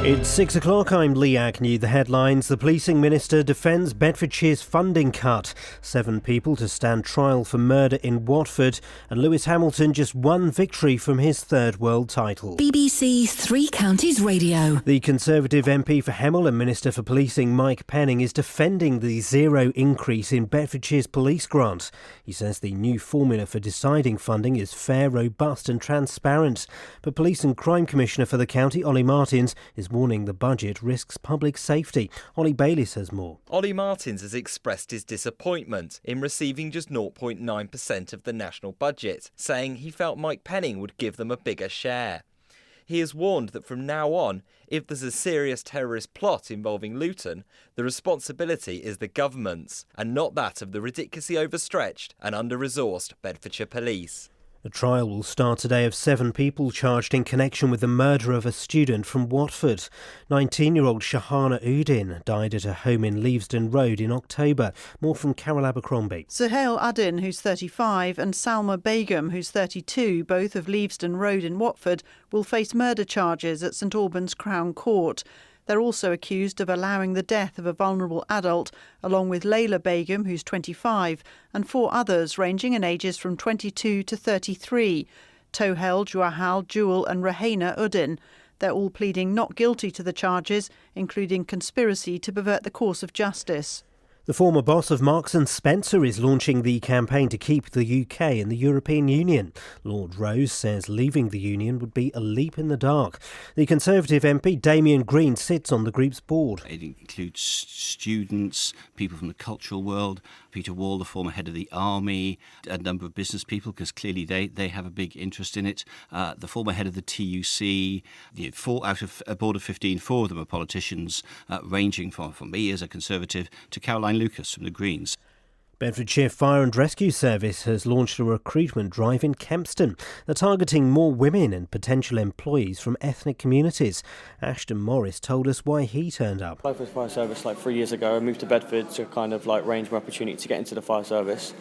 It's 6 o'clock, I'm Lee Agnew. The headlines: the policing minister defends Bedfordshire's funding cut, 7 people to stand trial for murder in Watford, and Lewis Hamilton just one victory from his third world title. BBC Three Counties Radio. The Conservative MP for Hemel and Minister for Policing Mike Penning is defending the zero increase in Bedfordshire's police grant. He says the new formula for deciding funding is fair, robust and transparent. But Police and Crime Commissioner for the county, Ollie Martins, is warning the budget risks public safety. Ollie Bayliss has more. Ollie Martins has expressed his disappointment in receiving just 0.9% of the national budget, saying he felt Mike Penning would give them a bigger share. He has warned that from now on, if there's a serious terrorist plot involving Luton, the responsibility is the government's and not that of the ridiculously overstretched and under-resourced Bedfordshire Police. The trial will start today of 7 people charged in connection with the murder of a student from Watford. 19-year-old Shahana Udin died at her home in Leavesden Road in October. More from Carol Abercrombie. Suhail Adin, who's 35, and Salma Begum, who's 32, both of Leavesden Road in Watford, will face murder charges at St Albans Crown Court. They're also accused of allowing the death of a vulnerable adult, along with Layla Begum, who's 25, and 4 others ranging in ages from 22 to 33, Tohel, Juahal, Jewel and Rahena Uddin. They're all pleading not guilty to the charges, including conspiracy to pervert the course of justice. The former boss of Marks & Spencer is launching the campaign to keep the UK in the European Union. Lord Rose says leaving the Union would be a leap in the dark. The Conservative MP Damien Green sits on the group's board. It includes students, people from the cultural world, Peter Wall, the former head of the army, a number of business people, because clearly they have a big interest in it, the former head of the TUC, 4 out of a board of 15, 4 of them are politicians, ranging from me as a Conservative to Caroline Lucas from the Greens. Bedfordshire Fire and Rescue Service has launched a recruitment drive in Kempston. They're targeting more women and potential employees from ethnic communities. Ashton Morris told us why he turned up. I applied for the fire service 3 years ago. I moved to Bedford to range my opportunity to get into the fire service.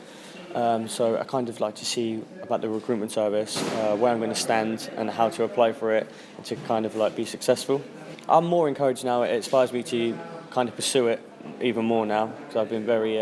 So I like to see about the recruitment service, where I'm going to stand and how to apply for it to be successful. I'm more encouraged now. It inspires me to pursue it even more now, because I've been very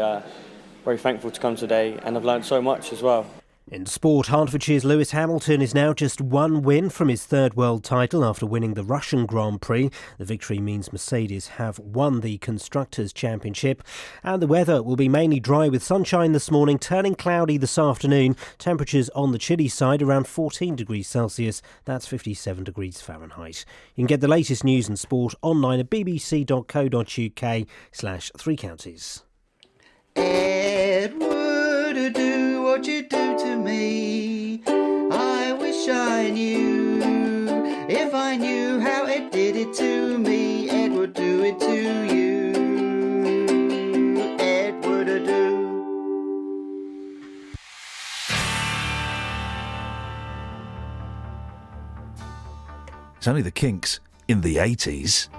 thankful to come today, and I've learned so much as well. In sport, Hertfordshire's Lewis Hamilton is now just one win from his third world title after winning the Russian Grand Prix. The victory means Mercedes have won the Constructors' Championship. And the weather will be mainly dry with sunshine this morning, turning cloudy this afternoon. Temperatures on the chilly side around 14 degrees Celsius. That's 57 degrees Fahrenheit. You can get the latest news and sport online at bbc.co.uk/3 counties. Edward, do what you do to me. I wish I knew. If I knew how it did it to me, Ed would do it to you. Edward, do. It's only the Kinks in the 80s.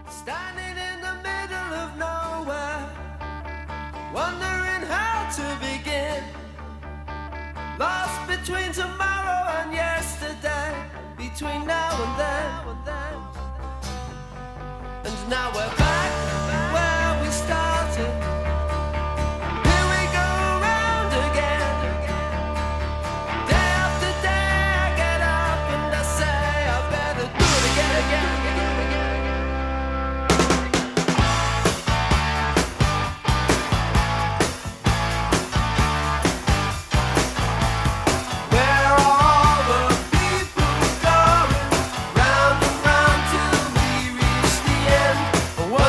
Standing in the middle of nowhere, wondering how to begin. Lost between tomorrow and yesterday, between now and then. And now we're back where we started. Here we go around again. Day after day I get up and I say I better do it again. What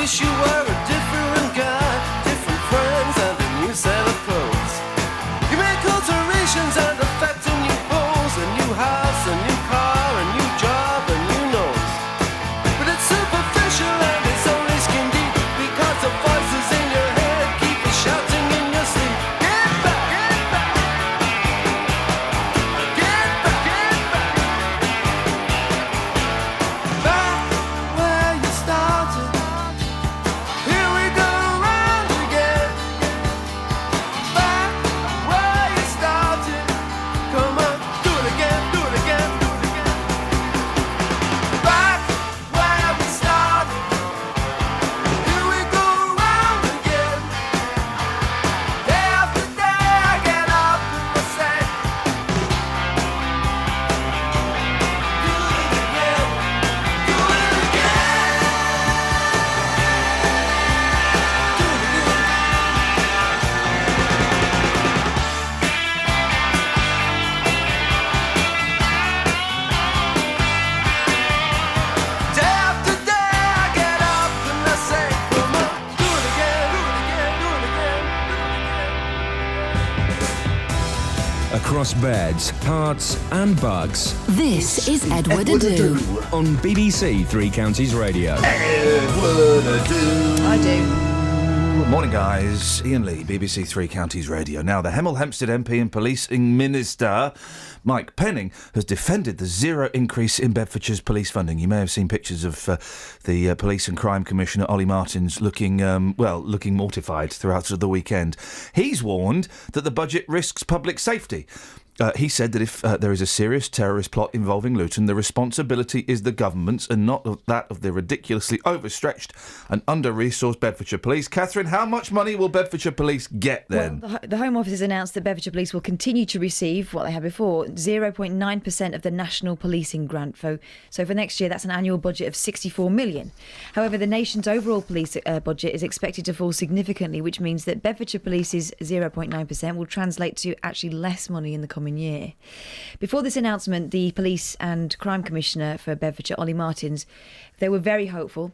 wish you were a different guy, different friends and a new set of clothes. You make alterations and affect a new pose, a new house, a new car, a new job, a new nose. But it's superficial and it's only skin deep, because the voices in your head keep you shouting in your sleep. Get back, get back, get back, get back. Back where you started. Here we go round again. Back where you started. Come on, do it again, do it again, do it again. Back where we started. Here we go round again. Day after day I get up and I say, do it again, do it again. Do it again. Day after day I get up and I say, come on, do it again, do it again, do it again. Across beds, hearts and bugs This is Edward Adu. on BBC Three Counties Radio. I do. Morning, guys. Iain Lee, BBC Three Counties Radio. Now, the Hemel Hempstead MP and Policing Minister Mike Penning has defended the zero increase in Bedfordshire's police funding. You may have seen pictures of the Police and Crime Commissioner Ollie Martins looking mortified throughout the weekend. He's warned that the budget risks public safety. He said that if there is a serious terrorist plot involving Luton, the responsibility is the government's and not that of the ridiculously overstretched and under-resourced Bedfordshire Police. Catherine, how much money will Bedfordshire Police get then? Well, the Home Office has announced that Bedfordshire Police will continue to receive what they had before, 0.9% of the National Policing Grant. So for next year, that's an annual budget of 64 million. However, the nation's overall police budget is expected to fall significantly, which means that Bedfordshire Police's 0.9% will translate to actually less money in the coming year. Before this announcement, the Police and Crime Commissioner for Bedfordshire, Ollie Martins, they were very hopeful.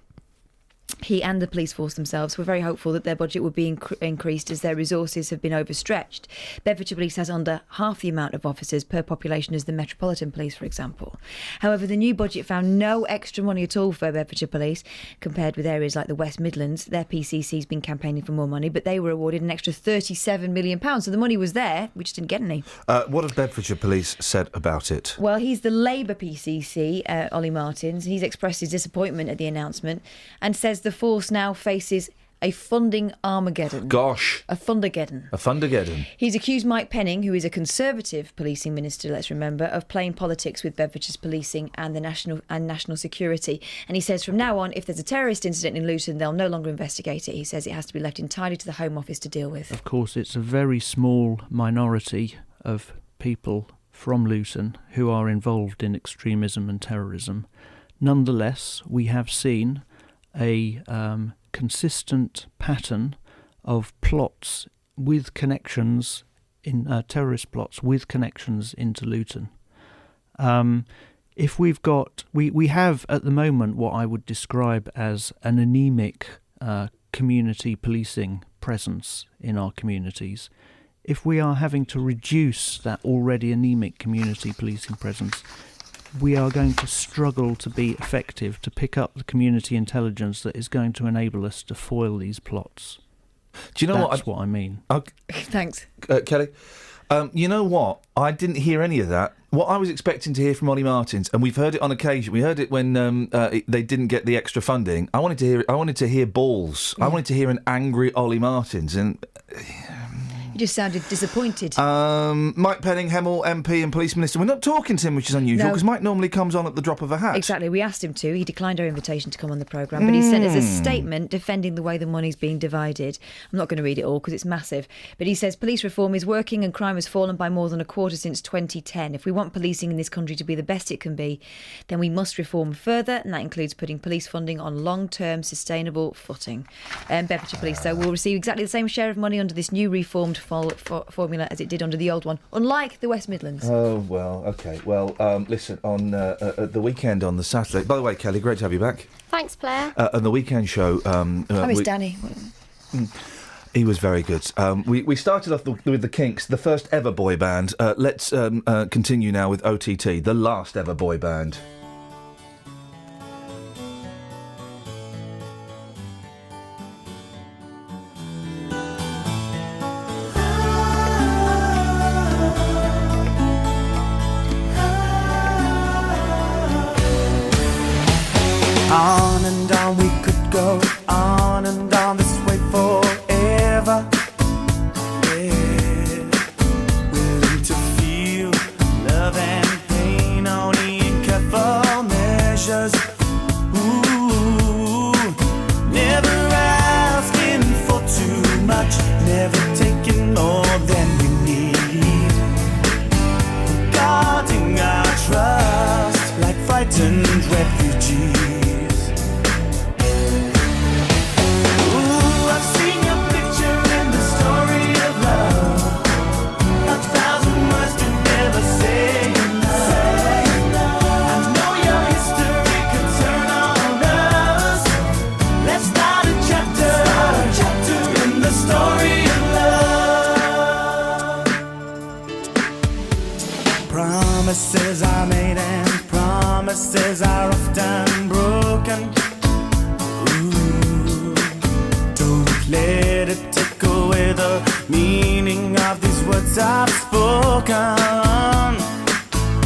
He and the police force themselves were very hopeful that their budget would be increased as their resources have been overstretched. Bedfordshire Police has under half the amount of officers per population as the Metropolitan Police, for example. However, the new budget found no extra money at all for Bedfordshire Police compared with areas like the West Midlands. Their PCC's been campaigning for more money, but they were awarded an extra £37 million. So the money was there, we just didn't get any. What have Bedfordshire Police said about it? Well, he's the Labour PCC, Ollie Martins. He's expressed his disappointment at the announcement and says the force now faces a funding Armageddon. Gosh. A Fundageddon. A Fundageddon. He's accused Mike Penning, who is a Conservative policing minister, let's remember, of playing politics with Bedfordshire's policing and the national security. And he says from now on, if there's a terrorist incident in Luton, they'll no longer investigate it. He says it has to be left entirely to the Home Office to deal with. Of course, it's a very small minority of people from Luton who are involved in extremism and terrorism. Nonetheless, we have seen a consistent pattern of plots with connections in terrorist plots with connections into Luton. If we've got, we have at the moment what I would describe as an anemic community policing presence in our communities. If we are having to reduce that already anemic community policing presence, we are going to struggle to be effective, to pick up the community intelligence that is going to enable us to foil these plots. Do you know That's what I mean. Thanks. Kelly, you know what? I didn't hear any of that. What I was expecting to hear from Ollie Martins, and we've heard it on occasion. We heard it when they didn't get the extra funding. I wanted to hear. I wanted to hear balls. I wanted to hear an angry Ollie Martins, and You just sounded disappointed. Mike Penning, Hemel MP and Police Minister. We're not talking to him, which is unusual, because Mike normally comes on at the drop of a hat. Exactly. We asked him to. He declined our invitation to come on the programme, but he sent us a statement defending the way the money's being divided. I'm not going to read it all because it's massive. But he says police reform is working and crime has fallen by more than a quarter since 2010. If we want policing in this country to be the best it can be, then we must reform further, and that includes putting police funding on long-term sustainable footing. Bedfordshire Police, though, will receive exactly the same share of money under this new reformed formula as it did under the old one, unlike the West Midlands. Oh, well, OK. Well, listen, on at the weekend on the Saturday... By the way, Kelly, great to have you back. Thanks, Blair. On the weekend show... I miss Danny. He was very good. We started off with the Kinks, the first ever boy band. Let's continue now with OTT, the last ever boy band. On and on we could go, on and on this way forever. Yeah, willing to feel love and pain only in careful measures. Ooh, never asking for too much, never taking more than we need. Guarding our trust like frightened refugees. Promises are made and promises are often broken. Ooh, don't let it take away the meaning of these words I've spoken.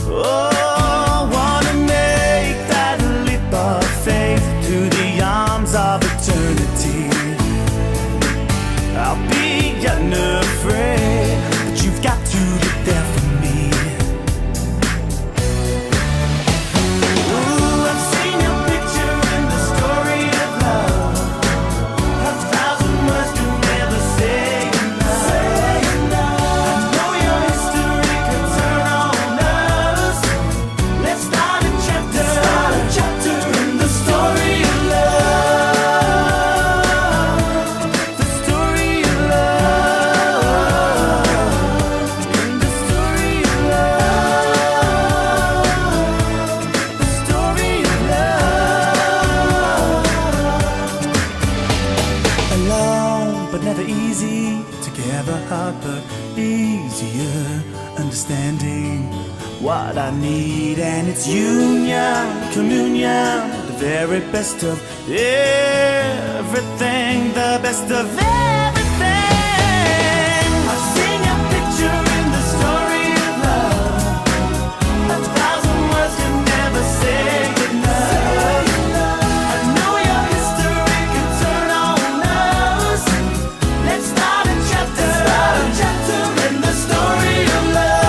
Oh, wanna make that leap of faith to the arms of eternity. I'll be unafraid, but you've got to be there for me. What I need, and it's union, communion, the very best of everything, the best of everything. I've seen your picture in the story of love. 1,000 words can never say enough. I know your history can turn on us. Let's start a chapter in the story of love.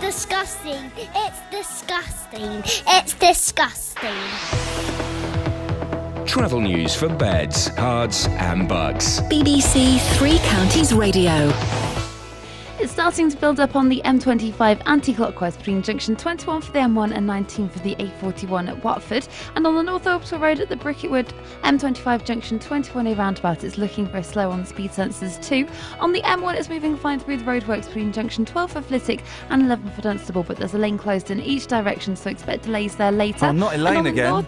disgusting. It's disgusting. It's disgusting. Travel news for beds, cards and bugs. BBC Three Counties Radio. It's starting to build up on the M25 anti-clockwise between junction 21 for the M1 and 19 for the A41 at Watford. And on the North Orbital Road at the Bricketwood M25 junction 21A roundabout, it's looking very slow on the speed sensors too. On the M1, it's moving fine through the roadworks between junction 12 for Flitwick and 11 for Dunstable, but there's a lane closed in each direction, so expect delays there later. Oh, not Elaine again. North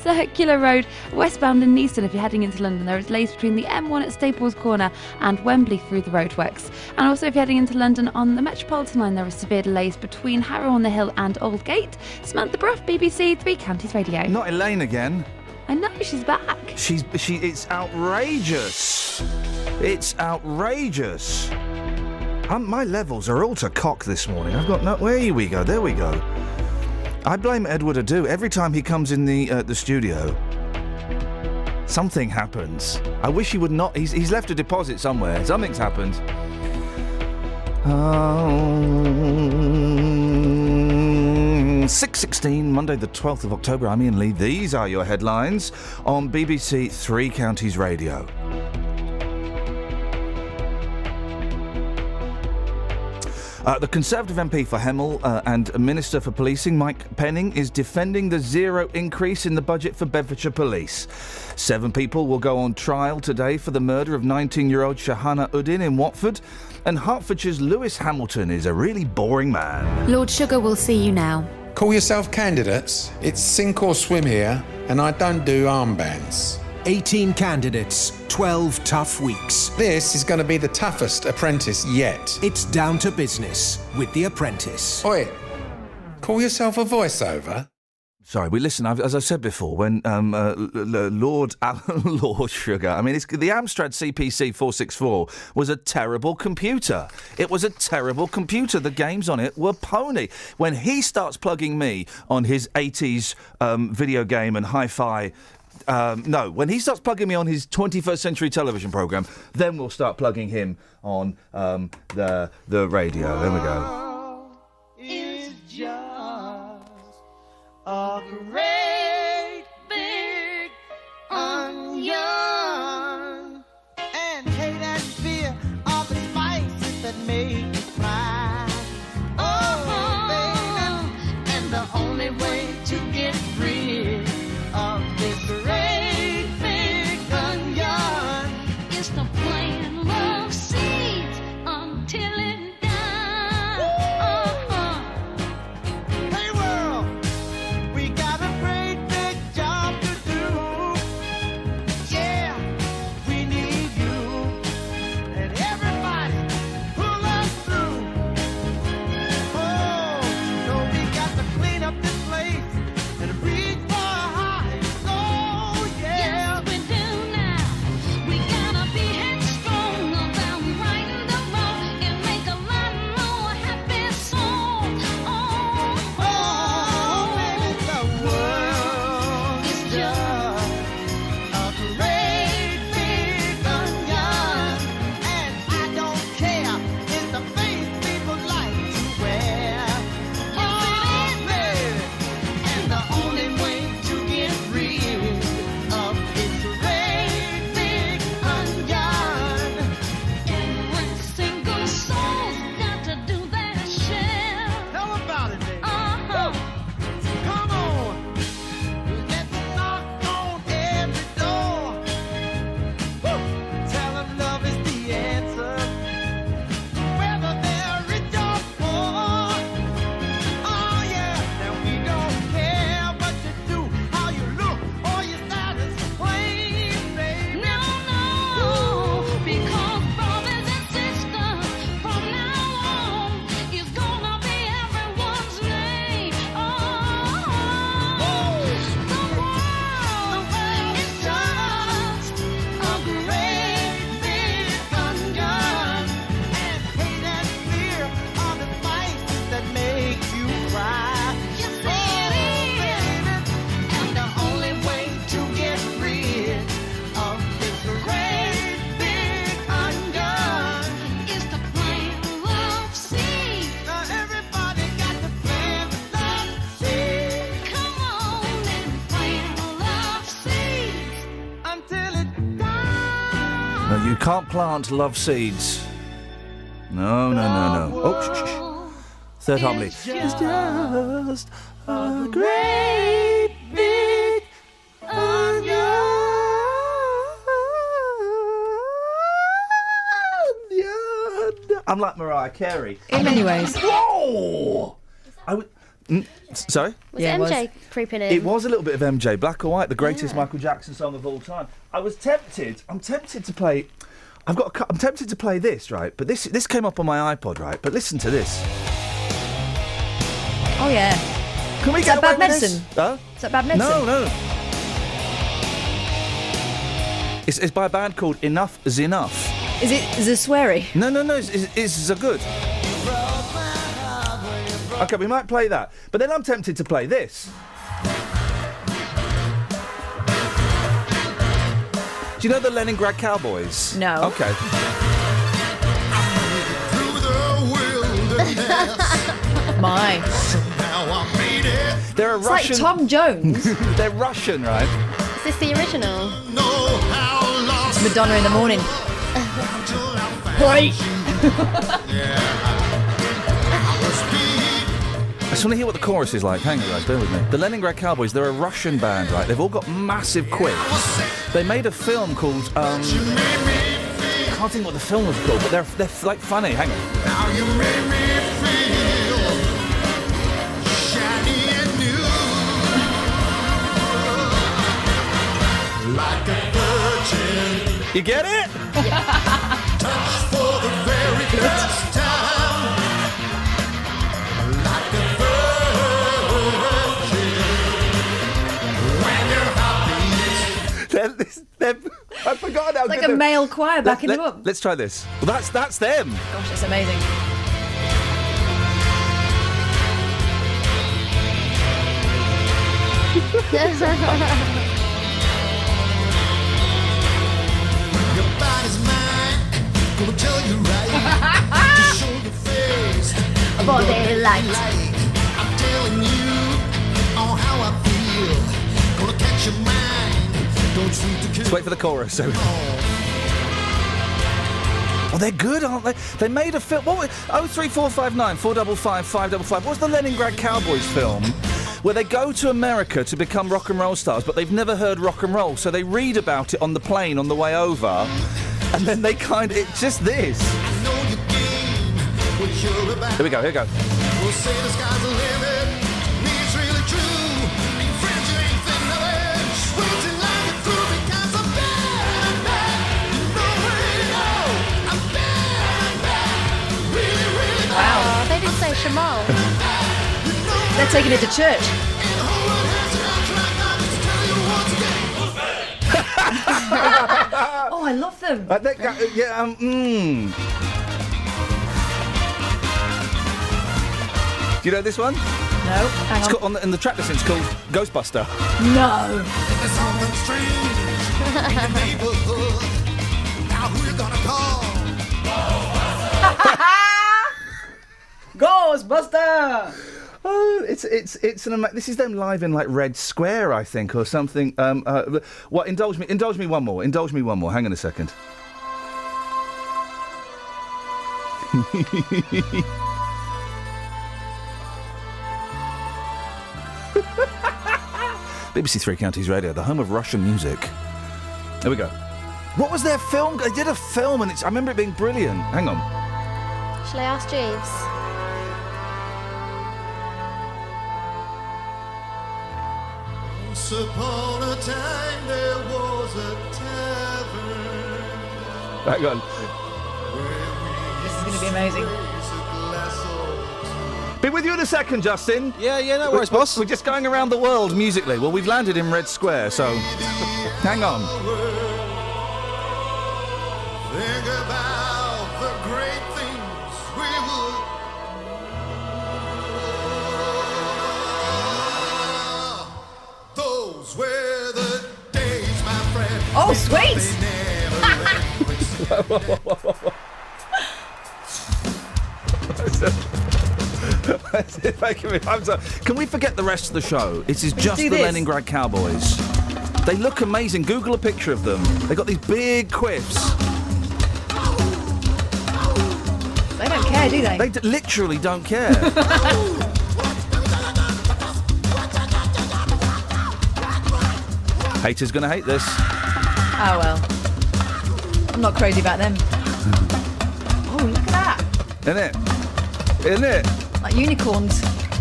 Circular Road, westbound in Neaston, if you're heading into London, there is delays between the M1 at Staples Corner and Wembley through the roadworks. And also, if you're heading into London on the Metropolitan line, there are severe delays between Harrow on the Hill and Aldgate. Samantha Bruff, BBC Three Counties Radio. Not Elaine again. I know, she's back. It's outrageous. It's outrageous. My levels are all to cock this morning. I've got no... Here we go. There we go. I blame Edward Adu. Every time he comes in the studio, something happens. I wish he would not... He's left a deposit somewhere. Something's happened. 6:16, Monday the 12th of October. I'm Iain Lee. These are your headlines on BBC Three Counties Radio. The Conservative MP for Hemel and Minister for Policing, Mike Penning, is defending the zero increase in the budget for Bedfordshire Police. 7 people will go on trial today for the murder of 19-year-old Shahana Uddin in Watford. And Hertfordshire's Lewis Hamilton is a really boring man. Lord Sugar will see you now. Call yourself candidates. It's sink or swim here, and I don't do armbands. 18 candidates, 12 tough weeks. This is going to be the toughest apprentice yet. It's down to business with The Apprentice. Oi, call yourself a voiceover? Sorry, listen, as I said before, when Lord Sugar, I mean, the Amstrad CPC 464 was a terrible computer. It was a terrible computer. The games on it were pony. When he starts plugging me on his 80s video game and hi-fi... when he starts plugging me on his 21st century television programme, then we'll start plugging him on the radio. There we go. It's just a great big onion, and hate and fear are the spices that make you cry. Oh, baby, and the only way to get rid of this great big onion is to plant love seeds until it dies. Hey world, we got a great big job to do. Yeah, we need you, and everybody pull us through. Oh, you know we got to clean up this place and reach for a high. Oh yeah, we do now. We gotta be headstrong about righting the wrong and make a lot more happy songs. Oh, baby, the world is just a great big onion, and I don't care if the face people like to wear. Oh, baby, and the only way to get rid of this great big onion, every single soul's got to do their share. Tell about it, baby. Come on, let's knock on every door. Woo! Tell 'em love is the answer, whether they're rich or poor. Oh yeah, now we don't care what you do, how you look, or your status claim, baby. No, because brothers and sisters, from now on, is gonna be everyone's name. The world is just a great big onion, and hate and fear are the spices that make you cry. Yes, baby, and the only way to get rid of this great big onion is to plant love seeds. Now everybody got to plant love seeds. Come on and plant love seeds until it dies. No, you can't plant love seeds. No. Oh, shh. Third harmony. It's just a great big onion. I'm like Mariah Carey. In many ways. Whoa! Sorry? Was Yeah, it MJ creeping in? It was a little bit of MJ, Black or White, the greatest Michael Jackson song of all time. I'm tempted to play. I'm tempted to play this, right? But this came up on my iPod, right? But listen to this. Oh yeah. Can we Is get that Bad away with this? Medicine? Huh? Is that Bad Medicine? No. It's by a band called Enough Is Enough. Is it sweary? No, it's a good. Okay, we might play that. But then I'm tempted to play this. Do you know the Leningrad Cowboys? No. Okay. My. They're a It's Russian... like Tom Jones. They're Russian, right? Is this the original? Madonna in the morning. Right. I just want to hear what the chorus is like. Hang on, guys, bear with me. The Leningrad Cowboys, they're a Russian band, right? They've all got massive quips. They made a film called, I can't think what the film was called, but they're like funny. Hang on. Now you made me feel shiny and new, like a virgin. You get it? Touch for the very first time, like a virgin. When you're happy, I forgot how It's like good a male choir backing them up. Let's try this. Well, that's them. Gosh, that's amazing. Your body's mine, gonna tell you right. To show your face, Body light. I'm telling you on how I feel. Gonna catch your mind, don't treat the kid. Let's wait for the chorus. So. Oh, they're good, aren't they? They made a film. What? 03459 455 555. What's the Leningrad Cowboys film? Where they go to America to become rock and roll stars, but they've never heard rock and roll, so they read about it on the plane on the way over, and then they it's just this. Here we go, here we go. We'll say the sky's the limit, me it's really true. Being friends, you ain't think nothing. Wait till I get through because I'm bad. You know, I'm bad. Really, really bad. Oh, they didn't say Shamal. They're taking it to church. Oh, I love them. Do you know this one? No. Hang It's on. called, in the track list, it's called Ghostbuster. No. There's something strange in the neighborhood. Now who you gonna call? Ghostbuster. Oh, it's this is them live in like Red Square, I think, or something. What? Indulge me one more. Hang on a second. BBC Three Counties Radio, the home of Russian music. There we go. What was their film? They did a film, and I remember it being brilliant. Hang on. Shall I ask Jeeves? Once upon a time there was a tavern. Hang on. This is going to be amazing. Be with you in a second, Justin. Yeah, no worries, boss. We're just going around the world musically. Well, we've landed in Red Square, so hang on. Think about the great things we would. Those were the days, my friend. Oh, sweet! Can we forget the rest of the show? It is just the this. Leningrad Cowboys. They look amazing. Google a picture of them. They've got these big quiffs. They don't care, do they? They literally don't care. Haters gonna hate this. Oh, well. I'm not crazy about them. Oh, look at that. Isn't it? Isn't it? Like unicorns. I've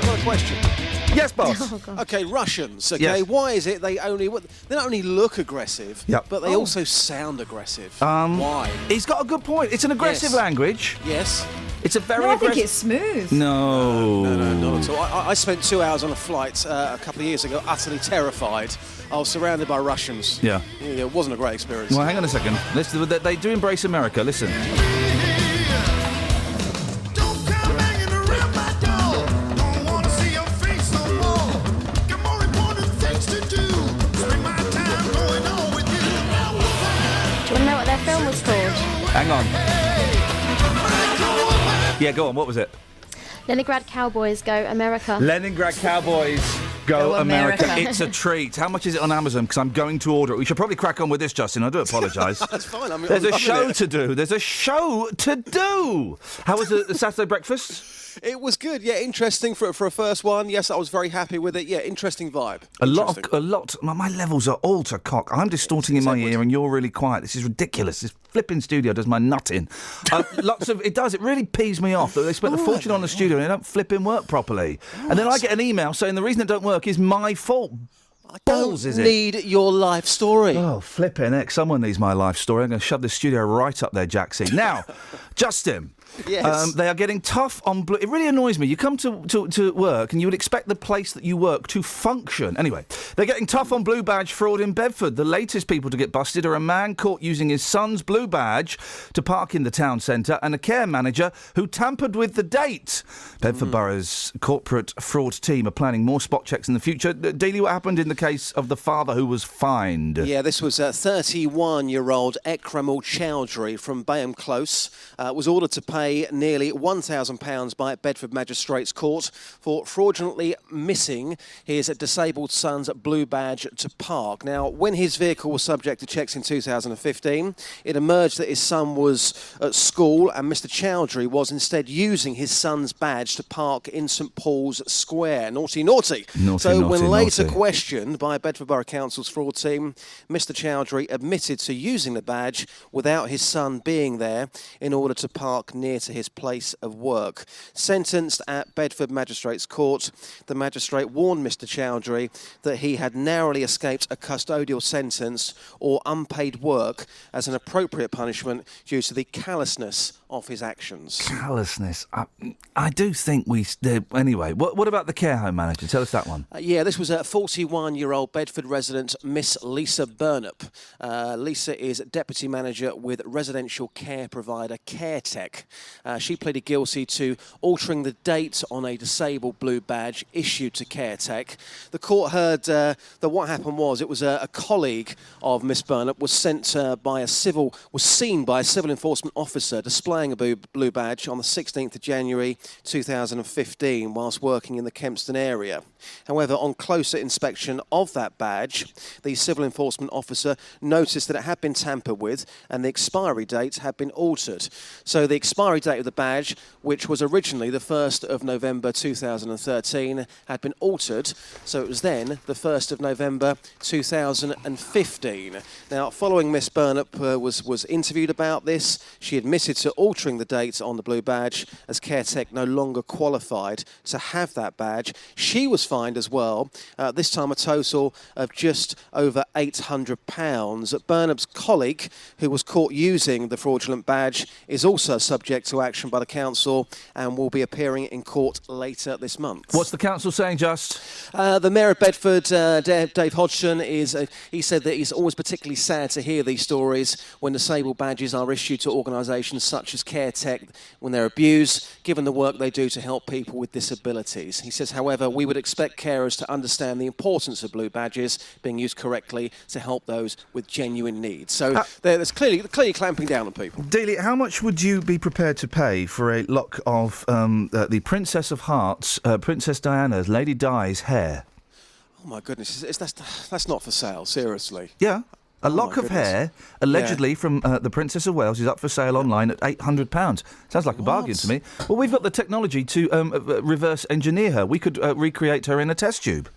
got a question. Yes, boss. Okay, Russians. Okay, Yes. why is it they not only look aggressive, Yep. but they also sound aggressive? Why? Why? He's got a good point. It's an aggressive Yes. language. Yes. It's a very No, I think aggressive... it's smooth. No. No, not at all. I spent 2 hours on a flight a couple of years ago, utterly terrified. I was surrounded by Russians. Yeah. It wasn't a great experience. Well, hang on a second. Listen, they do embrace America. Listen. Do you want to know what their film was called? Hang on. Yeah, go on. What was it? Leningrad Cowboys Go America. Leningrad Cowboys Go Go America. America. It's a treat. How much is it on Amazon? Because I'm going to order it. We should probably crack on with this, Justin. I do apologise. That's fine. There's a I'm show loving it. to do. There's a show to do. How was the Saturday breakfast? It was good, yeah, interesting for a first one. Yes, I was very happy with it. Yeah, interesting vibe. A lot. My levels are all to cock. I'm distorting in my ear, and you're really quiet. This is ridiculous. This flipping studio does my nut in. It does. It really pees me off that they spent a fortune on the studio and they don't flip work properly. And then I get an email saying the reason it don't work is my fault. Balls, is it? Need your life story. Oh, flipping heck. Someone needs my life story. I'm going to shove this studio right up there, Jaxie. Now, Justin. Yes. They are getting tough on blue. It really annoys me. You come to work and you would expect the place that you work to function. Anyway, they're getting tough on blue badge fraud in Bedford. The latest people to get busted are a man caught using his son's blue badge to park in the town centre and a care manager who tampered with the date. Bedford Borough's corporate fraud team are planning more spot checks in the future. Dealey, what happened in the case of the father who was fined? Yeah, this was 31-year-old Ekramul Chowdhury from Bayham Close. Was ordered to pay nearly £1,000 by Bedford Magistrates Court for fraudulently missing his disabled son's blue badge to park. Now, when his vehicle was subject to checks in 2015, it emerged that his son was at school and Mr Chowdhury was instead using his son's badge to park in St Paul's Square. Naughty, naughty. When later questioned by Bedford Borough Council's fraud team, Mr Chowdhury admitted to using the badge without his son being there in order to park near to his place of work. Sentenced at Bedford Magistrates Court, the magistrate warned Mr Chowdhury that he had narrowly escaped a custodial sentence or unpaid work as an appropriate punishment due to the callousness of his actions. Callousness. I do think anyway, what about the care home manager? Tell us that one. Yeah, this was a 41-year-old Bedford resident, Miss Lisa Burnup. Lisa is deputy manager with residential care provider CareTech. She pleaded guilty to altering the date on a disabled blue badge issued to CareTech. The court heard that what happened was it was a colleague of Miss Burnup was seen by a civil enforcement officer displaying a blue badge on the 16th of January 2015 whilst working in the Kempston area. However, on closer inspection of that badge, the civil enforcement officer noticed that it had been tampered with and the expiry date had been altered. So the expiry date of the badge, which was originally the 1st of November 2013, had been altered, so it was then the 1st of November 2015. Now, following Miss Burnup was interviewed about this, she admitted to altering the date on the blue badge as CareTech no longer qualified to have that badge. She was fined as well, this time a total of just over £800. Burnup's colleague, who was caught using the fraudulent badge, is also subject to action by the council and will be appearing in court later this month. What's the council saying, Just? The Mayor of Bedford, Dave Hodgson, he said that he's always particularly sad to hear these stories when disabled badges are issued to organisations such as CareTech when they're abused, given the work they do to help people with disabilities. He says, however, we would expect carers to understand the importance of blue badges being used correctly to help those with genuine needs. So there's clearly clamping down on people. Dealey, how much would you be prepared to pay for a lock of the Princess of Hearts, Princess Diana's, Lady Di's hair? Oh my goodness, that's not for sale, seriously. Yeah. A lock of hair, allegedly from the Princess of Wales, is up for sale online at £800. Sounds like a bargain to me. Well, we've got the technology to reverse engineer her. We could recreate her in a test tube.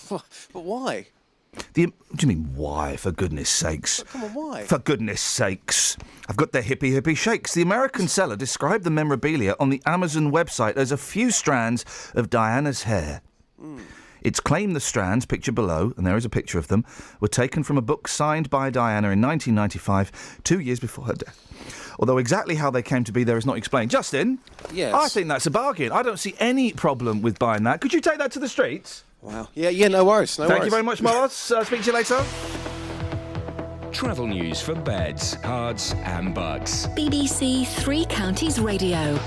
But why? What do you mean, why, for goodness sakes? But come on, why? For goodness sakes. I've got the hippie shakes. The American seller described the memorabilia on the Amazon website as a few strands of Diana's hair. It's claimed the strands, pictured below, and there is a picture of them, were taken from a book signed by Diana in 1995, 2 years before her death. Although exactly how they came to be there is not explained. Justin? Yes? I think that's a bargain. I don't see any problem with buying that. Could you take that to the streets? Wow. Yeah, no worries. Thank you very much, Moros. Speak to you later. Travel news for beds, cards and bugs. BBC Three Counties Radio.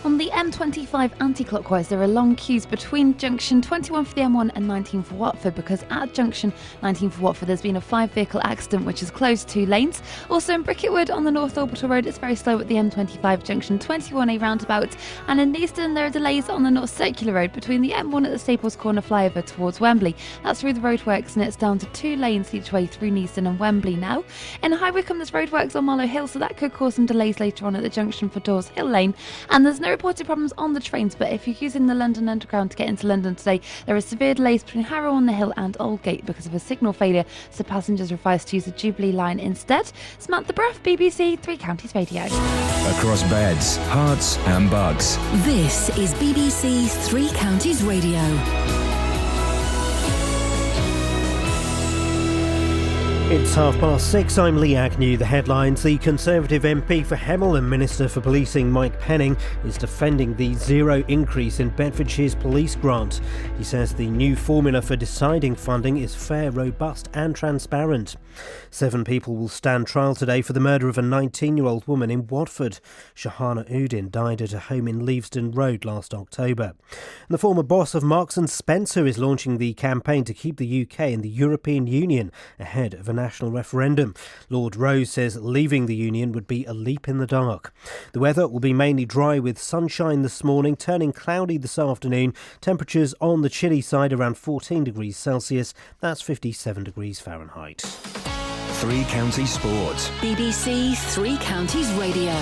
On the M25 anti-clockwise, there are long queues between junction 21 for the M1 and 19 for Watford, because at junction 19 for Watford there's been a 5-vehicle accident which has closed 2 lanes. Also in Bricketwood on the North Orbital Road, it's very slow at the M25 junction 21A roundabout, and in Neaston there are delays on the North Circular Road between the M1 at the Staples Corner flyover towards Wembley. That's through the roadworks, and it's down to 2 lanes each way through Neaston and Wembley now. In High Wycombe there's roadworks on Marlow Hill, so that could cause some delays later on at the junction for Dawes Hill Lane, and there's no reported problems on the trains, but if you're using the London Underground to get into London today, there are severe delays between Harrow on the Hill and Aldgate because of a signal failure, so passengers are advised to use the Jubilee line instead. Samantha Bruff, BBC Three Counties Radio. Across beds, hearts and bugs. This is BBC Three Counties Radio. It's 6:30. I'm Lee Agnew. The headlines. The Conservative MP for Hemel and Minister for Policing Mike Penning is defending the zero increase in Bedfordshire's police grant. He says the new formula for deciding funding is fair, robust and transparent. 7 people will stand trial today for the murder of a 19-year-old woman in Watford. Shahana Udin died at a home in Leavesden Road last October. And the former boss of Marks & Spencer is launching the campaign to keep the UK in the European Union ahead of a national referendum. Lord Rose says leaving the union would be a leap in the dark. The weather will be mainly dry with sunshine this morning, turning cloudy this afternoon. Temperatures on the chilly side around 14 degrees Celsius. That's 57 degrees Fahrenheit. Three Counties Sport. BBC Three Counties Radio.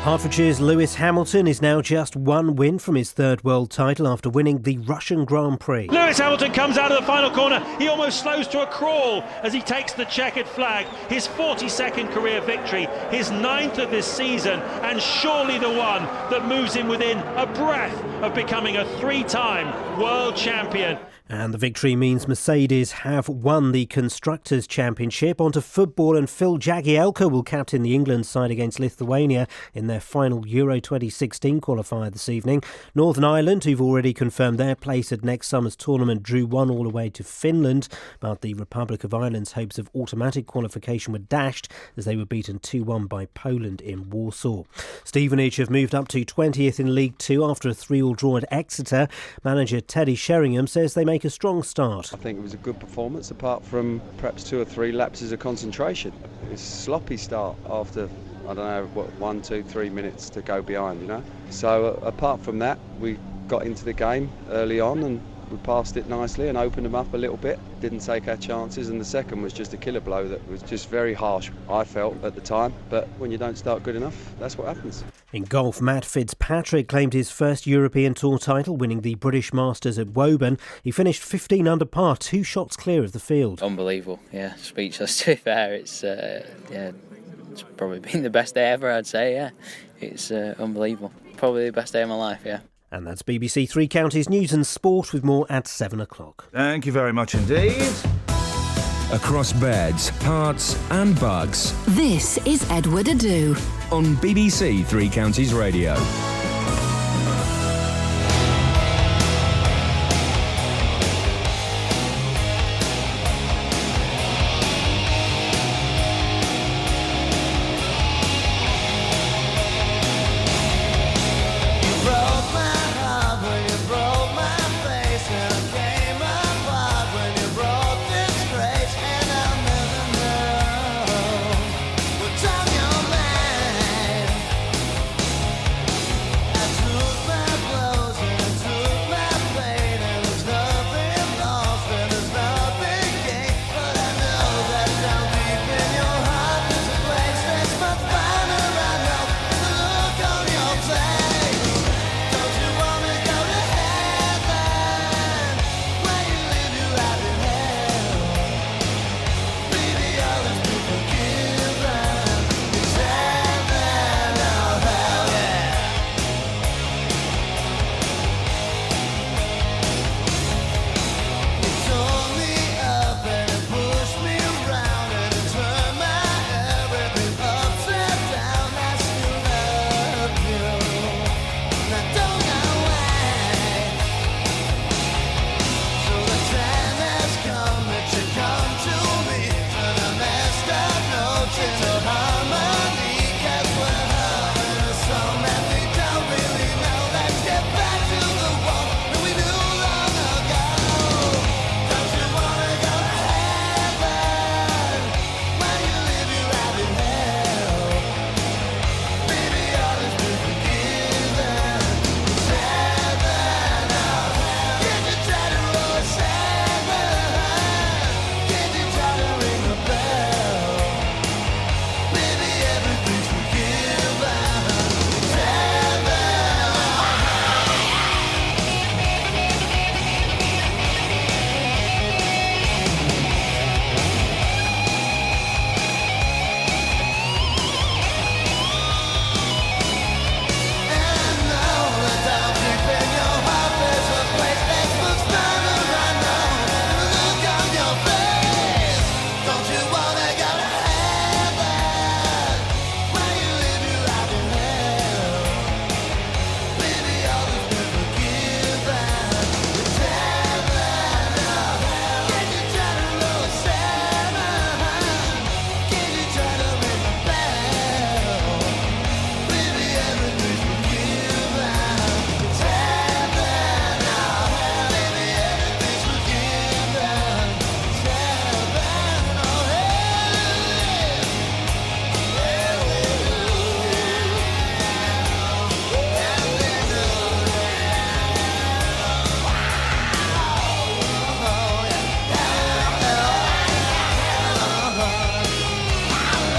Hertfordshire's Lewis Hamilton is now just 1 win from his 3rd world title after winning the Russian Grand Prix. Lewis Hamilton comes out of the final corner. He almost slows to a crawl as he takes the checkered flag. His 42nd career victory, his 9th of this season, and surely the one that moves him within a breath of becoming a 3-time world champion. And the victory means Mercedes have won the Constructors' Championship. On to football, and Phil Jagielka will captain the England side against Lithuania in their final Euro 2016 qualifier this evening. Northern Ireland, who've already confirmed their place at next summer's tournament, drew 1-1 away to Finland, but the Republic of Ireland's hopes of automatic qualification were dashed as they were beaten 2-1 by Poland in Warsaw. Stevenage have moved up to 20th in League 2 after a 3-3 draw at Exeter. Manager Teddy Sheringham says they make a strong start. I think it was a good performance apart from perhaps 2 or 3 lapses of concentration. It's a sloppy start after, I don't know, 1, 2, 3 minutes to go behind, you know. So apart from that, we got into the game early on and we passed it nicely and opened them up a little bit. Didn't take our chances, and the second was just a killer blow that was just very harsh, I felt at the time. But when you don't start good enough, that's what happens. In golf, Matt Fitzpatrick claimed his first European Tour title, winning the British Masters at Woburn. He finished 15 under par, 2 shots clear of the field. Unbelievable, yeah, speechless to be fair. It's probably been the best day ever, I'd say, yeah. It's unbelievable. Probably the best day of my life, yeah. And that's BBC Three Counties News and Sport with more at 7 o'clock. Thank you very much indeed. Across beds, hearts and bugs. This is Edward Adu on BBC Three Counties Radio.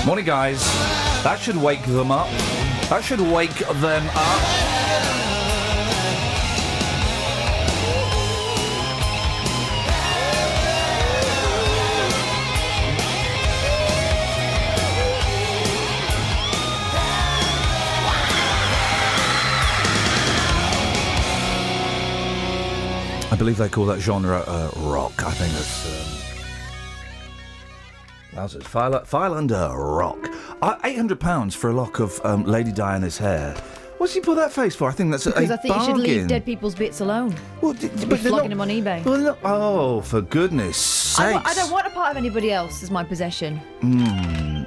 Morning, guys. That should wake them up. That should wake them up. I believe they call that genre rock. I think that's file under rock. £800 for a lock of Lady Diana's hair. What's he put that face for? I think that's Because a I think bargain. you should leave dead people's bits alone. Well, Be flogging them on eBay. Well, no, oh, for goodness sakes! I don't want a part of anybody else as my possession.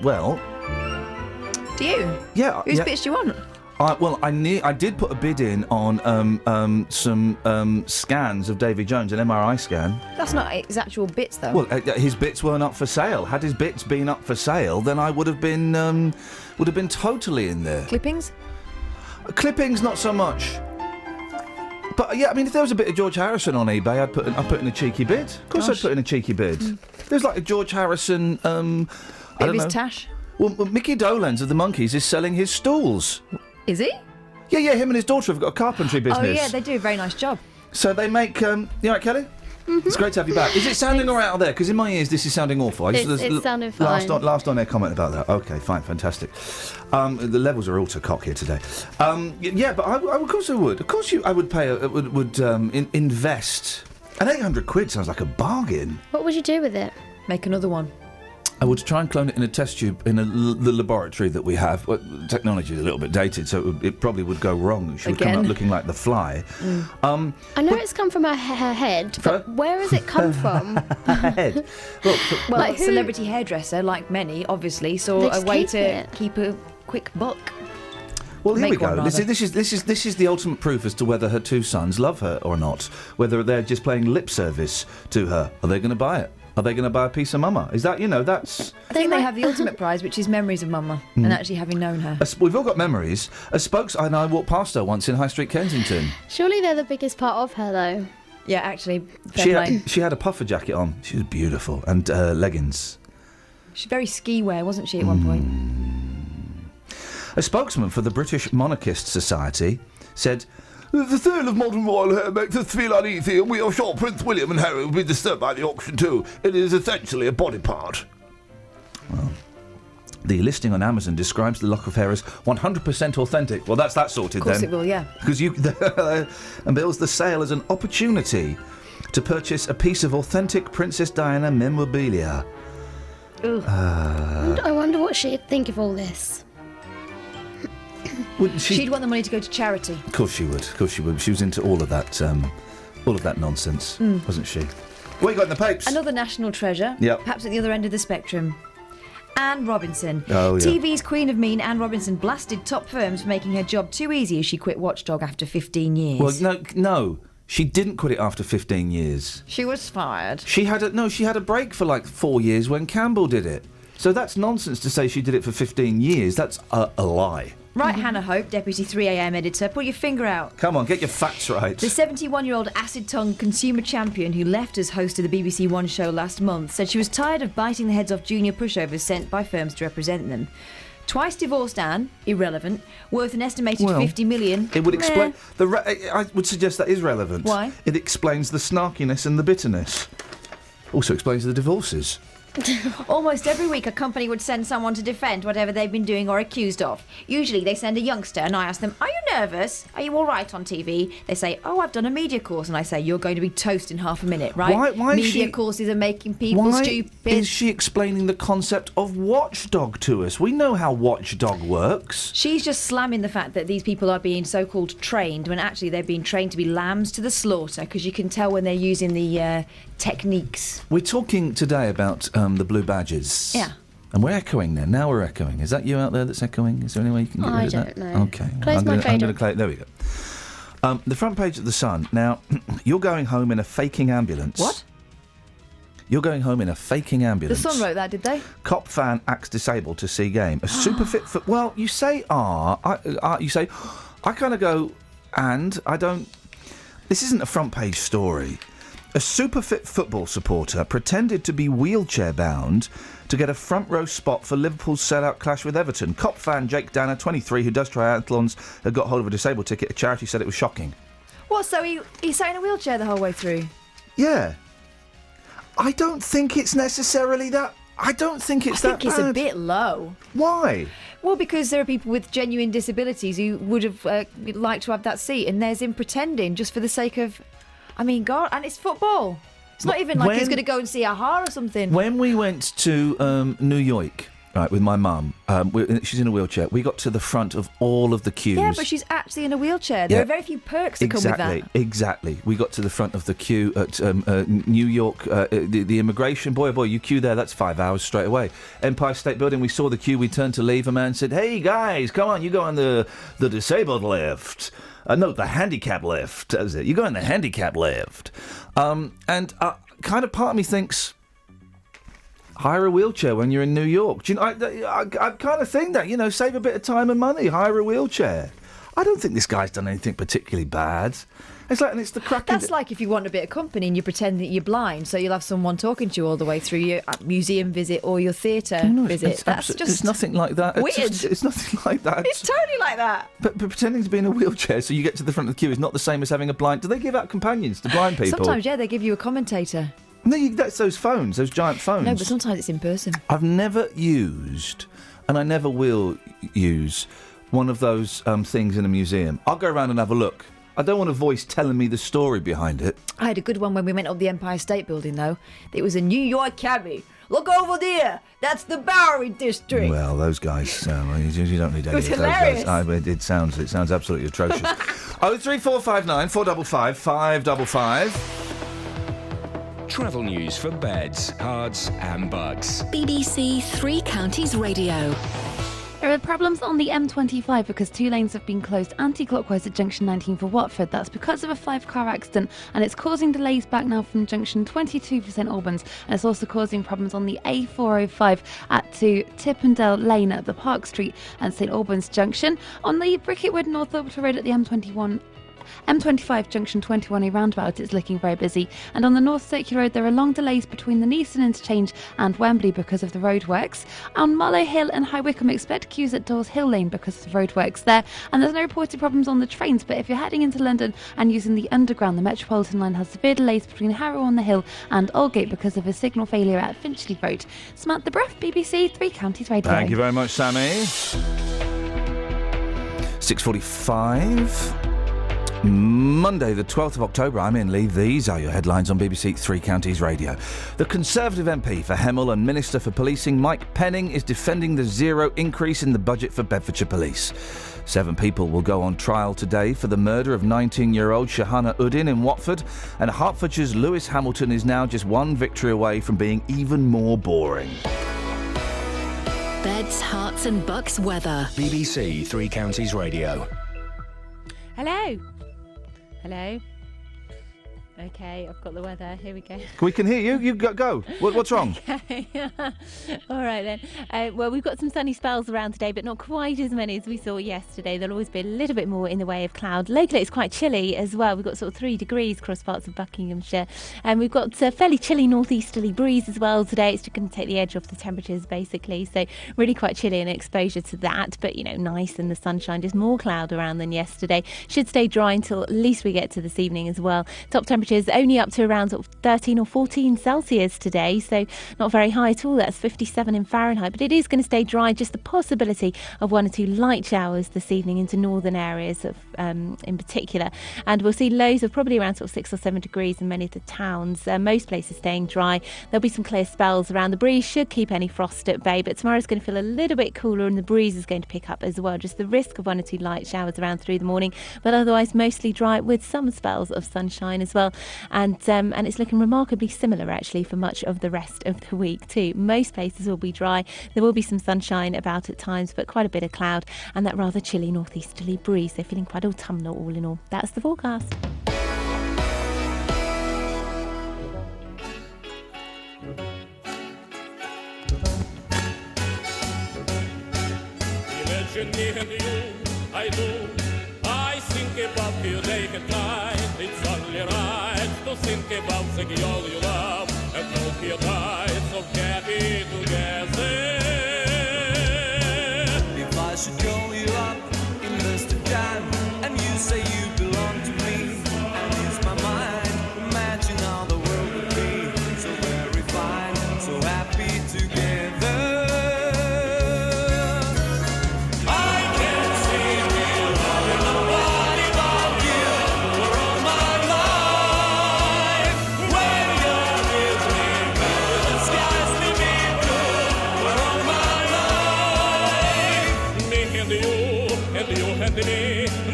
Well, Do you? yeah. Whose yeah. bits do you want? I did put a bid in on some scans of Davy Jones, an MRI scan. That's not his actual bits, though. Well, his bits weren't up for sale. Had his bits been up for sale, then I would have been totally in there. Clippings? Clippings, not so much. But yeah, I mean, if there was a bit of George Harrison on eBay, I'd put in a cheeky bid. Of course, I'd put in a cheeky bid. There's like a George Harrison. I Bit don't of his know. tash? Well, Mickey Dolenz of the Monkees is selling his stools. Is he? Yeah. Him and his daughter have got a carpentry business. Oh, yeah, they do a very nice job. So they make. You all right, Kelly? Mm-hmm. It's great to have you back. Is it sounding all right out there? Because in my ears, this is sounding awful. It's sounding fine. Last on air comment about that. Okay, fine, fantastic. The levels are all to cock here today. Yeah, but I of course I would. Of course I would pay. Would invest. And £800 sounds like a bargain. What would you do with it? Make another one. I would try and clone it in a test tube in the laboratory that we have. Well, technology is a little bit dated, so it probably would go wrong. She would come out looking like the Fly. I know it's come from her head, but where has it come from? Head. Well, Well, celebrity hairdresser, like many, obviously, They saw a just way keep to it. keep a quick buck. Well, here we Make go. one, This rather. is the ultimate proof as to whether her two sons love her or not. Whether they're just playing lip service to her. Are they going to buy it? Are they going to buy a piece of Mama? Is that, that's... I think they have the ultimate prize, which is memories of Mama and actually having known her. We've all got memories. A spokesman and I walked past her once in High Street, Kensington. Surely they're the biggest part of her, though. Yeah, actually, fair play. She had a puffer jacket on. She was beautiful. And leggings. She's very ski-wear, wasn't she, at one point? A spokesman for the British Monarchist Society said... The sale of modern royal hair makes us feel uneasy, and we are sure Prince William and Harry will be disturbed by the auction too. It is essentially a body part. Well, the listing on Amazon describes the lock of hair as 100% authentic. Well, that's that sorted then. Of course it will, yeah. Because and bills the sale as an opportunity to purchase a piece of authentic Princess Diana memorabilia. I wonder what she'd think of all this. She'd want the money to go to charity. Of course she would. Of course she would. She was into all of that nonsense, wasn't she? What you got in the papes? Another national treasure. Yep. Perhaps at the other end of the spectrum. Anne Robinson. Oh, yeah. TV's Queen of Mean, Anne Robinson, blasted top firms for making her job too easy as she quit Watchdog after 15 years. Well, no. She didn't quit it after 15 years. She was fired. She had a break for like 4 years when Campbell did it. So that's nonsense to say she did it for 15 years. That's a lie. Right, Hannah Hope, Deputy 3am editor, put your finger out. Come on, get your facts right. The 71-year-old acid-tongue consumer champion who left as host of the BBC One show last month said she was tired of biting the heads off junior pushovers sent by firms to represent them. Twice divorced Anne, irrelevant, worth an estimated 50 million. It would explain... I would suggest that is relevant. Why? It explains the snarkiness and the bitterness. Also explains the divorces. Almost every week a company would send someone to defend whatever they've been doing or accused of. Usually they send a youngster and I ask them, are you nervous? Are you all right on TV? They say, oh, I've done a media course. And I say, you're going to be toast in half a minute, right? Why media courses are making people stupid. Why is she explaining the concept of Watchdog to us? We know how Watchdog works. She's just slamming the fact that these people are being so-called trained when actually they're being trained to be lambs to the slaughter, because you can tell when they're using the techniques. We're talking today about the Blue Badges. Yeah. And we're echoing then. Now we're echoing. Is that you out there that's echoing? Is there any way you can get rid of that? I don't know. Okay. Close my trade on. There we go. The front page of The Sun. Now, you're going home in a faking ambulance. What? You're going home in a faking ambulance. The Sun wrote that, did they? Cop fan acts disabled to see game. A super fit for... Well, you say you say... I kind of go, and I don't... This isn't a front page story. A super fit football supporter pretended to be wheelchair bound to get a front row spot for Liverpool's sellout clash with Everton. Cop fan Jake Danner, 23, who does triathlons, had got hold of a disabled ticket. A charity said it was shocking. What, so he sat in a wheelchair the whole way through? Yeah. I don't think it's necessarily that... I don't think it's that bad. I think it's a bit low. Why? Well, because there are people with genuine disabilities who would have liked to have that seat, and there's him pretending just for the sake of... I mean, God, and it's football. It's not even like he's going to go and see Aha or something. When we went to New York, right, with my mum, she's in a wheelchair, we got to the front of all of the queues. Yeah, but she's actually in a wheelchair. There are very few perks that come with that. Exactly. We got to the front of the queue at New York, the immigration. Boy, you queue there, that's 5 hours straight away. Empire State Building, we saw the queue, we turned to leave, a man said, "Hey, guys, come on, you go on the disabled lift." No, the handicap lift, that was it. You go in the handicap lift. And kind of part of me thinks, hire a wheelchair when you're in New York. Do you know, I kind of think that, save a bit of time and money, hire a wheelchair. I don't think this guy's done anything particularly bad. It's the cracking... That's like if you want a bit of company and you pretend that you're blind, so you'll have someone talking to you all the way through your museum visit or your theatre visit. It's nothing like that. Weird. It's nothing like that. It's totally like that. But pretending to be in a wheelchair so you get to the front of the queue is not the same as having a blind... Do they give out companions to blind people? Sometimes, yeah, they give you a commentator. No, that's those phones, those giant phones. No, but sometimes it's in person. I've never used, and I never will use, one of those things in a museum. I'll go around and have a look. I don't want a voice telling me the story behind it. I had a good one when we went up the Empire State Building, though. It was a New York cabbie. Look over there. That's the Bowery District. Well, those guys, you don't need any of those hilarious. guys. It sounds absolutely atrocious. 03459 455 555. Travel news for beds, cards and bugs. BBC Three Counties Radio. There are problems on the M25 because two lanes have been closed anti-clockwise at junction 19 for Watford. That's because of a 5-car accident, and it's causing delays back now from junction 22 for St Albans, and it's also causing problems on the A405 to Tippendale Lane at the Park Street and St Albans junction. On the Bricketwood North Orbital Road at the M25 junction 21A roundabout, it's looking very busy, and on the North Circular Road there are long delays between the Neaston interchange and Wembley because of the roadworks. On Mullow Hill and High Wycombe, expect queues at Dawes Hill Lane because of the roadworks there, and there's no reported problems on the trains, but if you're heading into London and using the Underground, the Metropolitan line has severe delays between Harrow on the Hill and Aldgate because of a signal failure at Finchley Road. Samantha Bruff, BBC Three Counties Radio. Thank you very much, Sammy. 6:45. Monday, the 12th of October, I'm Iain Lee. These are your headlines on BBC Three Counties Radio. The Conservative MP for Hemel and Minister for Policing, Mike Penning, is defending the zero increase in the budget for Bedfordshire Police. 7 people will go on trial today for the murder of 19-year-old Shahana Uddin in Watford, and Hertfordshire's Lewis Hamilton is now just one victory away from being even more boring. Beds, Herts and Bucks weather. BBC Three Counties Radio. Hello. Hello. Okay, I've got the weather. Here we go. We can hear you. You go. What's wrong? Okay. All right then. Well, we've got some sunny spells around today, but not quite as many as we saw yesterday. There'll always be a little bit more in the way of cloud. Locally, it's quite chilly as well. We've got sort of 3 degrees across parts of Buckinghamshire, and we've got a fairly chilly northeasterly breeze as well today. It's just going to take the edge off the temperatures basically. So really quite chilly and exposure to that, but nice in the sunshine. Just more cloud around than yesterday. Should stay dry until at least we get to this evening as well. Top temperatures only up to around sort of 13 or 14 Celsius today, so not very high at all. That's 57 in Fahrenheit, but it is going to stay dry. Just the possibility of 1 or 2 light showers this evening into northern areas of, in particular, and we'll see lows of probably around sort of 6 or 7 degrees in many of the towns. Most places staying dry. There'll be some clear spells around. The breeze should keep any frost at bay, but tomorrow's going to feel a little bit cooler and the breeze is going to pick up as well. Just the risk of 1 or 2 light showers around through the morning, but otherwise mostly dry with some spells of sunshine as well. And it's looking remarkably similar actually for much of the rest of the week too. Most places will be dry. There will be some sunshine about at times, but quite a bit of cloud and that rather chilly northeasterly breeze. They're feeling quite autumnal all in all. That's the forecast. Imagine me and you, I do. I think about you day and night. It's only right to so think about the girl you love and hope your lives so happy together. If I should call you up in just a time and you say you belong to me, and use my mind, imagine how the world would be so very fine, so happy together.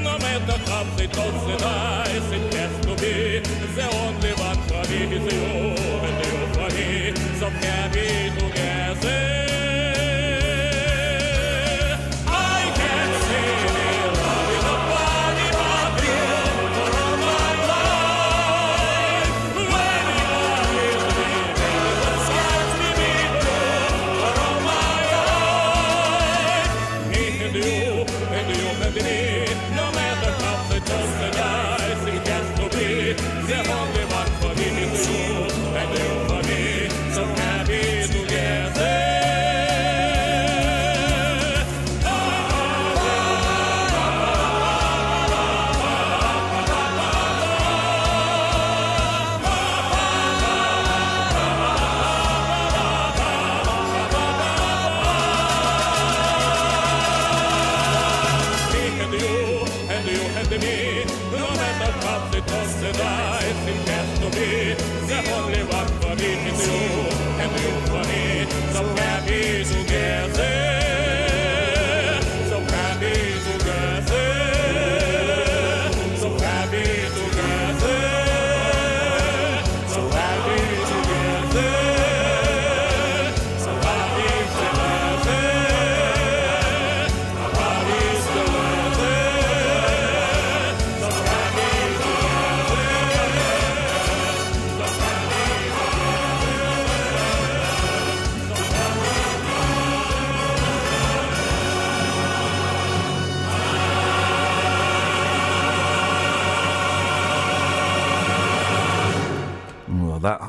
No matter how they toss the dice, it has to be the only one for me is you, and you for me, so happy together. I can't see me loving nobody but you for all my life. When you are with me, baby, the skies will be blue for all my life. Me and you, and you and me. No matter how they toss the dice, it has to be the only one for me is you, and you for me, so happy together. No matter how they toss the dice, it has to be the only one for me is you, and you for me, so happy together, so happy together, so happy together, so happy together, so happy together, happy together.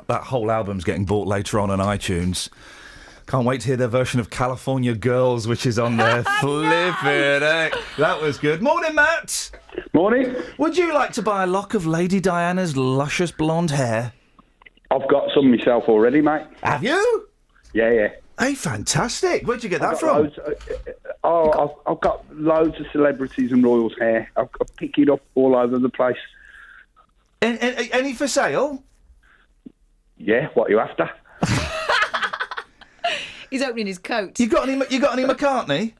That whole album's getting bought later on iTunes. Can't wait to hear their version of California Girls, which is on there. Flippin' heck. That was good. Morning, Matt. Morning. Would you like to buy a lock of Lady Diana's luscious blonde hair? I've got some myself already, mate. Have you? Yeah. Hey, fantastic. Where'd you get that I've from? I've got loads of celebrities and royals' hair. I pick it up all over the place. Any for sale? Yeah, what are you after? He's opening his coat. You got any McCartney?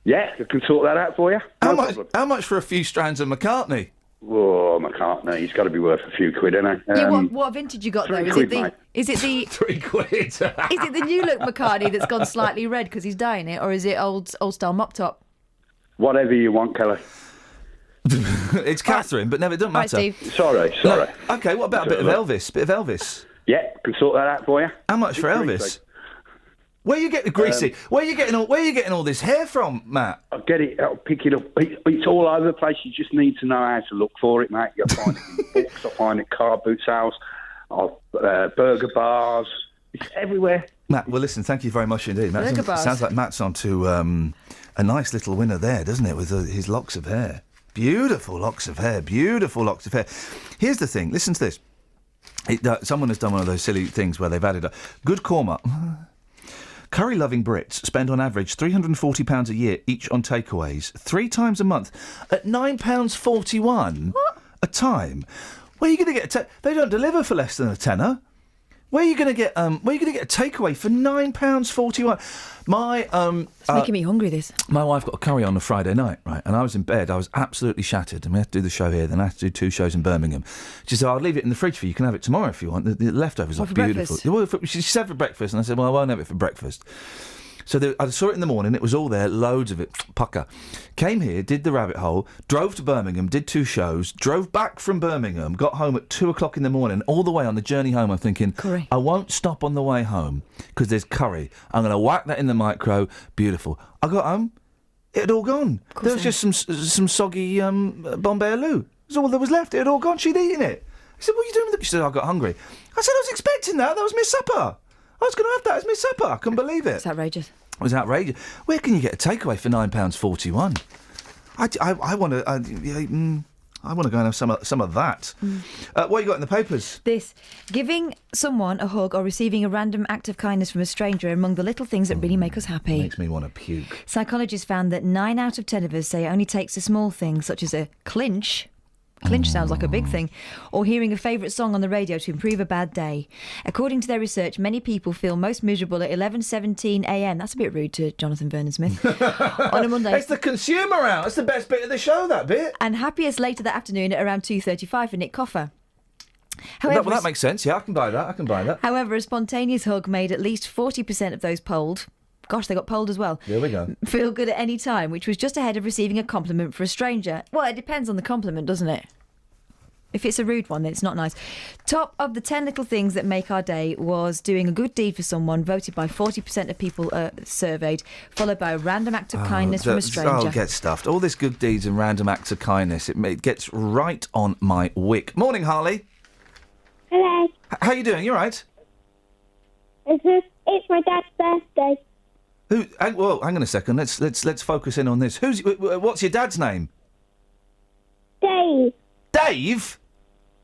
Yeah, I can sort that out for you. How much for a few strands of McCartney? Oh, McCartney, he's got to be worth a few quid, isn't he? Yeah, what vintage you got though? £3 quid, mate. Is it the £3 Is it the new look McCartney that's gone slightly red because he's dyeing it, or is it old style mop top? Whatever you want, Kelly. It's Catherine, but never. It doesn't matter. Right, Steve. Sorry. No. Okay, what about a bit of Elvis? Bit of Elvis. Yeah, can sort that out for you. How much for Elvis? Where you getting greasy? Where you getting all this hair from, Matt? I'll get it. I'll pick it up. It's all over the place. You just need to know how to look for it, mate. You'll find it in books. I'll find it in car boot sales, burger bars. It's everywhere. Matt, well, listen. Thank you very much indeed. Burger bars. Sounds like Matt's on to a nice little winner there, doesn't it? With his locks of hair. Beautiful locks of hair. Beautiful locks of hair. Here's the thing. Listen to this. Someone has done one of those silly things where they've added good korma. Curry-loving Brits spend on average £340 a year each on takeaways, 3 times a month, at £9.41 a time. Where are you going to get? They don't deliver for less than a tenner. Where are you going to get? Where are you going to get a takeaway for £9.41? It's making me hungry. This. My wife got a curry on a Friday night, right? And I was in bed. I was absolutely shattered. And we had to do the show here. Then I had to do 2 shows in Birmingham. She said, "I'll leave it in the fridge for you. You can have it tomorrow if you want." The leftovers are beautiful. She said for breakfast, and I said, "Well, I won't have it for breakfast." So I saw it in the morning. It was all there, loads of it. Pucker. Came here, did the rabbit hole, drove to Birmingham, did 2 shows, drove back from Birmingham, got home at 2 o'clock in the morning. All the way on the journey home, I'm thinking, curry. I won't stop on the way home because there's curry. I'm going to whack that in the micro. Beautiful. I got home. It had all gone. There was just some soggy Bombay aloo. That's all there was left. It had all gone. She'd eaten it. said, what are you doing with it? She said, I got hungry. I said, I was expecting that. That was my supper. I was going to have that as my supper. I couldn't believe it. It's outrageous. It was outrageous. Where can you get a takeaway for £9.41? I want to. I want to go and have some of that. What you got in the papers? This. Giving someone a hug or receiving a random act of kindness from a stranger are among the little things that really make us happy. Makes me want to puke. Psychologists found that 9 out of 10 of us say it only takes a small thing, such as a clinch. Clinch sounds like a big thing. Or hearing a favourite song on the radio to improve a bad day. According to their research, many people feel most miserable at 11:17 a.m. That's a bit rude to Jonathan Vernon-Smith. On a Monday. It's the consumer hour. It's the best bit of the show, that bit. And happiest later that afternoon at around 2:35 for Nick Coffer. However, That makes sense. Yeah, I can buy that. However, a spontaneous hug made at least 40% of those polled. Gosh, they got polled as well. There we go. Feel good at any time, which was just ahead of receiving a compliment for a stranger. Well, it depends on the compliment, doesn't it? If it's a rude one, then it's not nice. Top of the 10 little things that make our day was doing a good deed for someone, voted by 40% of people surveyed, followed by a random act of kindness from a stranger. Oh, get stuffed. All this good deeds and random acts of kindness, it gets right on my wick. Morning, Harley. Hello. How you doing? You all right? It's my dad's birthday. Hang on a second. Let's focus in on this. What's your dad's name? Dave. Dave?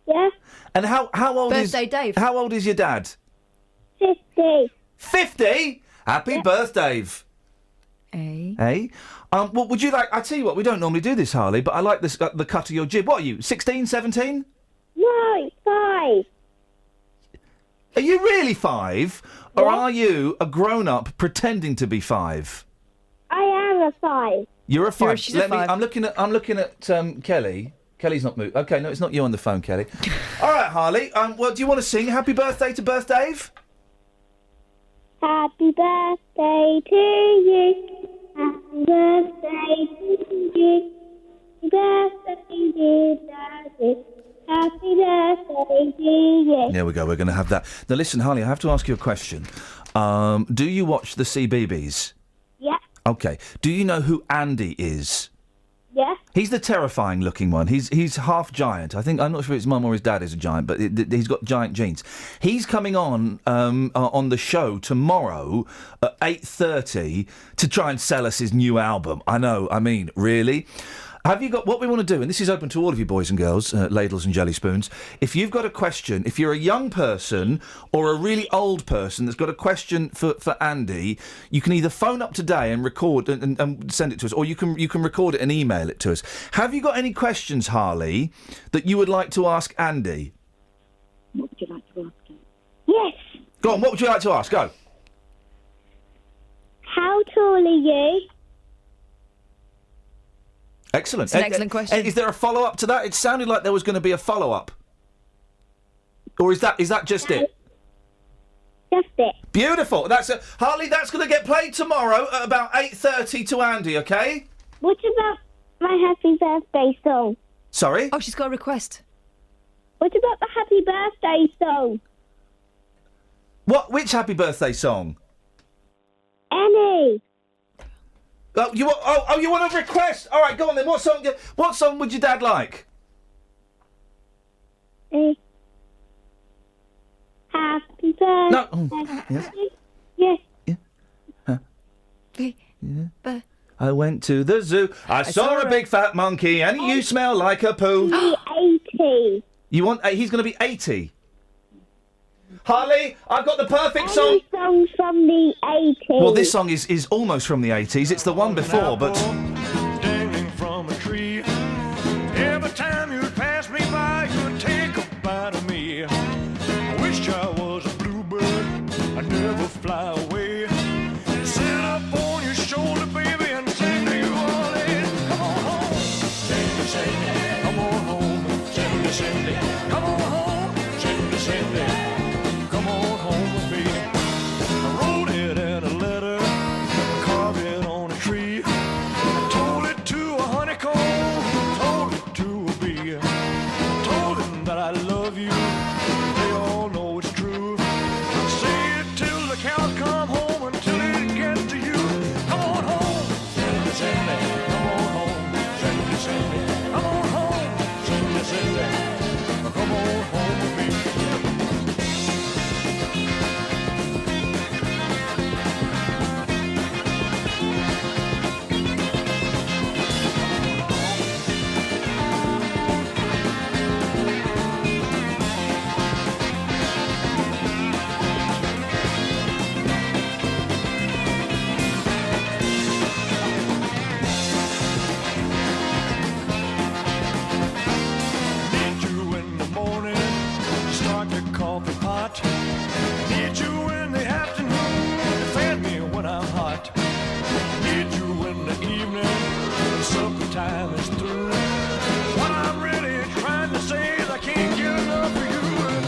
Yeah. And how old is... Birthday, Dave. How old is your dad? 50. 50? Happy birthday, Dave. Hey. Well, would you like... I tell you what, we don't normally do this, Harley, but I like this, the cut of your jib. What are you, 16, 17? No, 5. Are you really 5? Or are you a grown-up pretending to be 5? I am a 5. You're a 5. She's a 5. I'm looking at Kelly. Kelly's not moved. Okay, no, it's not you on the phone, Kelly. All right, Harley. Well, do you want to sing Happy Birthday to Birth Dave? Happy birthday to you. Happy birthday to you. Happy birthday, dear Daddy. Happy birthday to you. There we go. We're going to have that. Now, listen, Harley, I have to ask you a question. Do you watch the CBeebies? Yeah. Okay. Do you know who Andy is? Yeah. He's the terrifying-looking one. He's half giant. I'm not sure if his mum or his dad is a giant, but he's got giant genes. He's coming on the show tomorrow at 8:30 to try and sell us his new album. I know. I mean, really. Have you got what we want to do? And this is open to all of you boys and girls, ladles and jelly spoons. If you've got a question, if you're a young person or a really old person that's got a question for Andy, you can either phone up today and record and send it to us, or you can record it and email it to us. Have you got any questions, Harley, that you would like to ask Andy? What would you like to ask him? Yes. Go on, what would you like to ask? Go. How tall are you? Excellent. It's an excellent question. Is there a follow-up to that? It sounded like there was going to be a follow-up. Or is that just it? Just it. Beautiful. Harley, that's going to get played tomorrow at about 8:30 to Andy, okay? What about my happy birthday song? Sorry? Oh, she's got a request. What about the happy birthday song? Which happy birthday song? Any. Oh, you want a request? All right, go on then. What song would your dad like? Happy birthday. No. Oh, yes. Yes. Yeah. I went to the zoo. I saw a big fat monkey, and you smell like a poo. 80. You want? He's going to be 80. Harley, I've got the perfect song. Any song from the 80s. Well, this song is almost from the 80s. It's the one before, but... Dangling from a tree. Every time you pass me by, you'd take a bite of me. I wish I was a bluebird. I'd never fly away. Sit up on your shoulder, baby, and sing to you all day. Come on home. Cindy, Cindy. Come on home. Cindy, Cindy. Come on home. Cindy, Cindy. Come on home with me. I wrote it in a letter, carved it on a tree. I told it to a honeycomb. Need you in the evening when supper time is through. What I'm really trying to say is I can't get enough of you.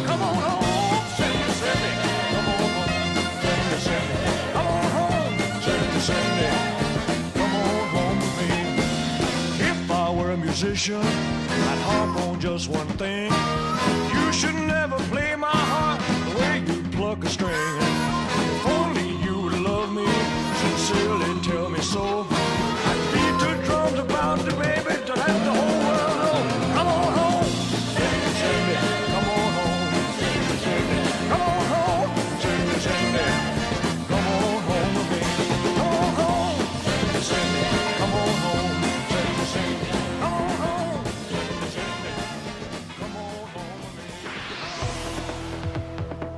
Come on home, Sandy, Sandy. Come on home, Sandy, Sandy. Come on home, Sandy, Sandy. Come on home with me. If I were a musician, I'd harp on just one thing. You should never play my heart the way you pluck a string. If only you would love me, sincerely tell me so. I'd beat the drums about the baby to let the whole world know. Come on home, Sandy, Sandy. Come on home, Sandy, Sandy. Come on home, Sandy, Sandy. Come on home with me. Come on home, Sandy, Sandy. Come on home, Sandy, Sandy. Come on home, Sandy, Sandy. Come on home with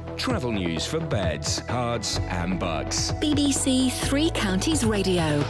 me. Travel news for beds, cards, and bugs. BBC Three Counties Radio.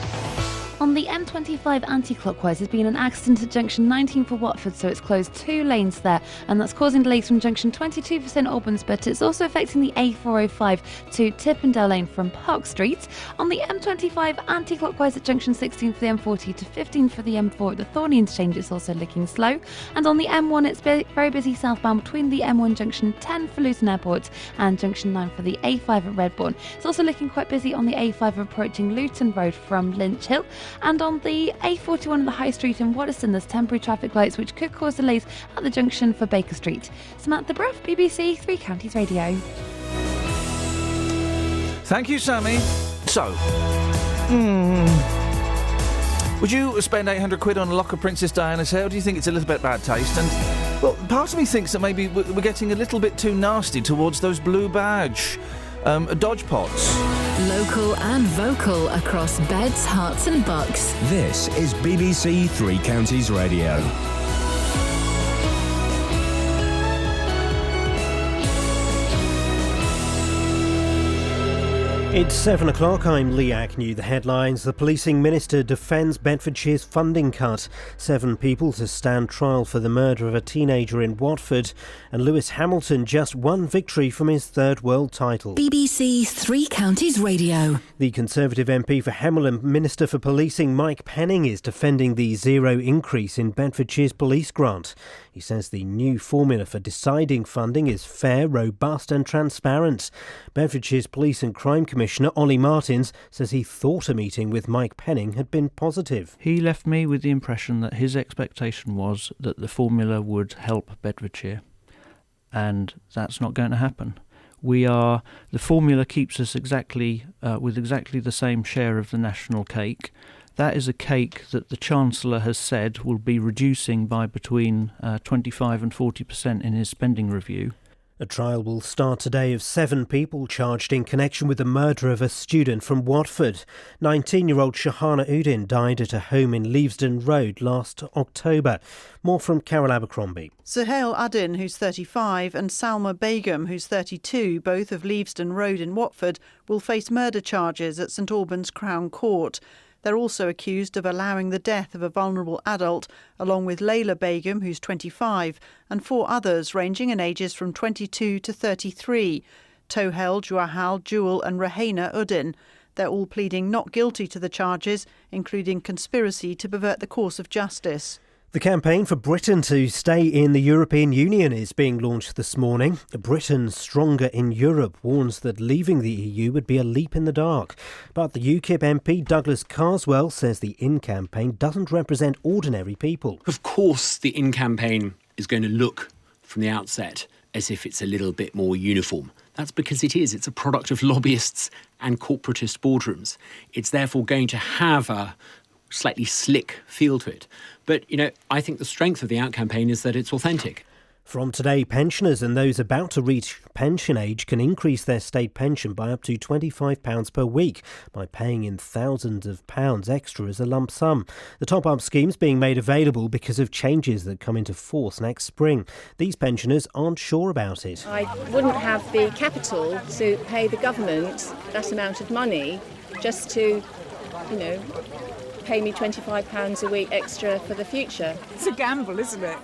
On the M25 anti-clockwise, there's been an accident at junction 19 for Watford, so it's closed 2 lanes there, and that's causing delays from junction 22 for St Albans, but it's also affecting the A405 to Tippendale Lane from Park Street. On the M25 anti-clockwise at junction 16 for the M40 to 15 for the M4 at the Thorney interchange, it's also looking slow. And on the M1, it's very busy southbound between the M1 junction 10 for Luton Airport and junction 9 for the A5 at Redbourne. It's also looking quite busy on the A5 approaching Luton Road from Lynch Hill. And on the A41 at the High Street in Waddesdon, there's temporary traffic lights which could cause delays at the junction for Baker Street. Samantha Bruff, BBC Three Counties Radio. Thank you, Sammy. So, would you spend 800 quid on a lock of Princess Diana's hair, or do you think it's a little bit bad taste? And, well, part of me thinks that maybe we're getting a little bit too nasty towards those blue badge Dodge pots. Local and vocal across beds, hearts and bucks. This is BBC Three Counties Radio. It's 7 o'clock. I'm Lee Agnew. The headlines. The policing minister defends Bedfordshire's funding cut. 7 people to stand trial for the murder of a teenager in Watford. And Lewis Hamilton just one victory from his third world title. BBC Three Counties Radio. The Conservative MP for Hemel and Minister for Policing Mike Penning is defending the zero increase in Bedfordshire's police grant. He says the new formula for deciding funding is fair, robust and transparent. Bedfordshire's Police and Crime Commissioner Ollie Martins says he thought a meeting with Mike Penning had been positive. He left me with the impression that his expectation was that the formula would help Bedfordshire, and that's not going to happen. The formula keeps us exactly with exactly the same share of the national cake. That is a cake that the Chancellor has said will be reducing by between 25 and 40% in his spending review. A trial will start today of 7 people charged in connection with the murder of a student from Watford. 19-year-old Shahana Udin died at a home in Leavesden Road last October. More from Carol Abercrombie. Suhail Adin, who's 35, and Salma Begum, who's 32, both of Leavesden Road in Watford, will face murder charges at St Albans Crown Court. They're also accused of allowing the death of a vulnerable adult, along with Layla Begum, who's 25, and 4 others ranging in ages from 22 to 33, Tohel, Juahal, Jewel and Rahena Udin. They're all pleading not guilty to the charges, including conspiracy to pervert the course of justice. The campaign for Britain to stay in the European Union is being launched this morning. Britain Stronger in Europe warns that leaving the EU would be a leap in the dark. But the UKIP MP Douglas Carswell says the In campaign doesn't represent ordinary people. Of course, the In campaign is going to look from the outset as if it's a little bit more uniform. That's because it is. It's a product of lobbyists and corporatist boardrooms. It's therefore going to have a slightly slick feel to it. But, I think the strength of the Out campaign is that it's authentic. From today, pensioners and those about to reach pension age can increase their state pension by up to £25 per week by paying in thousands of pounds extra as a lump sum. The top-up scheme's being made available because of changes that come into force next spring. These pensioners aren't sure about it. I wouldn't have the capital to pay the government that amount of money just to, pay me £25 a week extra for the future. It's a gamble, isn't it?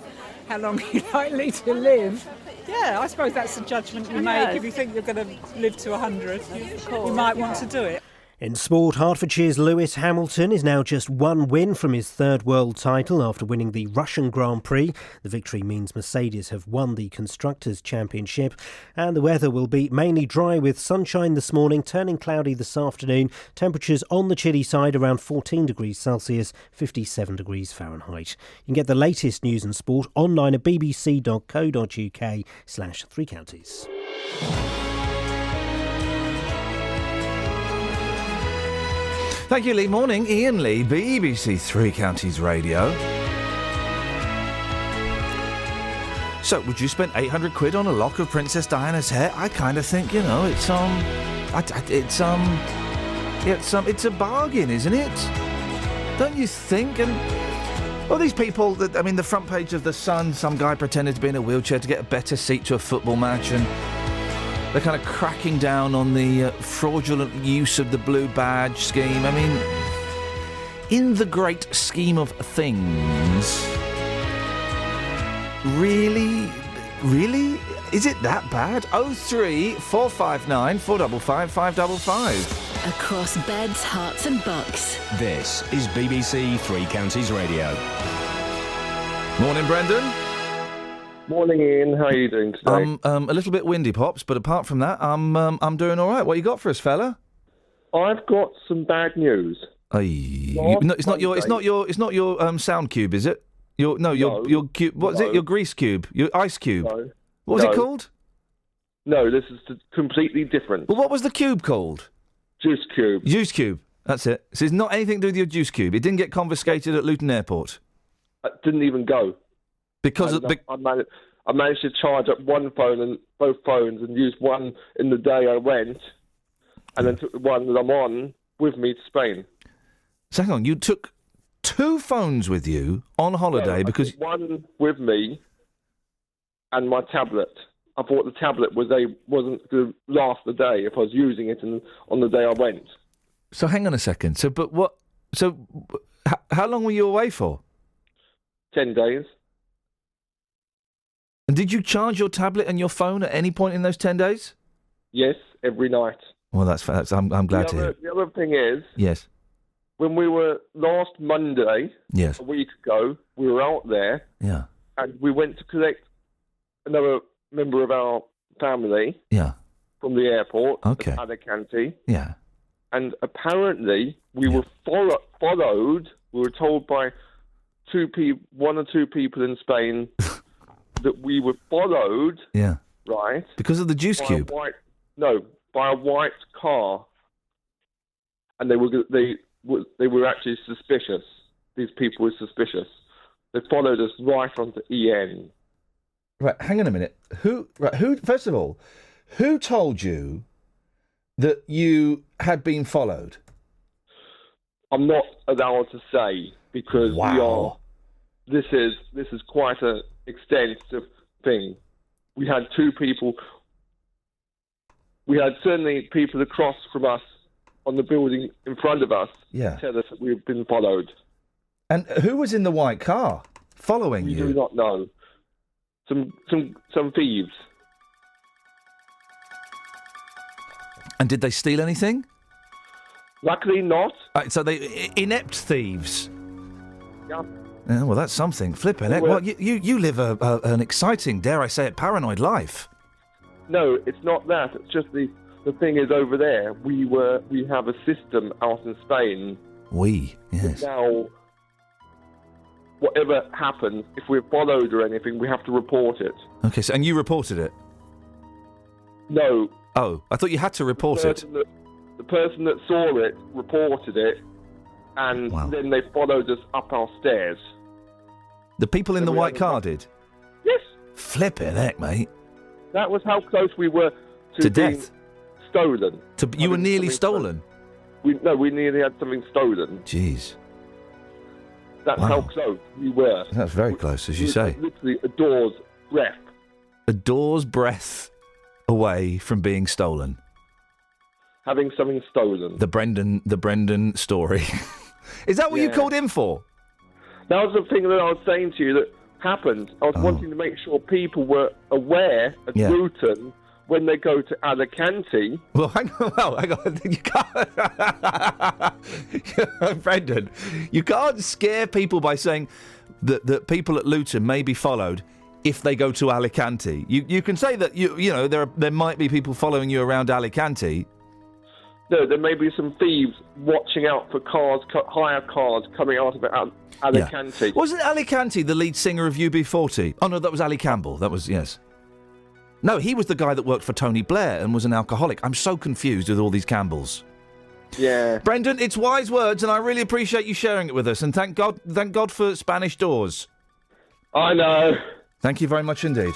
How long are you likely to live? Yeah, I suppose that's a judgment you make. If you think you're going to live to 100, you might want to do it. In sport, Hertfordshire's Lewis Hamilton is now just one win from his third world title after winning the Russian Grand Prix. The victory means Mercedes have won the Constructors' Championship, and the weather will be mainly dry with sunshine this morning, turning cloudy this afternoon. Temperatures on the chilly side around 14 degrees Celsius, 57 degrees Fahrenheit. You can get the latest news and sport online at bbc.co.uk/Three Counties. Thank you, Lee. Morning, Iain Lee, BBC Three Counties Radio. So, would you spend 800 quid on a lock of Princess Diana's hair? I kind of think, it's a bargain, isn't it? Don't you think? And all these people, the front page of The Sun, some guy pretended to be in a wheelchair to get a better seat to a football match, and they're kind of cracking down on the fraudulent use of the blue badge scheme. In the great scheme of things, really, is it that bad? 03459 455 555. Across beds, hearts and bucks. This is BBC Three Counties Radio. Morning, Brendan. Morning, Ian. How are you doing today? A little bit windy, Pops, but apart from that, I'm doing all right. What you got for us, fella? I've got some bad news. It's not your sound cube, is it? Your cube. What is it? Your grease cube? Your ice cube? No. What was it called? No, this is completely different. Well, what was the cube called? Juice cube. Juice cube. That's it. So it's not anything to do with your juice cube. It didn't get confiscated at Luton Airport. It didn't even go. Because I managed to charge up one phone and both phones and use one in the day I went, and then took the one that I'm on with me to Spain. So hang on, you took two phones with you on holiday because I took one with me and my tablet. I thought the tablet wasn't going to last the day if I was using it on the day I went. So hang on a second. How long were you away for? 10 days. And did you charge your tablet and your phone at any point in those 10 days? Yes, every night. Well, that's I'm glad to hear. The other thing is, yes, when we were last Monday, yes, a week ago, we were out there, yeah, and we went to collect another member of our family, yeah, from the airport, okay, Alicante, yeah, and apparently we were followed. We were told by one or two people in Spain. That we were followed, yeah, right? Because of the juice cube. By a white car, and they were actually suspicious. These people were suspicious. They followed us right onto Iain. Right, hang on a minute. Who? First of all, who told you that you had been followed? I'm not allowed to say because we are. This is quite a extensive thing. We had two people. We had certainly people across from us on the building in front of us tell us that we've been followed. And who was in the white car following you? We do not know. Some thieves. And did they steal anything? Luckily not. So they inept thieves. Yeah. Yeah, well, that's something. Flipping heck. Well, you live an exciting, dare I say it, paranoid life. No, it's not that. It's just the thing is over there. We have a system out in Spain. Yes. Now, whatever happens, if we're followed or anything, we have to report it. Okay, and you reported it? No. Oh, I thought you had to report it. The person that saw it reported it, and then they followed us up our stairs. The people in the white car did? Yes. Flipping heck, mate. That was how close we were to being death. Stolen. You were nearly stolen? We nearly had something stolen. Jeez. That's how close we were. That's very close, as you say. Literally a door's breath. A door's breath away from being stolen. Having something stolen. The Brendan story. Is that what you called in for? That was the thing that I was saying to you that happened. I was wanting to make sure people were aware at Luton when they go to Alicante... Well, hang on. You can't... Brendan, you can't scare people by saying that people at Luton may be followed if they go to Alicante. You can say that, you know, there might be people following you around Alicante. No, there may be some thieves watching out for cars, hire cars coming out of Alicante. Yeah. Wasn't Alicante the lead singer of UB40? Oh, no, that was Ali Campbell. That was, yes. No, he was the guy that worked for Tony Blair and was an alcoholic. I'm so confused with all these Campbells. Yeah. Brendan, it's wise words, and I really appreciate you sharing it with us. And thank God for Spanish doors. I know. Thank you very much indeed.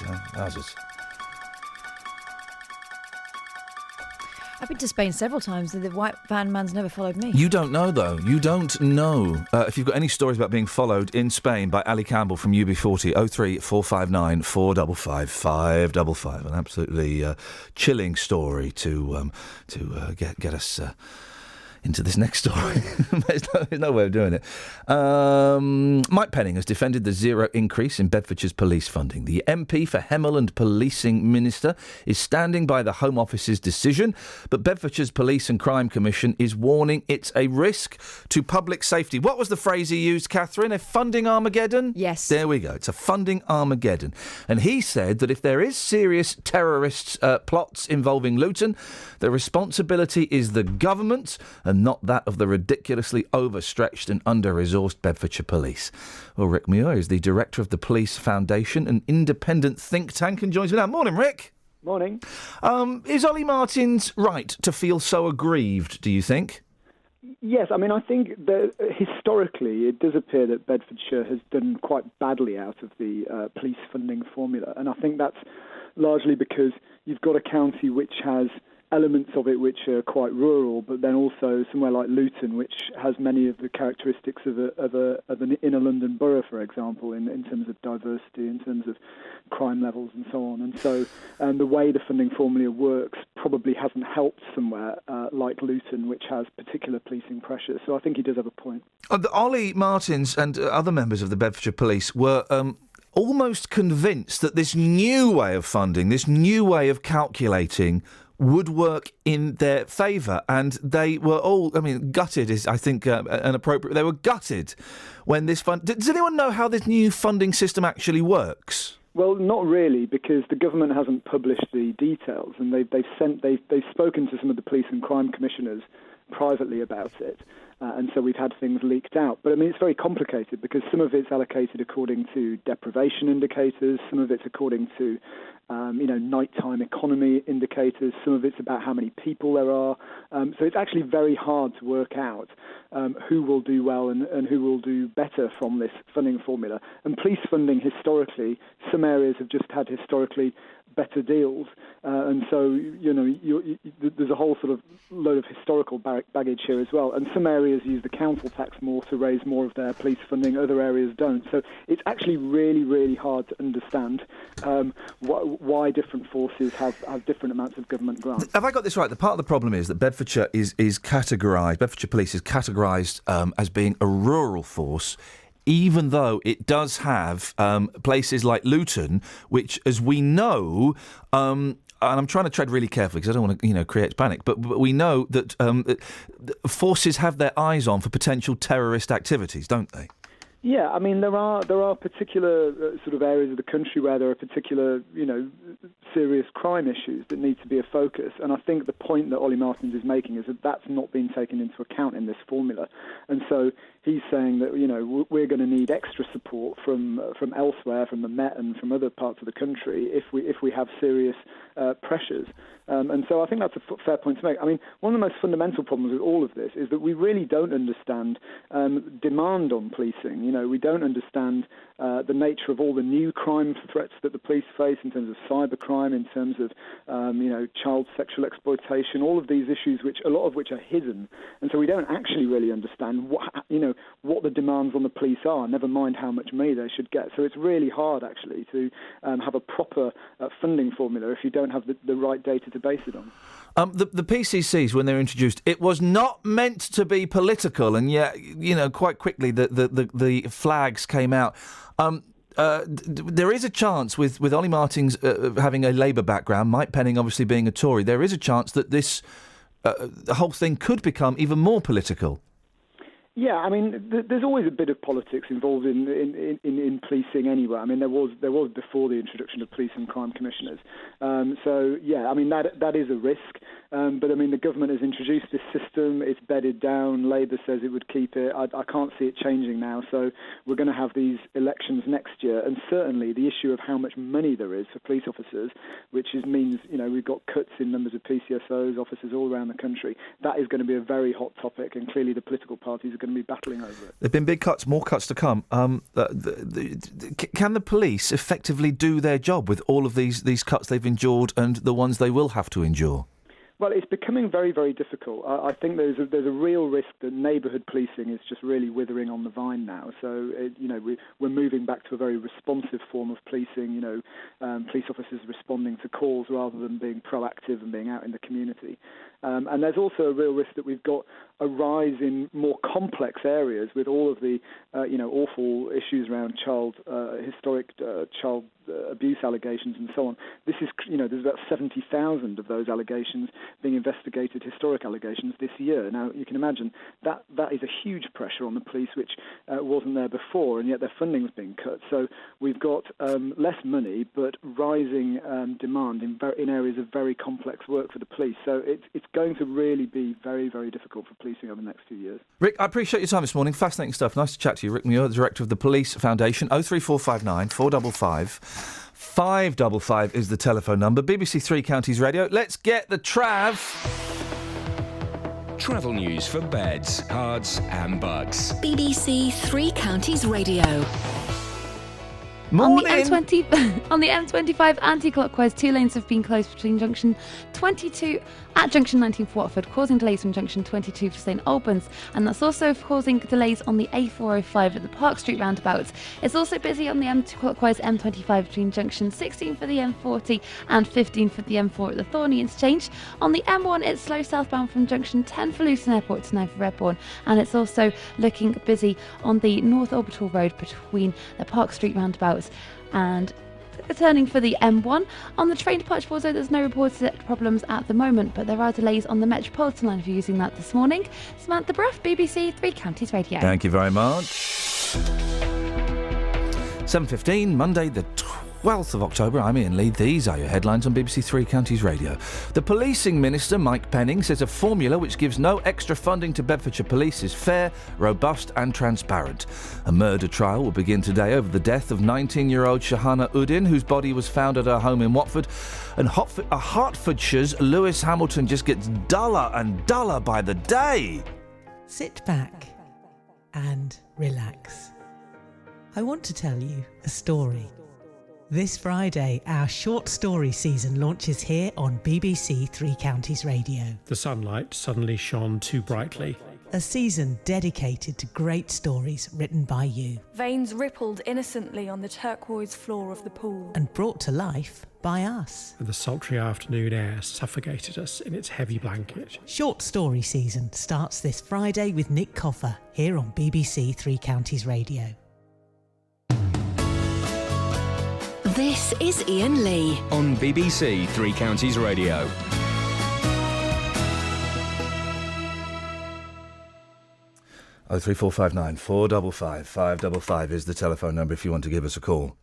I've been to Spain several times, and the white van man's never followed me. You don't know, though. You don't know. If you've got any stories about being followed in Spain by Ali Campbell from UB40, 03459 455 555. An absolutely chilling story to get us... into this next story. There's no way of doing it. Mike Penning has defended the zero increase in Bedfordshire's police funding. The MP for Hemel and Policing Minister is standing by the Home Office's decision, but Bedfordshire's Police and Crime Commission is warning it's a risk to public safety. What was the phrase he used, Catherine? A funding Armageddon? Yes. There we go. It's a funding Armageddon. And he said that if there is serious terrorist plots involving Luton, the responsibility is the government and not that of the ridiculously overstretched and under-resourced Bedfordshire Police. Well, Rick Muir is the director of the Police Foundation, an independent think tank, and joins me now. Morning, Rick. Morning. Is Ollie Martins right to feel so aggrieved, do you think? Yes, I mean, I think that historically it does appear that Bedfordshire has done quite badly out of the police funding formula, and I think that's largely because you've got a county which has elements of it which are quite rural, but then also somewhere like Luton, which has many of the characteristics of an inner London borough, for example, in terms of diversity, in terms of crime levels and so on. And so the way the funding formula works probably hasn't helped somewhere like Luton, which has particular policing pressure. So I think he does have a point. Ollie Martins and other members of the Bedfordshire Police were almost convinced that this new way of funding, this new way of calculating, would work in their favour, and they were all, I mean, gutted is, I think, an appropriate... They were gutted when this fund... Does anyone know how this new funding system actually works? Well, not really, because the government hasn't published the details, and they've spoken to some of the police and crime commissioners privately about it, and so we've had things leaked out. But I mean, it's very complicated because some of it's allocated according to deprivation indicators, some of it's according to nighttime economy indicators. Some of it's about how many people there are. So it's actually very hard to work out who will do well and who will do better from this funding formula. And police funding, historically, some areas have just had historically better deals. And so, there's a whole sort of load of historical baggage here as well. And some areas use the council tax more to raise more of their police funding, other areas don't. So it's actually really, really hard to understand why different forces have different amounts of government grants. Have I got this right? The part of the problem is that Bedfordshire Bedfordshire Police is categorised as being a rural force, even though it does have places like Luton, which, as we know, and I'm trying to tread really carefully because I don't want to, create panic, but we know that forces have their eyes on for potential terrorist activities, don't they? Yeah, I mean, there are particular sort of areas of the country where there are particular, serious crime issues that need to be a focus. And I think the point that Ollie Martins is making is that that's not been taken into account in this formula. And so he's saying that, we're going to need extra support from elsewhere, from the Met and from other parts of the country if we have serious pressures. And so I think that's a fair point to make. I mean, one of the most fundamental problems with all of this is that we really don't understand demand on policing. We don't understand the nature of all the new crime threats that the police face in terms of cybercrime, in terms of, child sexual exploitation, all of these issues, a lot of which are hidden. And so we don't actually really understand what the demands on the police are, never mind how much money they should get. So it's really hard, actually, to have a proper funding formula if you don't have the right data to base it on. The PCCs, when they were introduced, it was not meant to be political, and yet, quite quickly the flags came out. there is a chance with Ollie Martins having a Labour background, Mike Penning obviously being a Tory, there is a chance that this the whole thing could become even more political. Yeah, I mean, there's always a bit of politics involved in policing anyway. I mean, there was before the introduction of police and crime commissioners. So yeah, I mean that is a risk. But I mean, the government has introduced this system. It's bedded down. Labour says it would keep it. I can't see it changing now. So we're going to have these elections next year, and certainly the issue of how much money there is for police officers, which means we've got cuts in numbers of PCSOs, officers all around the country. That is going to be a very hot topic, and clearly the political parties are going to be battling over it. There've been big cuts, more cuts to come. Can the police effectively do their job with all of these cuts they've endured and the ones they will have to endure? Well, it's becoming very, very difficult. I think there's a real risk that neighbourhood policing is just really withering on the vine now. So, we're moving back to a very responsive form of policing, police officers responding to calls rather than being proactive and being out in the community. And there's also a real risk that we've got a rise in more complex areas with all of the, awful issues around historic child abuse allegations and so on. This is, there's about 70,000 of those allegations being investigated, historic allegations this year. Now, you can imagine that is a huge pressure on the police, which wasn't there before, and yet their funding was being cut. So we've got less money, but rising demand in areas of very complex work for the police. So it's going to really be very, very difficult for policing over the next 2 years. Rick, I appreciate your time this morning. Fascinating stuff. Nice to chat to you. Rick Muir, the Director of the Police Foundation. 03459 455 555 is the telephone number. BBC Three Counties Radio. Let's get the Trav. Travel news for beds, cards and bugs. BBC Three Counties Radio. Morning. On the M25 anti-clockwise, 2 lanes have been closed between junction 22 at junction 19 for Watford, causing delays from junction 22 for St Albans, and that's also causing delays on the A405 at the Park Street roundabout. It's also busy on the anti-clockwise M25 between junction 16 for the M40 and 15 for the M4 at the Thorney interchange. On the M1, it's slow southbound from junction 10 for Luton Airport to 9 for Redbourne, and it's also looking busy on the North Orbital Road between the Park Street roundabout and turning for the M1. On the train departure board, there's no reported problems at the moment, but there are delays on the Metropolitan line if you're using that this morning. Samantha Bruff, BBC Three Counties Radio. Thank you very much. 7:15, Monday the 12th of October. I'm Iain Lee. These are your headlines on BBC Three Counties Radio. The Policing Minister, Mike Penning, says a formula which gives no extra funding to Bedfordshire Police is fair, robust and transparent. A murder trial will begin today over the death of 19-year-old Shahana Uddin, whose body was found at her home in Watford. And Hertfordshire's Lewis Hamilton just gets duller and duller by the day. Sit back and relax. I want to tell you a story. This Friday, our short story season launches here on BBC Three Counties Radio. The sunlight suddenly shone too brightly. A season dedicated to great stories written by you. Veins rippled innocently on the turquoise floor of the pool. And brought to life by us. And the sultry afternoon air suffocated us in its heavy blanket. Short story season starts this Friday with Nick Coffer here on BBC Three Counties Radio. This is Iain Lee on BBC Three Counties Radio. Oh, 03459 455 555 is the telephone number if you want to give us a call.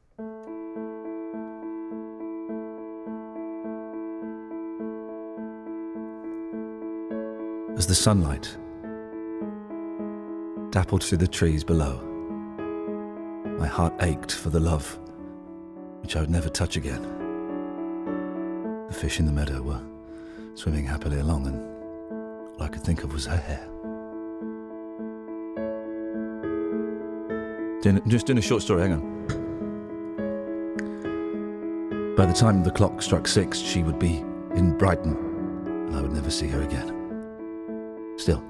As the sunlight dappled through the trees below, my heart ached for the love which I would never touch again. The fish in the meadow were swimming happily along, and all I could think of was her hair. Just doing a short story, hang on. By the time the clock struck 6, she would be in Brighton, and I would never see her again. Still,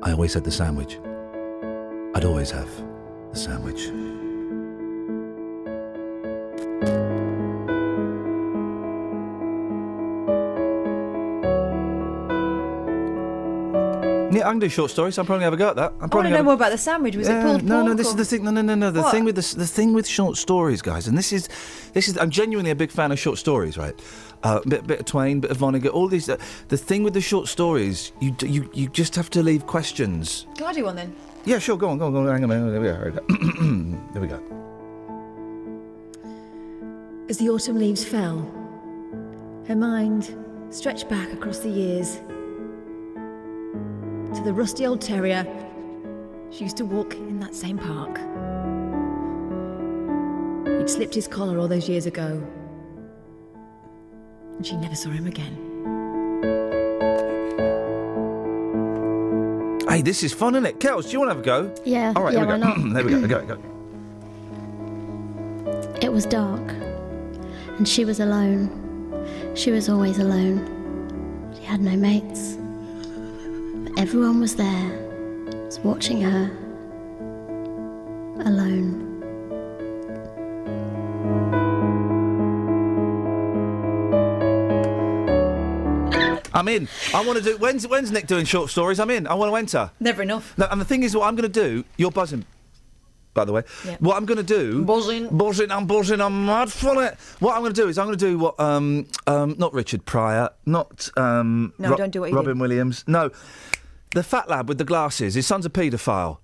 I always had the sandwich. I'd always have the sandwich. Yeah, I can do short stories. I'm probably have a go at that. I want to know more about the sandwich. Was it pulled No, pork this or- is the thing. No. The What? thing with the thing with short stories, guys, and this is. I'm genuinely a big fan of short stories, right? Bit of Twain, bit of Vonnegut, all these. The thing with the short stories, you just have to leave questions. Can I do one then? Yeah, sure. Go on. Hang on. There we go. There we go. As the autumn leaves fell, her mind stretched back across the years to the rusty old terrier she used to walk in that same park. He'd slipped his collar all those years ago, and she never saw him again. Hey, this is fun, isn't it? Kels, do you want to have a go? Yeah, All right, yeah, here we why go. not? There we go. Go. It was dark, and she was alone. She was always alone. She had no mates. But everyone was there, was watching her. Alone. I'm in. I want to do. When's Nick doing short stories? I'm in. I want to enter. Never enough. No, and the thing is, what I'm going to do. You're buzzing, by the way. Yeah. What I'm going to do. Buzzing. I'm buzzing. I'm mad for it. What I'm going to do is I'm going to do what. Not Richard Pryor. Not. No, don't do what he Robin did. Williams. No, the fat lad with the glasses. His son's a paedophile.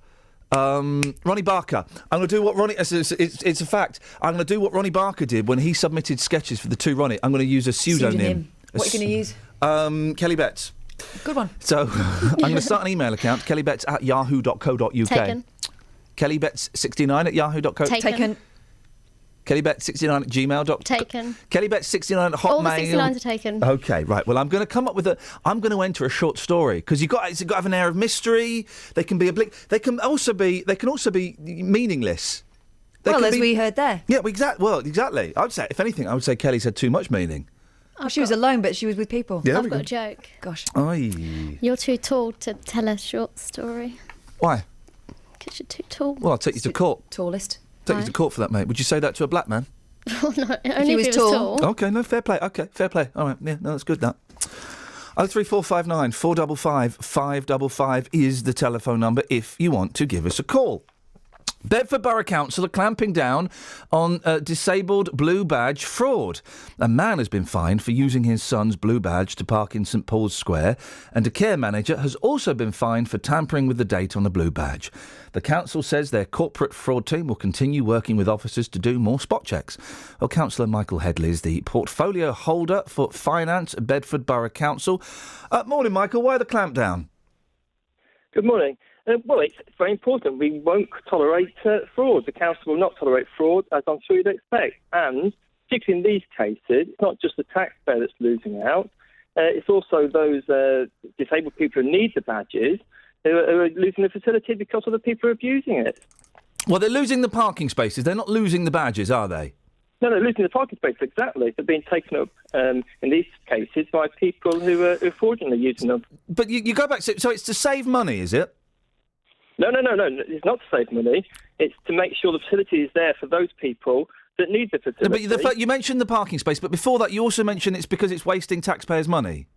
Ronnie Barker. I'm going to do what Ronnie. It's a fact. I'm going to do what Ronnie Barker did when he submitted sketches for the Two Ronnie. I'm going to use a pseudonym. What are you going to use? Kelly Betts. Good one. So I'm going to start an email account, kellybetts@yahoo.co.uk. Taken. Kellybetts69@yahoo.co. Taken. Kellybetts69@gmail.com. Taken. Kellybetts69 All the Hotmail. 69s are taken. Okay, right. Well, I'm going to come up with I'm going to enter a short story because it's got to have an air of mystery. They can be They can also be meaningless. We heard there. Yeah, exactly. I'd say, if anything, I would say Kelly's had too much meaning. Well, she was alone, but she was with people. Yeah, I've got a joke. Gosh. Aye. You're too tall to tell a short story. Why? Because you're too tall. Well, I'll take you to court. Tallest. Take you to court for that, mate. Would you say that to a black man? Oh, no, only if he was tall. Okay, no, fair play. Okay, fair play. All right, yeah, no, that's good, that. 03459 455 555 is the telephone number if you want to give us a call. Bedford Borough Council are clamping down on disabled blue badge fraud. A man has been fined for using his son's blue badge to park in St Paul's Square, and a care manager has also been fined for tampering with the date on the blue badge. The council says their corporate fraud team will continue working with officers to do more spot checks. Well, Councillor Michael Headley is the portfolio holder for finance at Bedford Borough Council. Morning, Michael. Why the clampdown? Good morning. Well, it's very important. We won't tolerate fraud. The council will not tolerate fraud, as I'm sure you'd expect. And particularly in these cases, it's not just the taxpayer that's losing out. It's also those disabled people who need the badges who are losing the facility because of the people who are abusing it. Well, they're losing the parking spaces. They're not losing the badges, are they? No, they're losing the parking spaces, exactly. They're being taken up, in these cases, by people who are fraudulently using them. But you go back, so it's to save money, is it? No. It's not to save money. It's to make sure the facility is there for those people that need the facility. But you mentioned the parking space, but before that you also mentioned it's because it's wasting taxpayers' money.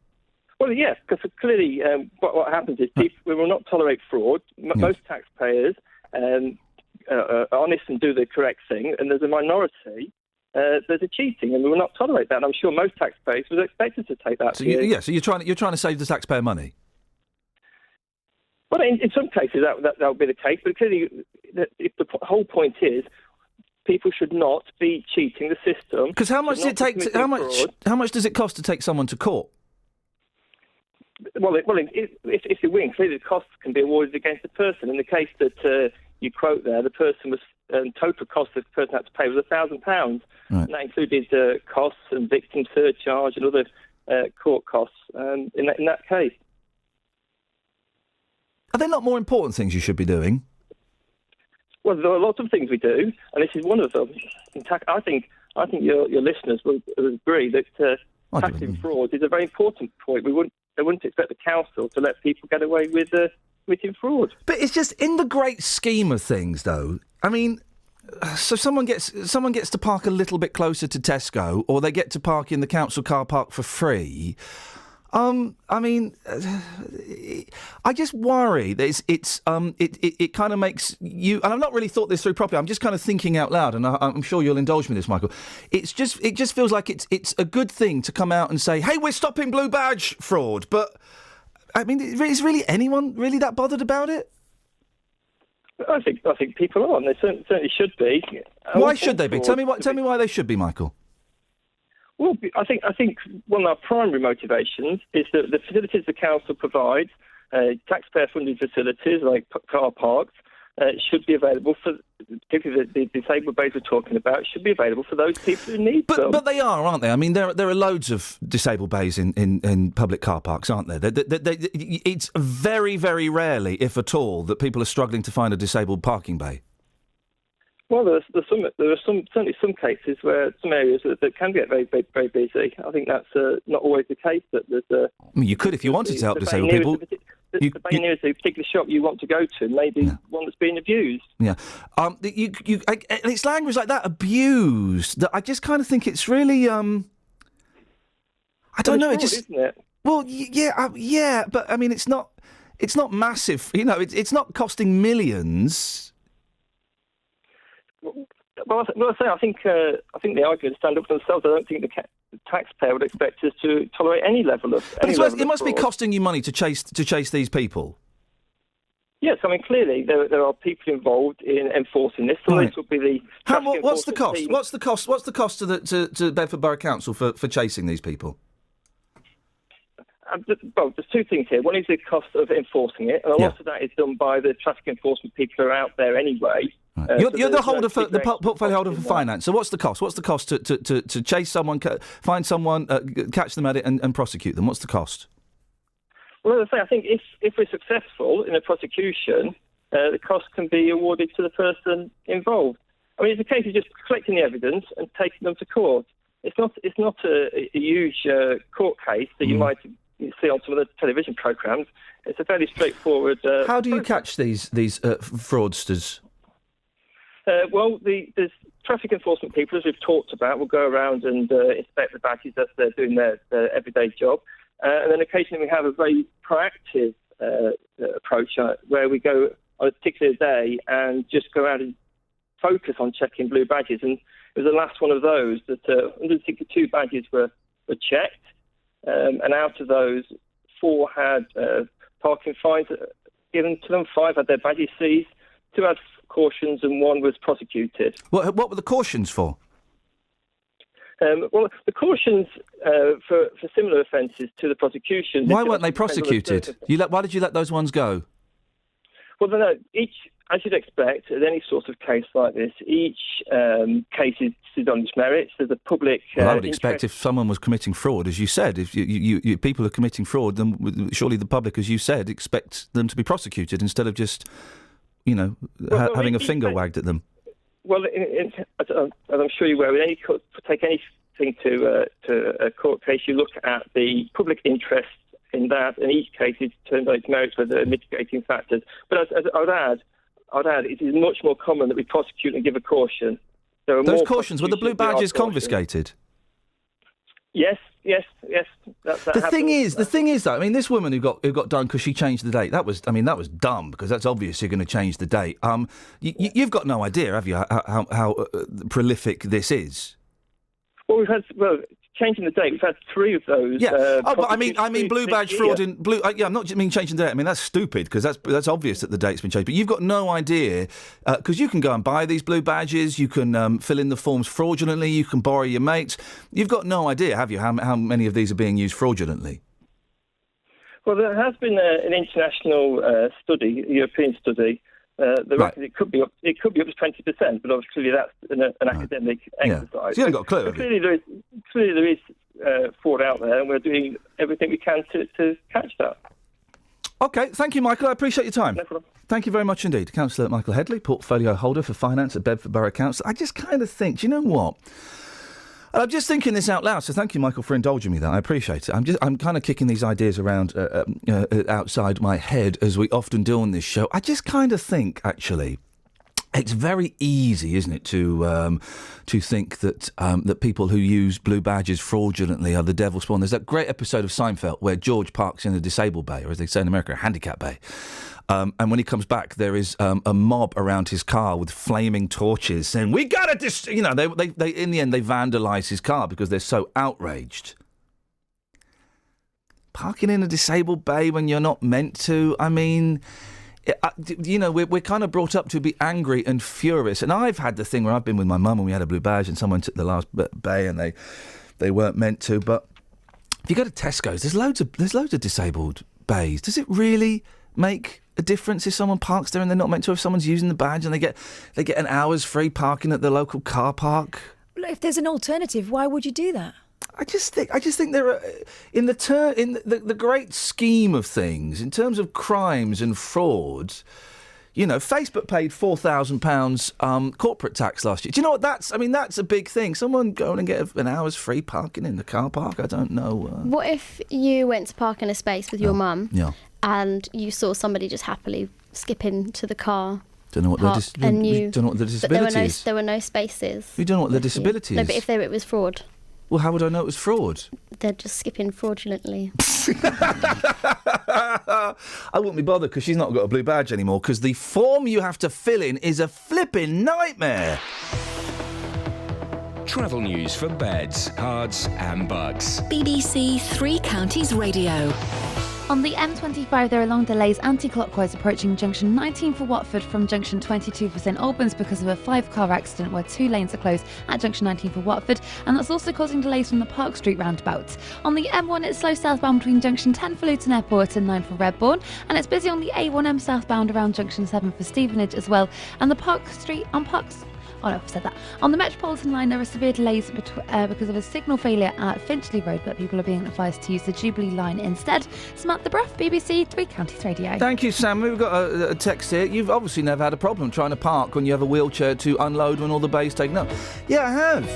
Well, yes, because clearly what happens is we will not tolerate fraud. Most taxpayers are honest and do the correct thing, and there's a minority there's a cheating, and we will not tolerate that. And I'm sure most taxpayers would expect us to take that. So you're trying to save the taxpayer money. Well, in some cases that will be the case, but clearly the whole point is people should not be cheating the system. Because how much does it take? How much does it cost to take someone to court? Well, if you win, clearly the costs can be awarded against the person. In the case that you quote there, the person was total cost the person had to pay was £1,000, right. And that included costs and victim surcharge and other court costs. In that case. Are there not more important things you should be doing? Well, there are lots of things we do, and this is one of them. In fact, I think your listeners will agree that tackling fraud is a very important point. They wouldn't expect the council to let people get away with committing fraud. But it's just in the great scheme of things, though. I mean, so someone gets to park a little bit closer to Tesco, or they get to park in the council car park for free. I mean, I just worry that it kind of makes you, and I've not really thought this through properly. I'm just kind of thinking out loud, and I'm sure you'll indulge me in this, Michael. It just feels like it's a good thing to come out and say, "Hey, we're stopping blue badge fraud." But I mean, is really anyone really that bothered about it? I think people are, and they certainly should be. Why should they be? Tell me why they should be, Michael. Well, I think one of our primary motivations is that the facilities the council provides, taxpayer-funded facilities like car parks, should be available for, particularly the disabled bays we're talking about, should be available for those people who need them. But they are, aren't they? I mean, there are loads of disabled bays in public car parks, aren't there? It's very, very rarely, if at all, that people are struggling to find a disabled parking bay. Well, there are certainly some cases where some areas that can get very, very, very busy. I think that's not always the case. That there's I mean, you could if you wanted to help disabled people. The bay nearest a particular shop you want to go to, maybe one that's being abused. Yeah, it's language like that, abused. That I just kind of think it's really. I don't know. It just. Isn't it? Well, yeah, but I mean, it's not massive. You know, it's not costing millions. Well, I think they are going to stand up for themselves. I don't think the taxpayer would expect us to tolerate any level of. It must be costing you money to chase these people. Yes, I mean clearly there are people involved in enforcing this. So this will be the. What's the cost? What's the cost? What's the cost to Bedford Borough Council for chasing these people? Well, there's two things here. One is the cost of enforcing it, and a lot of that is done by the traffic enforcement people who are out there anyway. Right. You're the portfolio holder for finance. So what's the cost? What's the cost to chase someone, find someone, catch them at it, and prosecute them? What's the cost? Well, as I say, I think if we're successful in a prosecution, the cost can be awarded to the person involved. I mean, it's a case of just collecting the evidence and taking them to court. It's not a huge court case that you might see on some of the television programmes. It's a fairly straightforward. How do you catch these fraudsters? Well, there's traffic enforcement people, as we've talked about, will go around and inspect the badges as they're doing their everyday job. And then occasionally we have a very proactive approach where we go on a particular day and just go out and focus on checking blue badges. And it was the last one of those that 162 badges were checked. And out of those, 4 had parking fines given to them, 5 had their badges seized, 2 had cautions, and 1 was prosecuted. What were the cautions for? Well, the cautions for similar offences to the prosecution. Why weren't they prosecuted? Why did you let those ones go? Well, no, as you'd expect, at any sort of case like this, each case is on its merits. There's a public. Well, I would expect if someone was committing fraud, as you said, if you people are committing fraud, then surely the public, as you said, expect them to be prosecuted instead of just, having a finger wagged at them. Well, as I'm sure you're aware, take anything to a court case, you look at the public interest in that, and each case is turned on its merits with the mitigating factors. But as I would add, it is much more common that we prosecute and give a caution. Those cautions, were the blue badges confiscated? Yes. The thing is, though, I mean, this woman who got done because she changed the date. That was dumb, because that's obvious. You're going to change the date. You've got no idea, have you, how prolific this is? Well, changing the date. We've had 3 of those. Yeah. But I mean, blue badge fraud in blue. I'm not just changing the date. I mean, that's stupid, because that's obvious that the date's been changed. But you've got no idea, because you can go and buy these blue badges. You can fill in the forms fraudulently. You can borrow your mates. You've got no idea, have you, how many of these are being used fraudulently? Well, there has been an international study, a European study. It could be up to 20%, but obviously that's an academic exercise. So you haven't got a clue. Clearly there is fraud out there, and we're doing everything we can to catch that. OK, thank you, Michael. I appreciate your time. No problem. Thank you very much indeed. Councillor Michael Headley, portfolio holder for finance at Bedford Borough Council. I just kind of think, do you know what? I'm just thinking this out loud, so thank you, Michael, for indulging me there. I appreciate it. I'm kind of kicking these ideas around outside my head, as we often do on this show. I just kind of think, actually, It's very easy, isn't it, to think that that people who use blue badges fraudulently are the devil's spawn. There's that great episode of Seinfeld where George parks in a disabled bay, or as they say in America, a handicap bay. And when he comes back, there is a mob around his car with flaming torches saying, "We gotta they in the end they vandalise his car because they're so outraged. Parking in a disabled bay when you're not meant to, I mean... we're kind of brought up to be angry and furious. And I've had the thing where I've been with my mum and we had a blue badge and someone took the last bay and they weren't meant to. But if you go to Tesco's, there's loads of disabled bays. Does it really make a difference if someone parks there and they're not meant to? If someone's using the badge and they get an hour's free parking at the local car park? Well, if there's an alternative, why would you do that? I just think there are in the great scheme of things, in terms of crimes and frauds. Facebook paid £4,000 corporate tax last year. Do you know what that's? I mean, that's a big thing. Someone going and get an hour's free parking in the car park. I don't know. What if you went to park in a space with your mum? Yeah. And you saw somebody just happily skip into the car. Don't know what the disability is. There were no spaces. You don't know what the disability is. No, but if it was fraud. Well, how would I know it was fraud? They're just skipping fraudulently. I wouldn't be bothered because she's not got a blue badge anymore, because the form you have to fill in is a flipping nightmare. Travel news for beds, cards and bugs. BBC Three Counties Radio. On the M25, there are long delays anti-clockwise approaching junction 19 for Watford from junction 22 for St Albans because of a 5-car accident where 2 lanes are closed at junction 19 for Watford, and that's also causing delays from the Park Street roundabout. On the M1, it's slow southbound between junction 10 for Luton Airport and 9 for Redbourne, and it's busy on the A1M southbound around junction 7 for Stevenage as well, and the Park Street on Parks... Oh no, I've said that. On the Metropolitan line, there are severe delays because of a signal failure at Finchley Road, but people are being advised to use the Jubilee line instead. Samantha Bruff, BBC Three Counties Radio. Thank you, Sam. We've got a text here. You've obviously never had a problem trying to park when you have a wheelchair to unload when all the bay's taken up. Yeah, I have.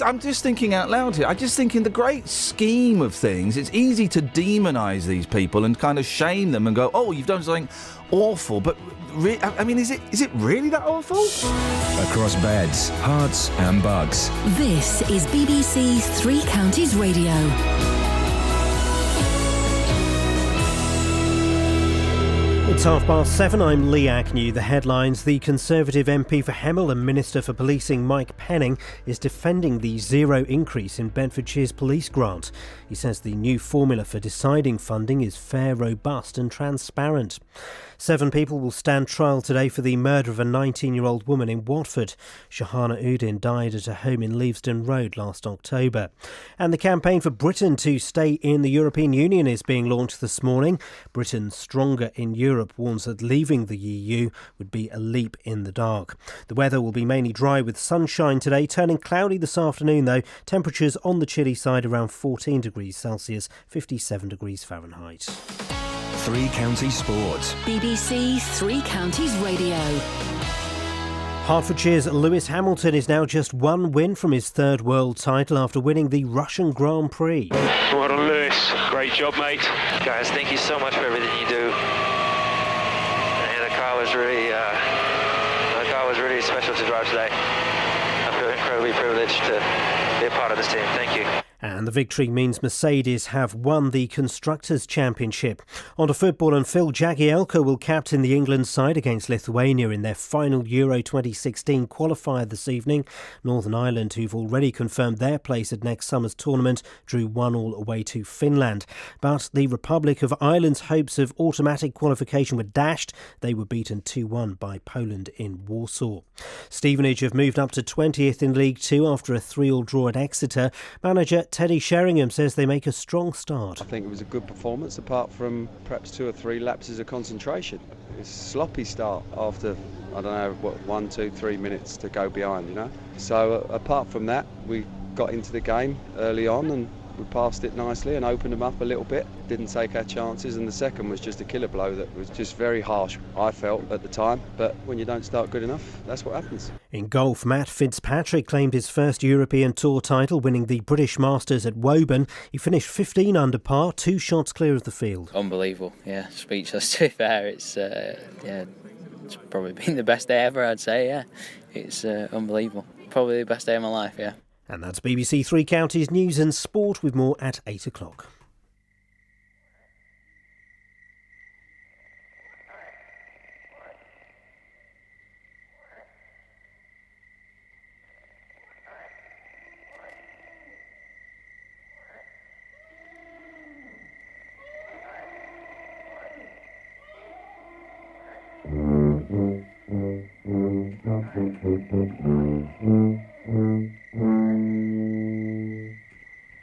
I'm just thinking out loud here. I just think in the great scheme of things, it's easy to demonise these people and kind of shame them and go, "Oh, you've done something awful." But I mean, is it really that awful? Across beds, hearts and bugs. This is BBC Three Counties Radio. It's 7:30. I'm Lee Agnew. The headlines. The Conservative MP for Hemel and Minister for Policing Mike Penning is defending the zero increase in Bedfordshire's police grant. He says the new formula for deciding funding is fair, robust and transparent. 7 people will stand trial today for the murder of a 19-year-old woman in Watford. Shahana Udin died at a home in Leavesden Road last October. And the campaign for Britain to stay in the European Union is being launched this morning. Britain Stronger in Europe warns that leaving the EU would be a leap in the dark. The weather will be mainly dry with sunshine today, turning cloudy this afternoon though. Temperatures on the chilly side around 14 degrees Celsius, 57 degrees Fahrenheit. Three Counties Sport. BBC Three Counties Radio. Hertfordshire's Lewis Hamilton is now just 1 win from his 3rd world title after winning the Russian Grand Prix. Well done, Lewis. Great job, mate. Guys, thank you so much for everything you do. And the car was really special to drive today. I feel incredibly privileged to be a part of this team. Thank you. And the victory means Mercedes have won the Constructors' Championship. On to football, and Phil Jagielka will captain the England side against Lithuania in their final Euro 2016 qualifier this evening. Northern Ireland, who've already confirmed their place at next summer's tournament, drew 1-1 away to Finland. But the Republic of Ireland's hopes of automatic qualification were dashed. They were beaten 2-1 by Poland in Warsaw. Stevenage have moved up to 20th in League Two after a 3-3 draw at Exeter. Manager Teddy Sheringham says they make a strong start. I think it was a good performance apart from perhaps 2 or 3 lapses of concentration. It's a sloppy start after, 1, 2, 3 minutes to go behind, you know. So apart from that, we got into the game early on and we passed it nicely and opened them up a little bit. Didn't take our chances, and the second was just a killer blow that was just very harsh, I felt, at the time. But when you don't start good enough, that's what happens. In golf, Matt Fitzpatrick claimed his first European Tour title, winning the British Masters at Woburn. He finished 15 under par, 2 shots clear of the field. Unbelievable, yeah, speechless to be fair. It's probably been the best day ever, I'd say, yeah. It's unbelievable. Probably the best day of my life, yeah. And that's BBC Three Counties News and Sport, with more at 8 o'clock.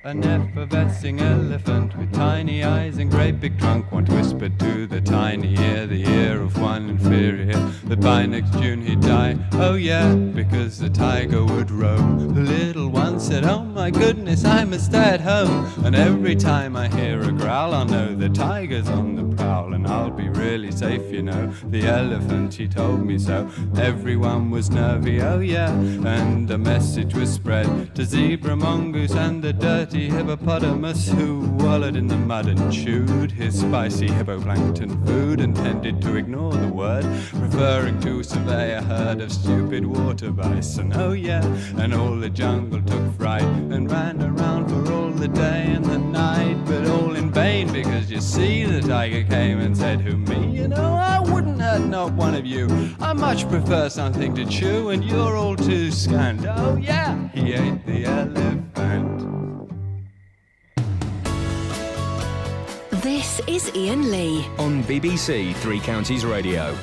An effervescing elephant with tiny eyes and great big trunk once whispered to the tiny ear, the ear of one inferior, that by next June he'd die. Oh yeah, because the tiger would roam. The little one said, oh my goodness, I must stay at home. And every time I hear a growl, I'll know the tiger's on the prowl, and I'll be really safe, you know. The elephant, he told me so. Everyone was nervy, oh yeah, and a message was spread to zebra, mongoose, and the dirty hippopotamus, who wallowed in the mud and chewed his spicy hippoplankton food and tended to ignore the word, preferring to survey a herd of stupid water bison. Oh yeah, and all the jungle took fright and ran around for all the day and the night, but all in vain, because you see the tiger came and said, who, me? You know, I wouldn't hurt not one of you. I much prefer something to chew, and you're all too scant. Oh yeah, he ate the elephant. This is Iain Lee on BBC Three Counties Radio.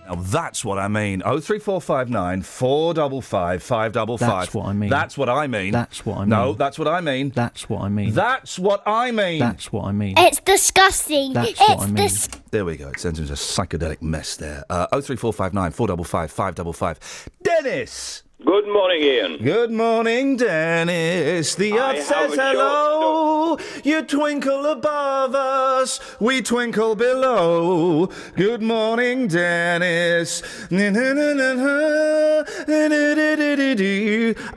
Now that's what I mean. 03459 455 555. That's what I mean. That's what I mean. That's what I mean. No, that's what I mean. That's what I mean. That's what I mean. That's what I mean. It's disgusting. That's what I mean. There we go. It sends us a psychedelic mess there. 03459 455 555. Dennis! Good morning, Ian. Good morning, Dennis. The earth says hello. You twinkle above us, we twinkle below. Good morning, Dennis.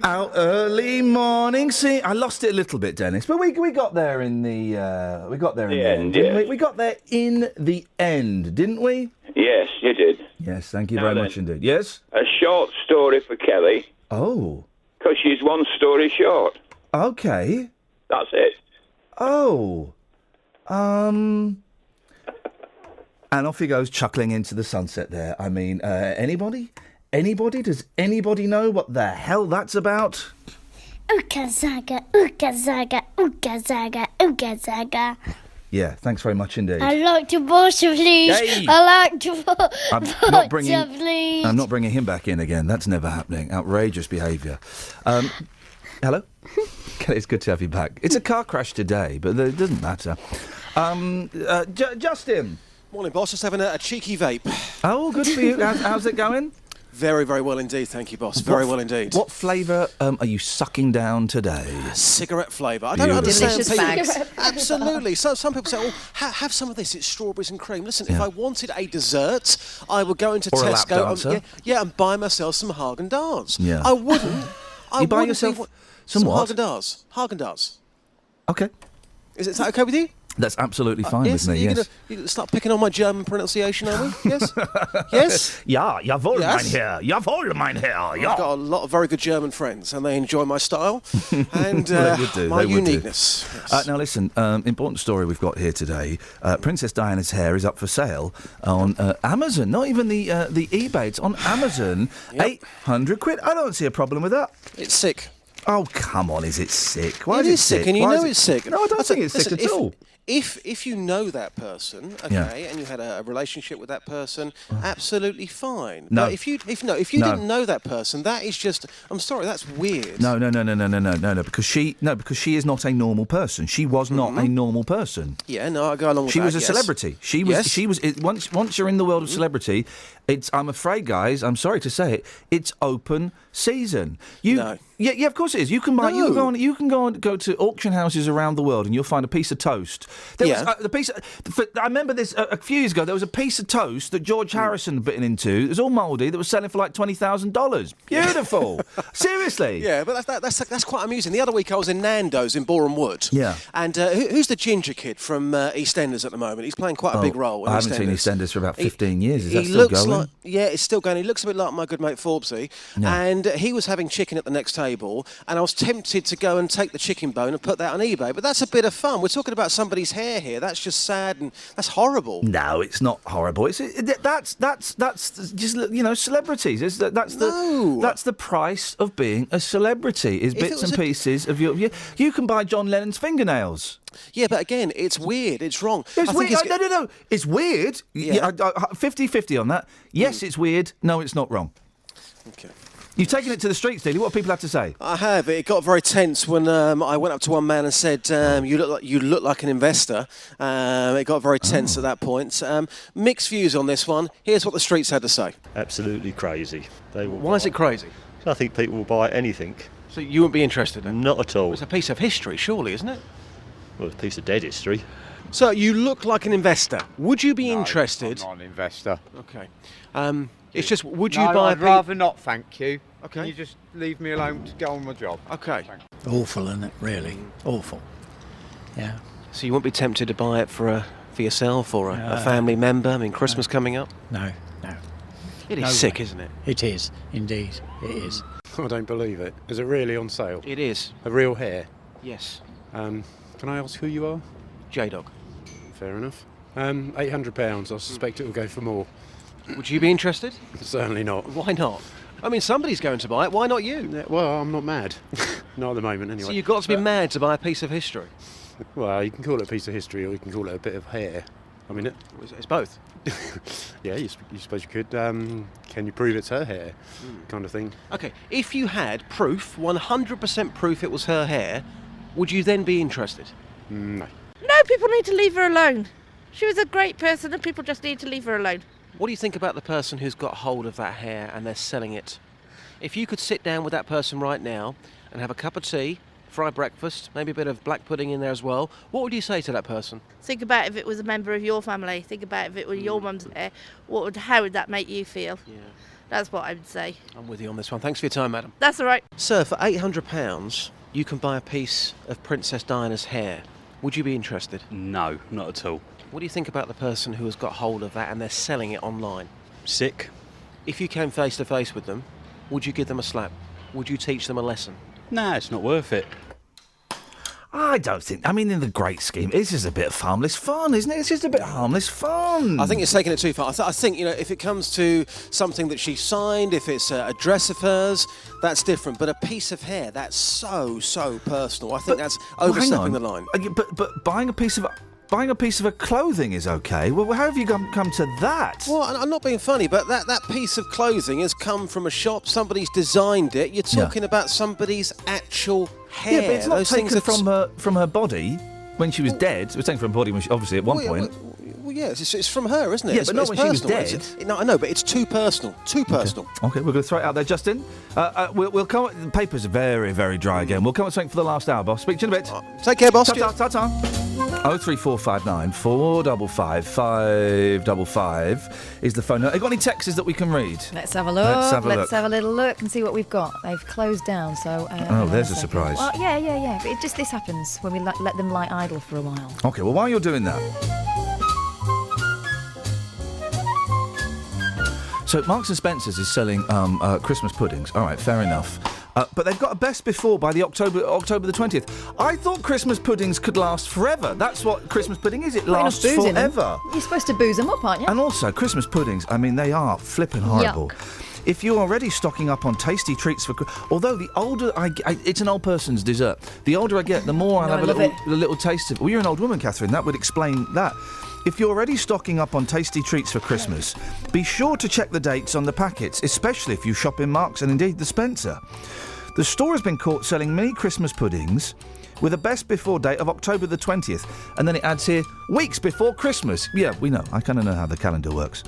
Our early morning sing. I lost it a little bit, Dennis, but we got there in the end, didn't we? We got there in the end, didn't we? Yes, you did. Yes, thank you very much indeed. Yes? A short story for Kelly. Oh. Because she's one story short. Okay. That's it. Oh. And off he goes, chuckling into the sunset there. I mean, anybody? Anybody? Does anybody know what the hell that's about? Ooga zaga, ooga zaga, ooga zaga, ooga zaga. Yeah, thanks very much indeed. I'd like to water, please. Hey! I like to water, please. I'm not bringing him back in again. That's never happening. Outrageous behaviour. Hello? It's good to have you back. It's a car crash today, but it doesn't matter. Justin. Morning, boss. Just having a cheeky vape. Oh, good for you. How's it going? Very, very well indeed, thank you, boss. Very well indeed. What flavour are you sucking down today? Cigarette flavour. I don't understand. Delicious bags. Absolutely. So some people say, "Oh, have some of this. It's strawberries and cream." Listen, if I wanted a dessert, I would go into Tesco and buy myself some Haagen-Dazs. Yeah. I wouldn't. You buy yourself some what? Haagen-Dazs. Haagen-Dazs. Okay. Is that okay with you? That's absolutely fine with me, You're yes. You're gonna start picking on my German pronunciation, are we? Yes? Yes? Ja, jawohl, Yes? mein Herr. Jawohl, mein Herr. Ja. I've got a lot of very good German friends, and they enjoy my style and They would do, my they would do. uniqueness. Yes. Now listen, important story we've got here today. Princess Diana's hair is up for sale on Amazon. Not even the eBay. It's on Amazon. Yep. £800. I don't see a problem with that. It's sick. Oh, come on, is it sick? Why It is is sick, and you Why know is it's sick. No, I don't think it's Listen, sick at all. If you know that person, okay, and you had a relationship with that person, absolutely fine. No. But if you didn't know that person, that is just. I'm sorry, that's weird. No, because she is not a normal person. She was not a normal person. Yeah, no, I go along with She that. was a yes. celebrity. She was. Once you're in the world of celebrity, I'm afraid, guys. I'm sorry to say it. It's open season. Yeah, of course it is. You can buy. No. You can go to auction houses around the world, and you'll find a piece of toast. There was I remember this a few years ago. There was a piece of toast that George Harrison had bitten into. It was all mouldy. That was selling for like $20,000. Beautiful. Seriously. Yeah, but that's quite amusing. The other week I was in Nando's in Boreham Wood. Yeah. And who's the ginger kid from EastEnders at the moment? He's playing quite a big role in I haven't seen EastEnders for about 15 years. Is that he still looks going? like, yeah, it's still going. He looks a bit like my good mate Forbesy. Yeah. And he was having chicken at the next table, and I was tempted to go and take the chicken bone and put that on eBay. But that's a bit of fun. We're talking about somebody's hair here. That's just sad and that's horrible. No, it's not horrible. That's just, you know, celebrities. That's the price of being a celebrity. Is bits and pieces of your. You can buy John Lennon's fingernails. Yeah, but again, it's weird. It's wrong. It's weird. No. It's weird. Yeah. 50-50 on that. Yes, it's weird. No, it's not wrong. Okay. You've taken it to the streets, Steely. What do people have to say? I have. It got very tense when I went up to one man and said, "You look like an investor." It got very tense at that point. Mixed views on this one. Here's what the streets had to say. Absolutely crazy. Why is it crazy? I think people will buy anything. So you wouldn't be interested in? Not at all. It's a piece of history, surely, isn't it? Well, it's a piece of dead history. So you look like an investor. Would you be interested? I'm not an investor. Okay. It's just, would you No, buy I'd rather not, thank you. Okay. Can you just leave me alone to get on with my job? Okay. Awful, isn't it? Really awful. Yeah. So you wouldn't be tempted to buy it for yourself or a family member? I mean, Christmas coming up. No. It is sick, isn't it? It is, indeed. It is. I don't believe it. Is it really on sale? It is. A real hair? Yes. Can I ask who you are? J-Dog. Fair enough. £800. I suspect it will go for more. Would you be interested? Certainly not. Why not? I mean, somebody's going to buy it. Why not you? Yeah, well, I'm not mad. Not at the moment, anyway. So you've got to be mad to buy a piece of history? Well, you can call it a piece of history or you can call it a bit of hair. I mean, it's both. Yeah, you suppose you could. Can you prove it's her hair? Kind of thing. Okay, if you had proof, 100% proof it was her hair, would you then be interested? No. No, people need to leave her alone. She was a great person and people just need to leave her alone. What do you think about the person who's got hold of that hair and they're selling it? If you could sit down with that person right now and have a cup of tea, fry breakfast, maybe a bit of black pudding in there as well, what would you say to that person? Think about if it was a member of your family. Think about if it was your mum's hair. How would that make you feel? Yeah. That's what I would say. I'm with you on this one. Thanks for your time, madam. That's all right. Sir, for £800, you can buy a piece of Princess Diana's hair. Would you be interested? No, not at all. What do you think about the person who has got hold of that and they're selling it online? Sick. If you came face to face with them, would you give them a slap? Would you teach them a lesson? Nah, it's not worth it. I don't think. I mean, in the great scheme, it's just a bit of harmless fun, isn't it? It's just a bit of harmless fun. I think it's taking it too far. I think, if it comes to something that she signed, if it's a dress of hers, that's different. But a piece of hair, that's so personal. I think that's overstepping the line. But buying a piece of her clothing is okay. Well, how have you come to that? Well, I'm not being funny, but that piece of clothing has come from a shop. Somebody's designed it. You're talking about somebody's actual hair. Yeah, but it's not taken from her body when she was dead. It was taken from her body when she, obviously, at one point. Well, yes, it's from her, isn't it? Yeah, but not when she was dead. No, I know, but it's too personal. Okay, we're going to throw it out there, Justin. We'll come. The paper's very, very dry again. We'll come up with something for the last hour, boss. Speak to you in a bit. Take care, boss. Ta-ta. 03459 455 555 is the phone number. Have you got any texts that we can read? Let's have a look. Let's have a little look and see what we've got. They've closed down, so... there's a surprise. Well, yeah. But this happens when we let them lie idle for a while. Okay, well, while you're doing that... So Marks & Spencer's is selling Christmas puddings. All right, fair enough. But they've got a best before by the October the 20th. I thought Christmas puddings could last forever. That's what Christmas pudding is. It lasts forever. You're supposed to booze them up, aren't you? And also, Christmas puddings, I mean, they are flipping horrible. Yuck. If you're already stocking up on tasty treats for... Although the older it's an old person's dessert. The older I get, the more I'll have a little taste of it. Well, you're an old woman, Catherine. That would explain that. If you're already stocking up on tasty treats for Christmas, be sure to check the dates on the packets, especially if you shop in Marks and indeed the Spencer. The store has been caught selling mini Christmas puddings with a best before date of October the 20th. And then it adds here, weeks before Christmas. Yeah, we know. I kind of know how the calendar works.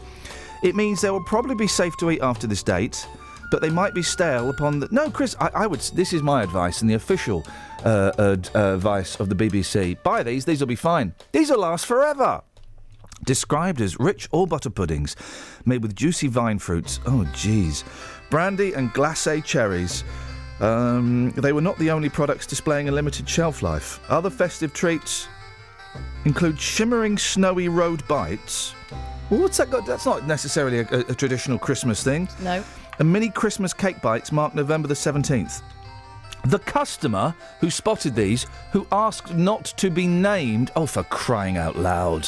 It means they will probably be safe to eat after this date, but they might be stale upon the... No, Chris, I would... This is my advice and the official advice of the BBC. Buy these will be fine. These will last forever. Described as rich all butter puddings made with juicy vine fruits. Oh, jeez. Brandy and glacé cherries. They were not the only products displaying a limited shelf life. Other festive treats include shimmering snowy road bites. Well, what's that got? That's not necessarily a traditional Christmas thing. No. And mini Christmas cake bites mark November the 17th. The customer who spotted these, who asked not to be named... Oh, for crying out loud.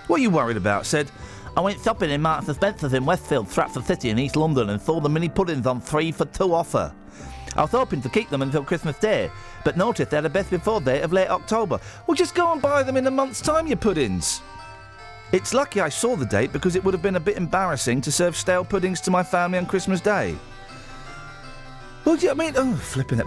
What are you worried about? Said, I went shopping in Marks and Spencer's in Westfield, Stratford City in East London and saw the mini puddings on 3 for 2 offer. I was hoping to keep them until Christmas Day, but noticed they had a best before date of late October. Well, just go and buy them in a month's time, you puddings. It's lucky I saw the date because it would have been a bit embarrassing to serve stale puddings to my family on Christmas Day. Well, do you know what I mean? Oh, flipping it.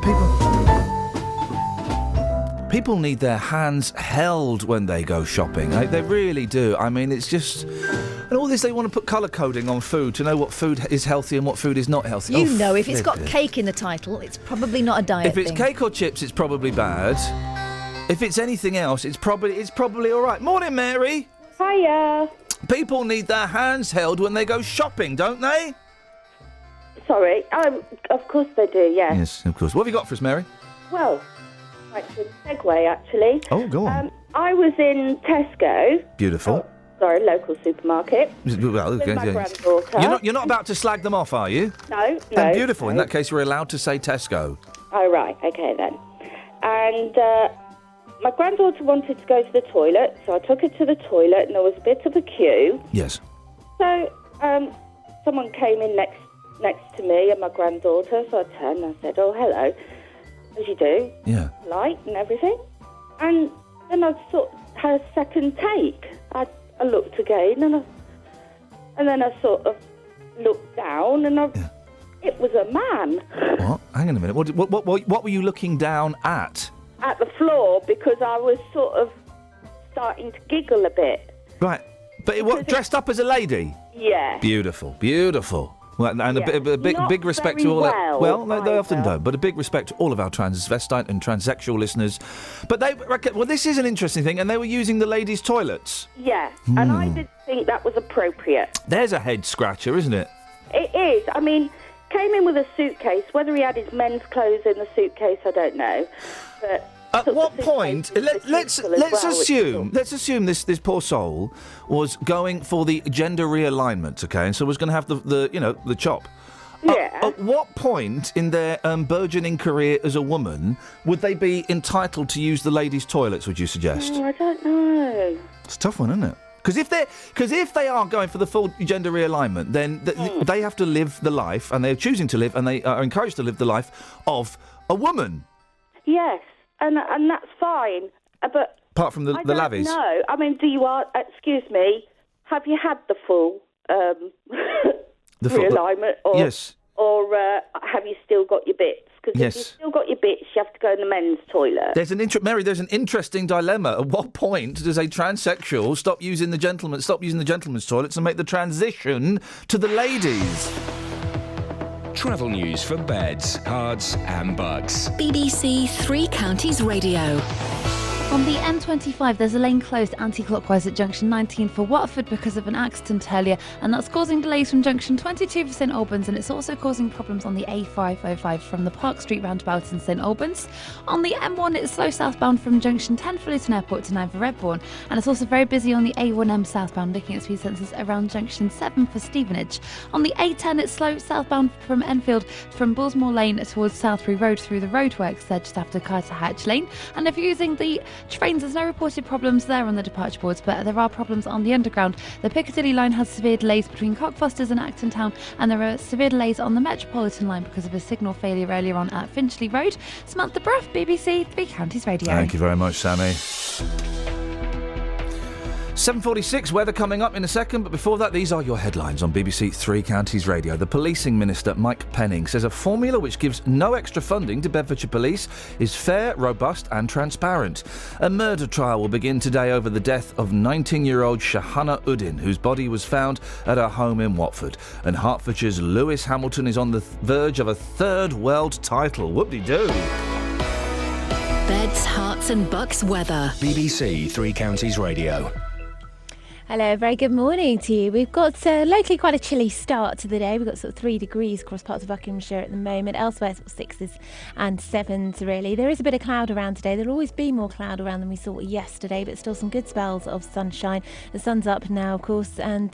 People need their hands held when they go shopping. They really do. I mean, it's just... And all this, they want to put colour coding on food to know what food is healthy and what food is not healthy. You know, if it's got cake in the title, it's probably not a diet thing. If it's cake or chips, it's probably bad. If it's anything else, it's probably all right. Morning, Mary. Hiya. People need their hands held when they go shopping, don't they? Sorry. Of course they do, yes. Yes, of course. What have you got for us, Mary? Well, quite a good segue, actually. Oh, go on. I was in Tesco. Beautiful. Sorry, local supermarket. Well, okay. With my granddaughter. You're not about to slag them off, are you? No. Then beautiful. In that case, you're allowed to say Tesco. Oh, right. Okay, then. And my granddaughter wanted to go to the toilet, so I took her to the toilet, and there was a bit of a queue. Yes. So someone came in next to me and my granddaughter, so I turned and I said, oh, hello, as you do. Yeah. Light and everything. And then I sort of had a second take. I looked again, and then I sort of looked down, and it was a man. What? Hang on a minute. What were you looking down at? At the floor, because I was sort of starting to giggle a bit. Right. But dressed up as a lady? Yeah. Beautiful. Beautiful. Well, and a big respect to all well, they often don't, but a big respect to all of our transvestite and transsexual listeners. But this is an interesting thing, and they were using the ladies' toilets. Yeah, and I didn't think that was appropriate. There's a head scratcher, isn't it? It is. I mean, came in with a suitcase. Whether he had his men's clothes in the suitcase, I don't know. But at what point? Let's assume this poor soul was going for the gender realignment, okay, and so was going to have the chop. Yeah. At what point in their burgeoning career as a woman would they be entitled to use the ladies' toilets? Would you suggest? I don't know. It's a tough one, isn't it? Because if they are going for the full gender realignment, then they have to live the life, and they're choosing to live, and they are encouraged to live the life of a woman. Yes. And that's fine, but apart from the lavies. No, I mean, excuse me, have you had the full realignment, or yes, or have you still got your bits? Because if you've still got your bits, you have to go in the men's toilet. There's an interesting dilemma. At what point does a transsexual stop using the gentlemen's toilets and make the transition to the ladies? Travel news for beds, cards and bugs. BBC Three Counties Radio. On the M25, there's a lane closed anti-clockwise at junction 19 for Watford because of an accident earlier, and that's causing delays from junction 22 for St Albans, and it's also causing problems on the A505 from the Park Street roundabout in St Albans. On the M1, it's slow southbound from junction 10 for Luton Airport to 9 for Redbourne, and it's also very busy on the A1M southbound, looking at speed sensors around junction 7 for Stevenage. On the A10, it's slow southbound from Enfield from Bullsmore Lane towards Southbury Road through the roadworks there just after Carter Hatch Lane, and if you're using the trains, there's no reported problems there on the departure boards, but there are problems on the underground. The Piccadilly line has severe delays between Cockfosters and Acton Town, and there are severe delays on the Metropolitan line because of a signal failure earlier on at Finchley Road. Samantha Bruff, BBC Three Counties Radio. Thank you very much, Sammy. 7:46, weather coming up in a second, but before that, these are your headlines on BBC Three Counties Radio. The policing minister, Mike Penning, says a formula which gives no extra funding to Bedfordshire Police is fair, robust and transparent. A murder trial will begin today over the death of 19-year-old Shahana Uddin, whose body was found at her home in Watford. And Hertfordshire's Lewis Hamilton is on the verge of a third world title. Whoop-de-doo. Beds, Hearts and Bucks weather. BBC Three Counties Radio. Hello, very good morning to you. We've got locally quite a chilly start to the day. We've got sort of 3 degrees across parts of Buckinghamshire at the moment. Elsewhere, sort of 6s and 7s, really. There is a bit of cloud around today. There'll always be more cloud around than we saw yesterday, but still some good spells of sunshine. The sun's up now, of course, and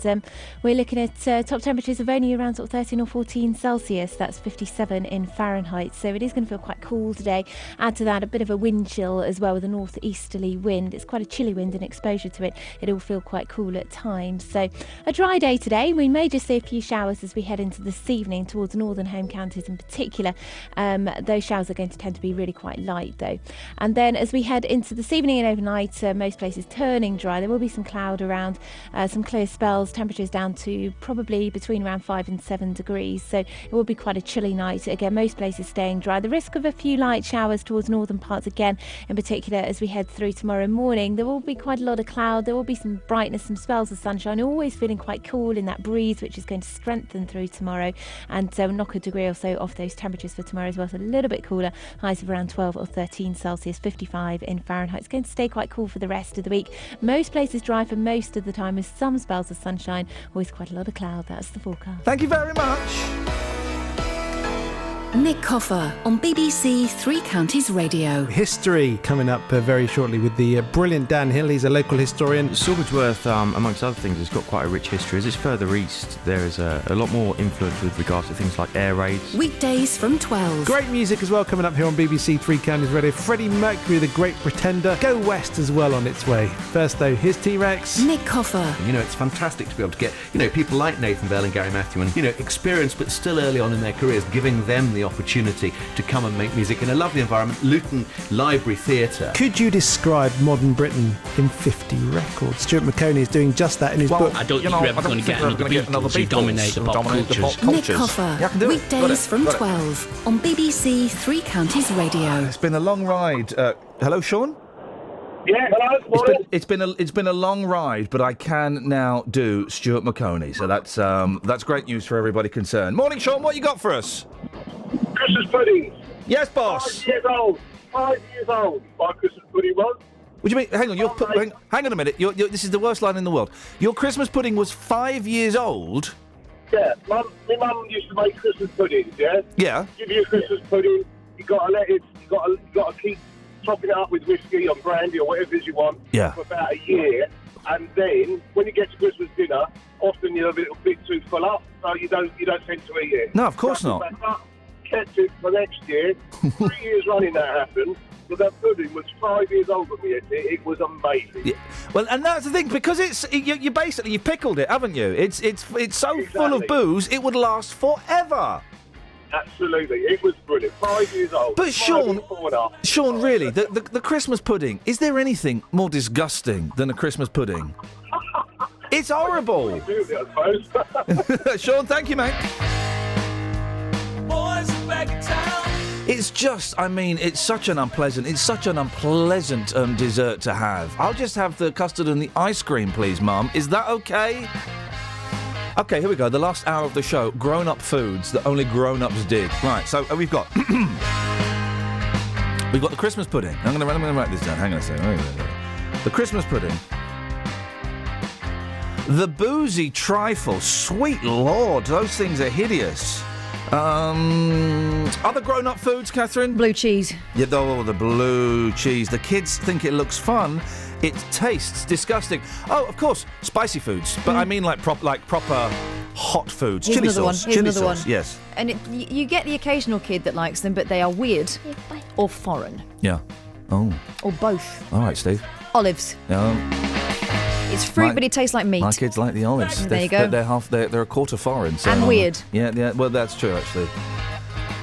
we're looking at top temperatures of only around sort of 13 or 14 Celsius. That's 57 in Fahrenheit. So it is going to feel quite cool today. Add to that a bit of a wind chill as well with a northeasterly wind. It's quite a chilly wind and exposure to it. It'll feel quite cool at times. So a dry day today. We may just see a few showers as we head into this evening towards northern home counties in particular. Those showers are going to tend to be really quite light though. And then as we head into this evening and overnight, most places turning dry. There will be some cloud around, some clear spells, temperatures down to probably between around 5 and 7 degrees. So it will be quite a chilly night. Again, most places staying dry. The risk of a few light showers towards northern parts again, in particular as we head through tomorrow morning. There will be quite a lot of cloud. There will be some brightness, some spells of sunshine, always feeling quite cool in that breeze, which is going to strengthen through tomorrow, and knock a degree or so off those temperatures for tomorrow as well. So a little bit cooler, highs of around 12 or 13 Celsius, 55 in Fahrenheit. It's going to stay quite cool for the rest of the week. Most places dry for most of the time with some spells of sunshine, always quite a lot of cloud. That's the forecast. Thank you very much. Nick Coffer on BBC Three Counties Radio. History coming up very shortly with the brilliant Dan Hill. He's a local historian. Silversworth, amongst other things, has got quite a rich history. As it's further east, there is a lot more influence with regards to things like air raids. Weekdays from 12. Great music as well coming up here on BBC Three Counties Radio. Freddie Mercury, The Great Pretender. Go West as well on its way. First though, here's T-Rex. Nick Coffer. You know, it's fantastic to be able to get, people like Nathan Bell and Gary Matthew and, experienced but still early on in their careers, giving them the opportunity to come and make music in a lovely environment. Luton Library Theatre. Could you describe modern Britain in 50 records? Stuart McConey is doing just that in his book. I don't think you're ever going to get another Beatles who dominate the pop cultures. Nick Coffer, weekdays from 12 on BBC Three Counties Radio. It's been a long ride. Hello, Sean? Yeah, hello. It's been a long ride, but I can now do Stuart McConey, so that's great news for everybody concerned. Morning, Sean. What you got for us? Christmas pudding. Yes, boss. 5 years old. 5 years old. My Christmas pudding was. What do you mean? Hang on. Hang on a minute. This is the worst line in the world. Your Christmas pudding was 5 years old. Yeah, my mum used to make Christmas puddings. Yeah. Yeah. Give you a Christmas pudding. You got to let it. You got to keep topping it up with whiskey or brandy or whatever it is you want. Yeah. For about a year, and then when you get to Christmas dinner, often you're a little bit too full up, so you don't tend to eat it. No, of course not. Back up, kept it for next year. 3 years running that happened. But that pudding was 5 years old when we ate it. It was amazing. Yeah. Well, and that's the thing, because you basically you pickled it, haven't you? It's so full of booze, it would last forever. Absolutely, it was brilliant. 5 years old. But Sean, really, the Christmas pudding, is there anything more disgusting than a Christmas pudding? It's horrible. Sean, thank you, mate. Boys are back in town. It's just, it's such an unpleasant dessert to have. I'll just have the custard and the ice cream, please, Mum. Is that okay? Okay, here we go. The last hour of the show. Grown-up foods that only grown-ups did. Right, so we've got... we've got the Christmas pudding. I'm going to write this down. Hang on a second. The Christmas pudding. The boozy trifle. Sweet Lord, those things are hideous. Other grown-up foods, Catherine? Blue cheese. Yeah, the blue cheese. The kids think it looks fun. It tastes disgusting. Oh, of course, spicy foods. But I mean like proper hot foods. Here's Chili another sauce. one. Here's Chili another sauce. one. Yes. And you get the occasional kid that likes them, but they are weird or foreign. Yeah. Oh. Or both. All right, Steve. Olives. It's fruit, but it tastes like meat. My kids like the olives. There you go. They're a quarter foreign. So, and weird. Yeah. Well, that's true, actually.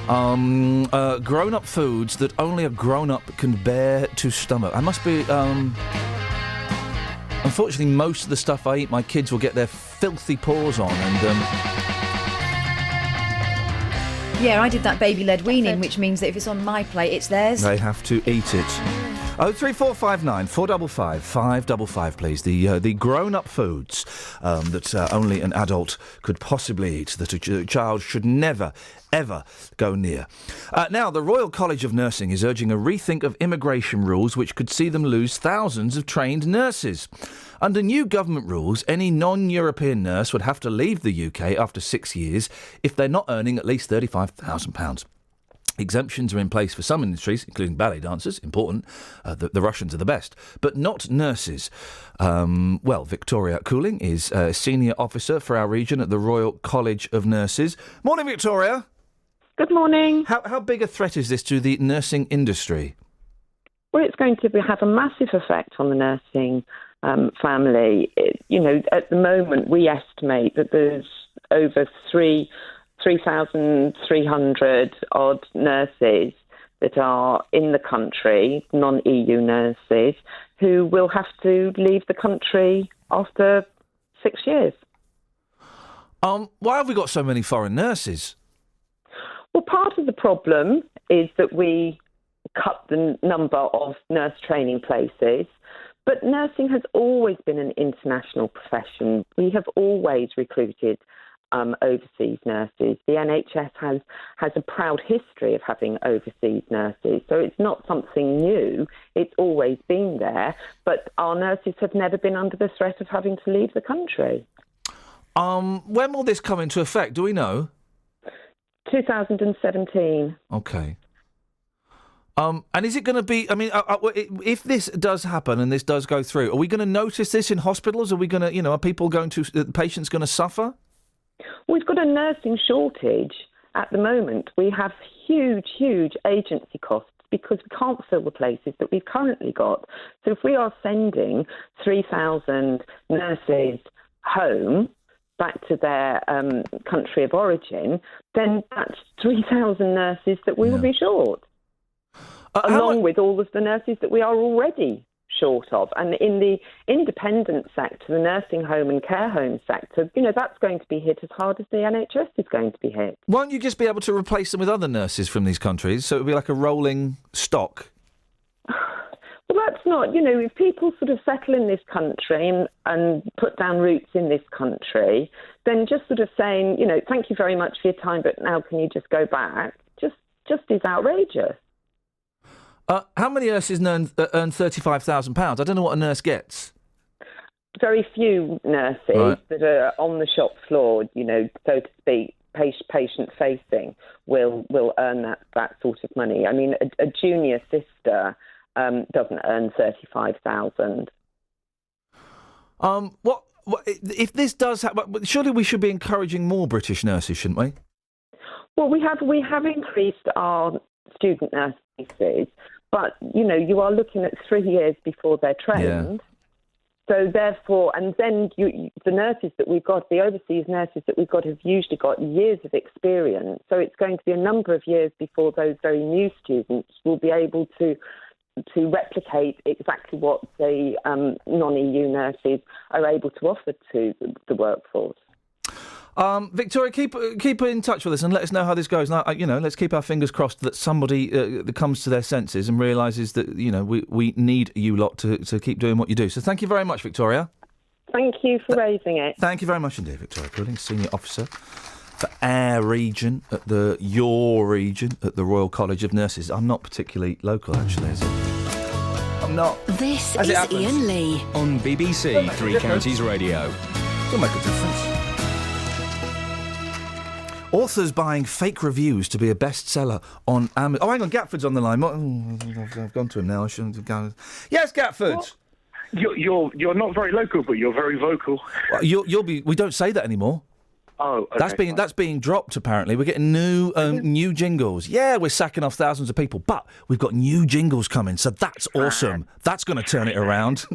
Grown-up foods that only a grown-up can bear to stomach. I must be. Unfortunately, most of the stuff I eat, my kids will get their filthy paws on, and Yeah, I did that baby-led weaning, which means that if it's on my plate, it's theirs. they have to eat it. 03459 455 555, please. The grown-up foods that only an adult could possibly eat, that a child should never, ever go near. Now, the Royal College of Nursing is urging a rethink of immigration rules which could see them lose thousands of trained nurses. Under new government rules, any non-European nurse would have to leave the UK after 6 years if they're not earning at least £35,000. Exemptions are in place for some industries, including ballet dancers, important, the Russians are the best, but not nurses. Victoria Cooling is a senior officer for our region at the Royal College of Nurses. Morning, Victoria. Good morning. How big a threat is this to the nursing industry? Well, it's going to have a massive effect on the nursing family. At the moment, we estimate that there's over 3,300 odd nurses that are in the country, non-EU nurses, who will have to leave the country after 6 years. Why have we got so many foreign nurses? Well, part of the problem is that we cut the number of nurse training places, but nursing has always been an international profession. We have always recruited overseas nurses. The NHS has a proud history of having overseas nurses, so it's not something new. It's always been there, but our nurses have never been under the threat of having to leave the country. When will this come into effect? Do we know? 2017. Okay. And is it going to be? I mean, if this does happen and this does go through, are we going to notice this in hospitals? Are we going to, are patients going to suffer? We've got a nursing shortage at the moment. We have huge agency costs because we can't fill the places that we've currently got. So if we are sending 3,000 nurses home, back to their country of origin, then that's 3,000 nurses that we will be short, along with all of the nurses that we are already short of. And in the independent sector, the nursing home and care home sector, that's going to be hit as hard as the NHS is going to be hit. Won't you just be able to replace them with other nurses from these countries? So it'll be like a rolling stock? Well, that's not, if people sort of settle in this country and put down roots in this country, then just sort of saying, thank you very much for your time, but now can you just go back, just is outrageous. How many nurses earn £35,000? I don't know what a nurse gets. Very few nurses that are on the shop floor, so to speak, patient-facing, will earn that sort of money. I mean, a junior sister doesn't earn 35,000. What if this does happen? Surely we should be encouraging more British nurses, shouldn't we? Well, we have increased our student nurses, but you are looking at 3 years before they're trained. So therefore, and then the nurses that we've got, the overseas nurses that we've got, have usually got years of experience. So it's going to be a number of years before those very new students will be able to replicate exactly what the non-EU nurses are able to offer to the workforce. Victoria, keep in touch with us and let us know how this goes. Now, let's keep our fingers crossed that somebody that comes to their senses and realises that we need you lot to keep doing what you do. So thank you very much, Victoria. Thank you for raising it. Thank you very much indeed, Victoria Cooling, Senior Officer for our region your region at the Royal College of Nurses. I'm not particularly local, actually, is it? I'm not. This is Iain Lee on BBC Three Counties Radio. It'll make a difference. Authors buying fake reviews to be a bestseller on Amazon. Oh, hang on, Gatford's on the line. I've gone to him now. I shouldn't have gone. Yes, Gatford. What? You're not very local, but you're very vocal. Well, you'll be. We don't say that anymore. Oh, okay, that's being dropped. Apparently, we're getting new jingles. Yeah, we're sacking off thousands of people, but we've got new jingles coming, so that's awesome. That's going to turn it around.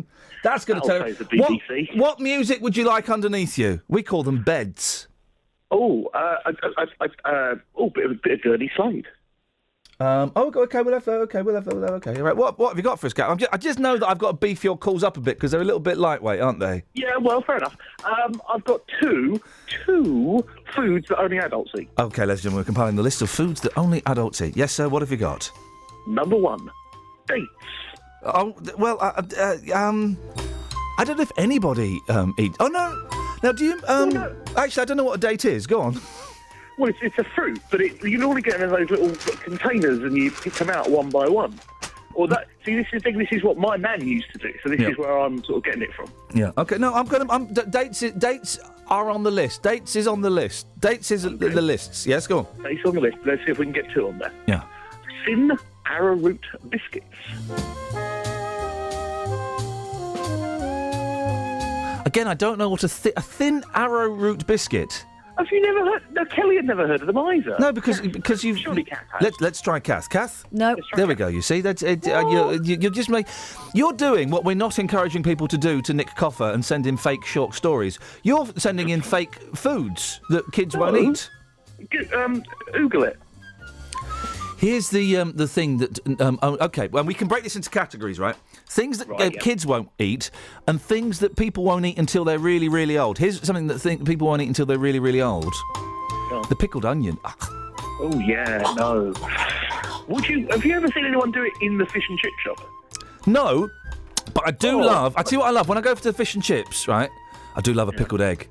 That's going to turn it. The BBC. What music would you like underneath you? We call them beds. Oh, bit of Dirty Slade. Okay. We'll have. Okay. Right. What have you got for us, Gav? I just know that I've got to beef your calls up a bit because they're a little bit lightweight, aren't they? Yeah, well, fair enough. I've got two foods that only adults eat. Okay, ladies and gentlemen, we're compiling the list of foods that only adults eat. Yes, sir. What have you got? Number 1, dates. Oh well. I don't know if anybody eats. Oh no. Now, do you? No. Actually, I don't know what a date is. Go on. Well, it's a fruit, but you normally get them in those little containers and you pick them out one by one. Or that. See, this is what my nan used to do. So this is where I'm sort of getting it from. Yeah. Okay. No, dates are on the list. Dates is on the list. Dates is the lists. Yes, go on. Dates on the list. Let's see if we can get 2 on there. Yeah. Thin arrowroot biscuits. Again, I don't know what a thin arrowroot biscuit. Have you never heard? No, Kelly had never heard of them either. No, because you've. Surely Kath has. Let's try Kath. Kath? No. There we go. You see, that's you're just you're doing what we're not encouraging people to do to Nick Coffer and send in fake short stories. You're sending in fake foods that kids won't eat. Google it. Here's the thing that okay, well, we can break this into categories, right? Things that kids won't eat, and things that people won't eat until they're really, really old. Here's something that people won't eat until they're really, really old. The pickled onion. Oh yeah, no. Have you ever seen anyone do it in the fish and chip shop? No, but I do love. I tell you what I love when I go for the fish and chips, right? I do love a pickled egg.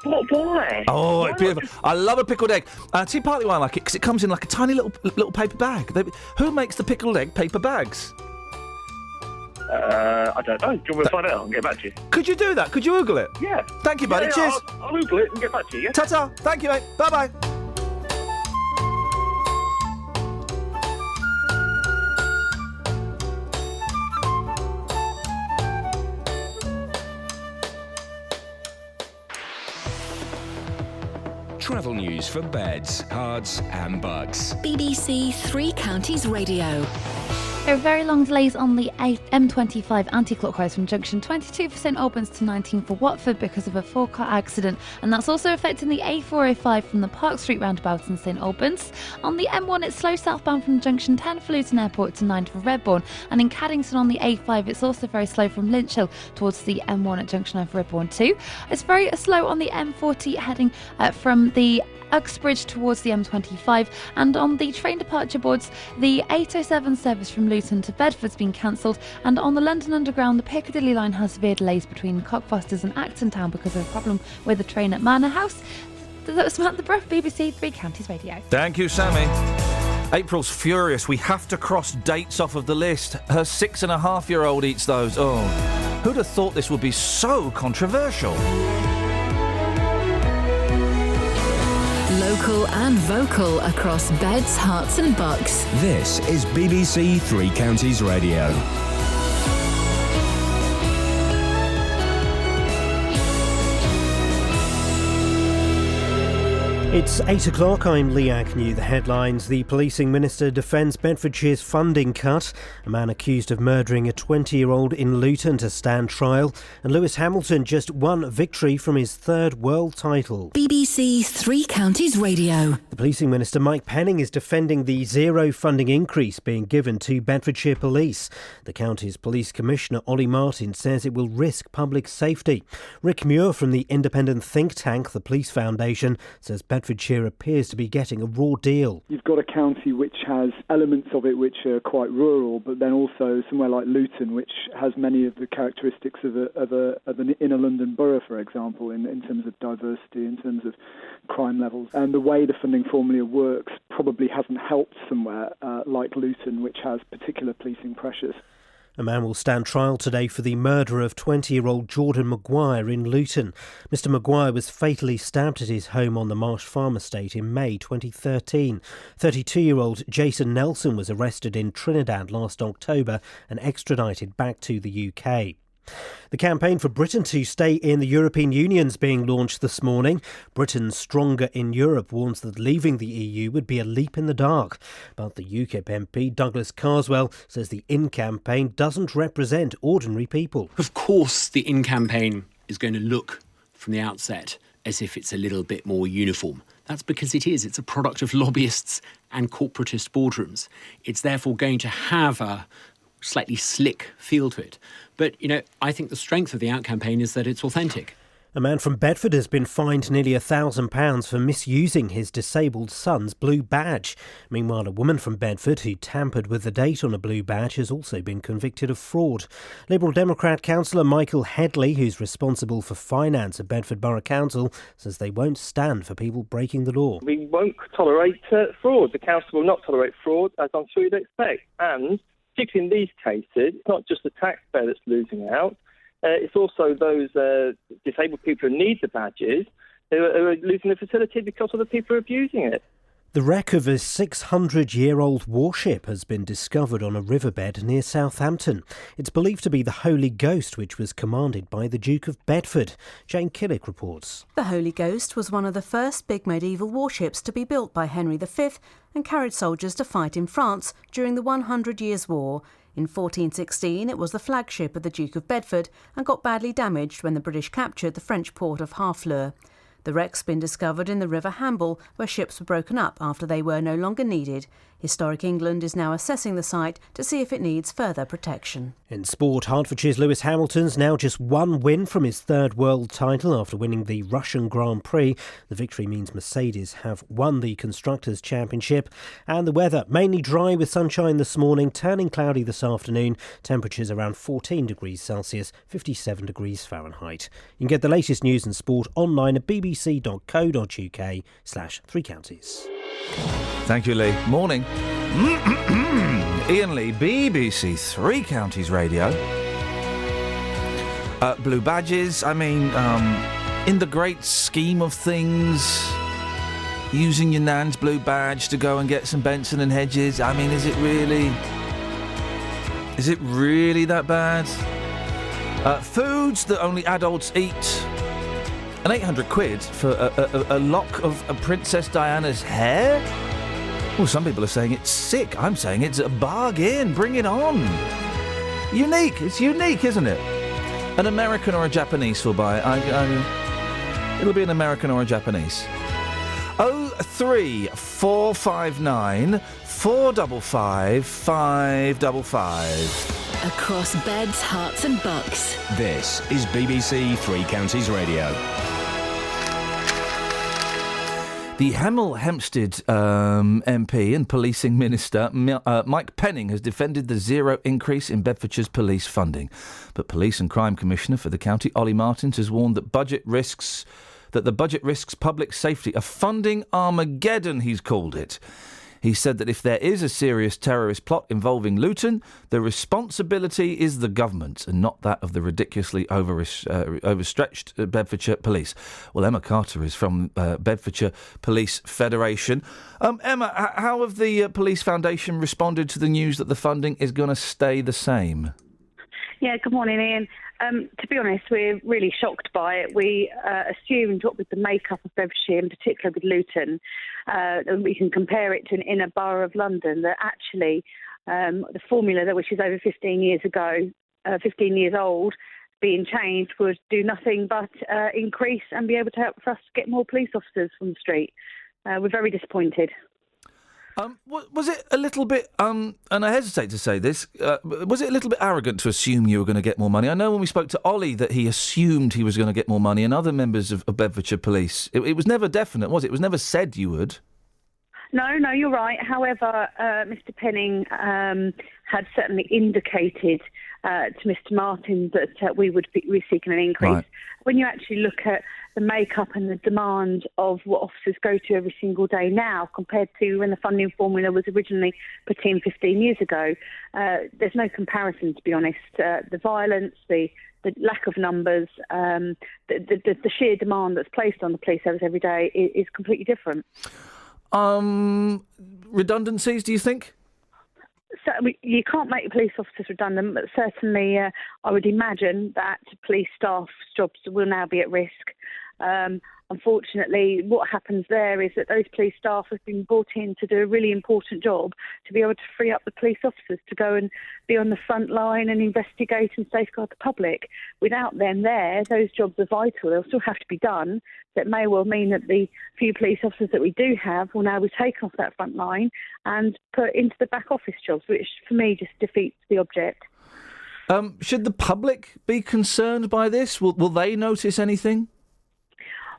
What? Why? Oh, it's beautiful. I love a pickled egg. And I'll tell you partly why I like it, because it comes in like a tiny little paper bag. Who makes the pickled egg paper bags? I don't know. Do you want me to find out and get back to you? Could you do that? Could you Google it? Yeah. Thank you, buddy. Yeah, Cheers. I'll Google it and get back to you, yeah? Ta-ta. Thank you, mate. Bye-bye. Travel news for beds, cards and bugs. BBC Three Counties Radio. There are very long delays on the M25 anti-clockwise from junction 22 for St Albans to 19 for Watford because of a 4-car accident, and that's also affecting the A405 from the Park Street roundabout in St Albans. On the M1 it's slow southbound from junction 10 for Luton Airport to 9 for Redbourne, and in Caddington on the A5 it's also very slow from Lynch Hill towards the M1 at junction 9 for Redbourne too. It's very slow on the M40 heading from the Uxbridge towards the M25, and on the train departure boards the 807 service from Luton to Bedford's been cancelled, and on the London Underground the Piccadilly line has severe delays between Cockfosters and Acton Town because of a problem with the train at Manor House. That was Samantha Bruff, BBC Three Counties Radio. Thank you, Sammy. April's furious. We have to cross dates off of the list. Her 6.5-year-old eats those. Oh, who'd have thought this would be so controversial? Local and vocal across beds, hearts and bucks. This is BBC Three Counties Radio. It's 8 o'clock, I'm Lee Agnew. The headlines. The policing minister defends Bedfordshire's funding cut. A man accused of murdering a 20-year-old in Luton to stand trial. And Lewis Hamilton just one victory from his 3rd world title. BBC Three Counties Radio. The policing minister Mike Penning is defending the zero funding increase being given to Bedfordshire Police. The county's police commissioner Ollie Martin says it will risk public safety. Rick Muir from the independent think tank The Police Foundation says Bedfordshire appears to be getting a raw deal. You've got a county which has elements of it which are quite rural, but then also somewhere like Luton, which has many of the characteristics of an inner London borough, for example, in terms of diversity, in terms of crime levels. And the way the funding formula works probably hasn't helped somewhere like Luton, which has particular policing pressures. A man will stand trial today for the murder of 20-year-old Jordan Maguire in Luton. Mr Maguire was fatally stabbed at his home on the Marsh Farm estate in May 2013. 32-year-old Jason Nelson was arrested in Trinidad last October and extradited back to the UK. The campaign for Britain to stay in the European Union is being launched this morning. Britain Stronger in Europe warns that leaving the EU would be a leap in the dark. But the UKIP MP Douglas Carswell says the In campaign doesn't represent ordinary people. Of course, the In campaign is going to look from the outset as if it's a little bit more uniform That's because it's a product of lobbyists and corporatist boardrooms. It's therefore going to have a slightly slick feel to it. But, I think the strength of the Out campaign is that it's authentic. A man from Bedford has been fined nearly £1,000 for misusing his disabled son's blue badge. Meanwhile, a woman from Bedford who tampered with the date on a blue badge has also been convicted of fraud. Liberal Democrat councillor Michael Headley, who's responsible for finance at Bedford Borough Council, says they won't stand for people breaking the law. We won't tolerate fraud. The council will not tolerate fraud, as I'm sure you'd expect. And particularly in these cases, it's not just the taxpayer that's losing out. It's also those disabled people who need the badges who are losing the facility because of the people who are abusing it. The wreck of a 600-year-old warship has been discovered on a riverbed near Southampton. It's believed to be the Holy Ghost, which was commanded by the Duke of Bedford. Jane Killick reports. The Holy Ghost was one of the first big medieval warships to be built by Henry V and carried soldiers to fight in France during the 100 Years' War. In 1416, it was the flagship of the Duke of Bedford and got badly damaged when the British captured the French port of Harfleur. The wreck's been discovered in the River Hamble, where ships were broken up after they were no longer needed. Historic England is now assessing the site to see if it needs further protection. In sport, Hertfordshire's Lewis Hamilton's now just one win from his third world title after winning the Russian Grand Prix. The victory means Mercedes have won the Constructors' Championship. And the weather, mainly dry with sunshine this morning, turning cloudy this afternoon. Temperatures around 14 degrees Celsius, 57 degrees Fahrenheit. You can get the latest news and sport online at bbc.co.uk/Three Counties. Thank you, Lee. Morning. Iain Lee, BBC Three Counties Radio. Blue badges, in the great scheme of things, using your nan's blue badge to go and get some Benson and Hedges, is it really that bad? Foods that only adults eat. And £800 for a lock of Princess Diana's hair? Well, some people are saying it's sick. I'm saying it's a bargain. Bring it on. Unique. It's unique, isn't it? An American or a Japanese will buy it. It'll be an American or a Japanese. 03459 455 555. Across beds, hearts and bucks. This is BBC Three Counties Radio. The Hemel Hempstead MP and policing minister Mike Penning has defended the zero increase in Bedfordshire's police funding. But Police and Crime Commissioner for the county, Ollie Martins, has warned that the budget risks public safety. A funding Armageddon, he's called it. He said that if there is a serious terrorist plot involving Luton, the responsibility is the government and not that of the ridiculously overstretched Bedfordshire Police. Well, Emma Carter is from Bedfordshire Police Federation. Emma, how have the Police Foundation responded to the news that the funding is going to stay the same? Yeah, good morning, Iain. To be honest, we're really shocked by it. We assumed, what with the makeup of Bedfordshire, in particular with Luton, we can compare it to an inner borough of London, that actually the formula, which is over 15 years old, being changed, would do nothing but increase and be able to help for us to get more police officers from the street. We're very disappointed. Was it a little bit, and I hesitate to say this, was it a little bit arrogant to assume you were going to get more money? I know when we spoke to Ollie that he assumed he was going to get more money, and other members of Bedfordshire Police. It was never definite, was it? It was never said you would. No, you're right. However, Mr. Penning had certainly indicated to Mr. Martin that we would be seeking an increase. Right. When you actually look at the makeup and the demand of what officers go to every single day now compared to when the funding formula was originally put in 15 years ago, there's no comparison, to be honest. The violence, the lack of numbers, the sheer demand that's placed on the police service every day is completely different. Redundancies, do you think? So you can't make police officers redundant, but certainly I would imagine that police staff's jobs will now be at risk. unfortunately, what happens there is that those police staff have been brought in to do a really important job to be able to free up the police officers to go and be on the front line and investigate and safeguard the public. Without them there, those jobs are vital. They'll still have to be done. That may well mean that the few police officers that we do have will now be taken off that front line and put into the back office jobs, which for me just defeats the object. Should the public be concerned by this? Will they notice anything?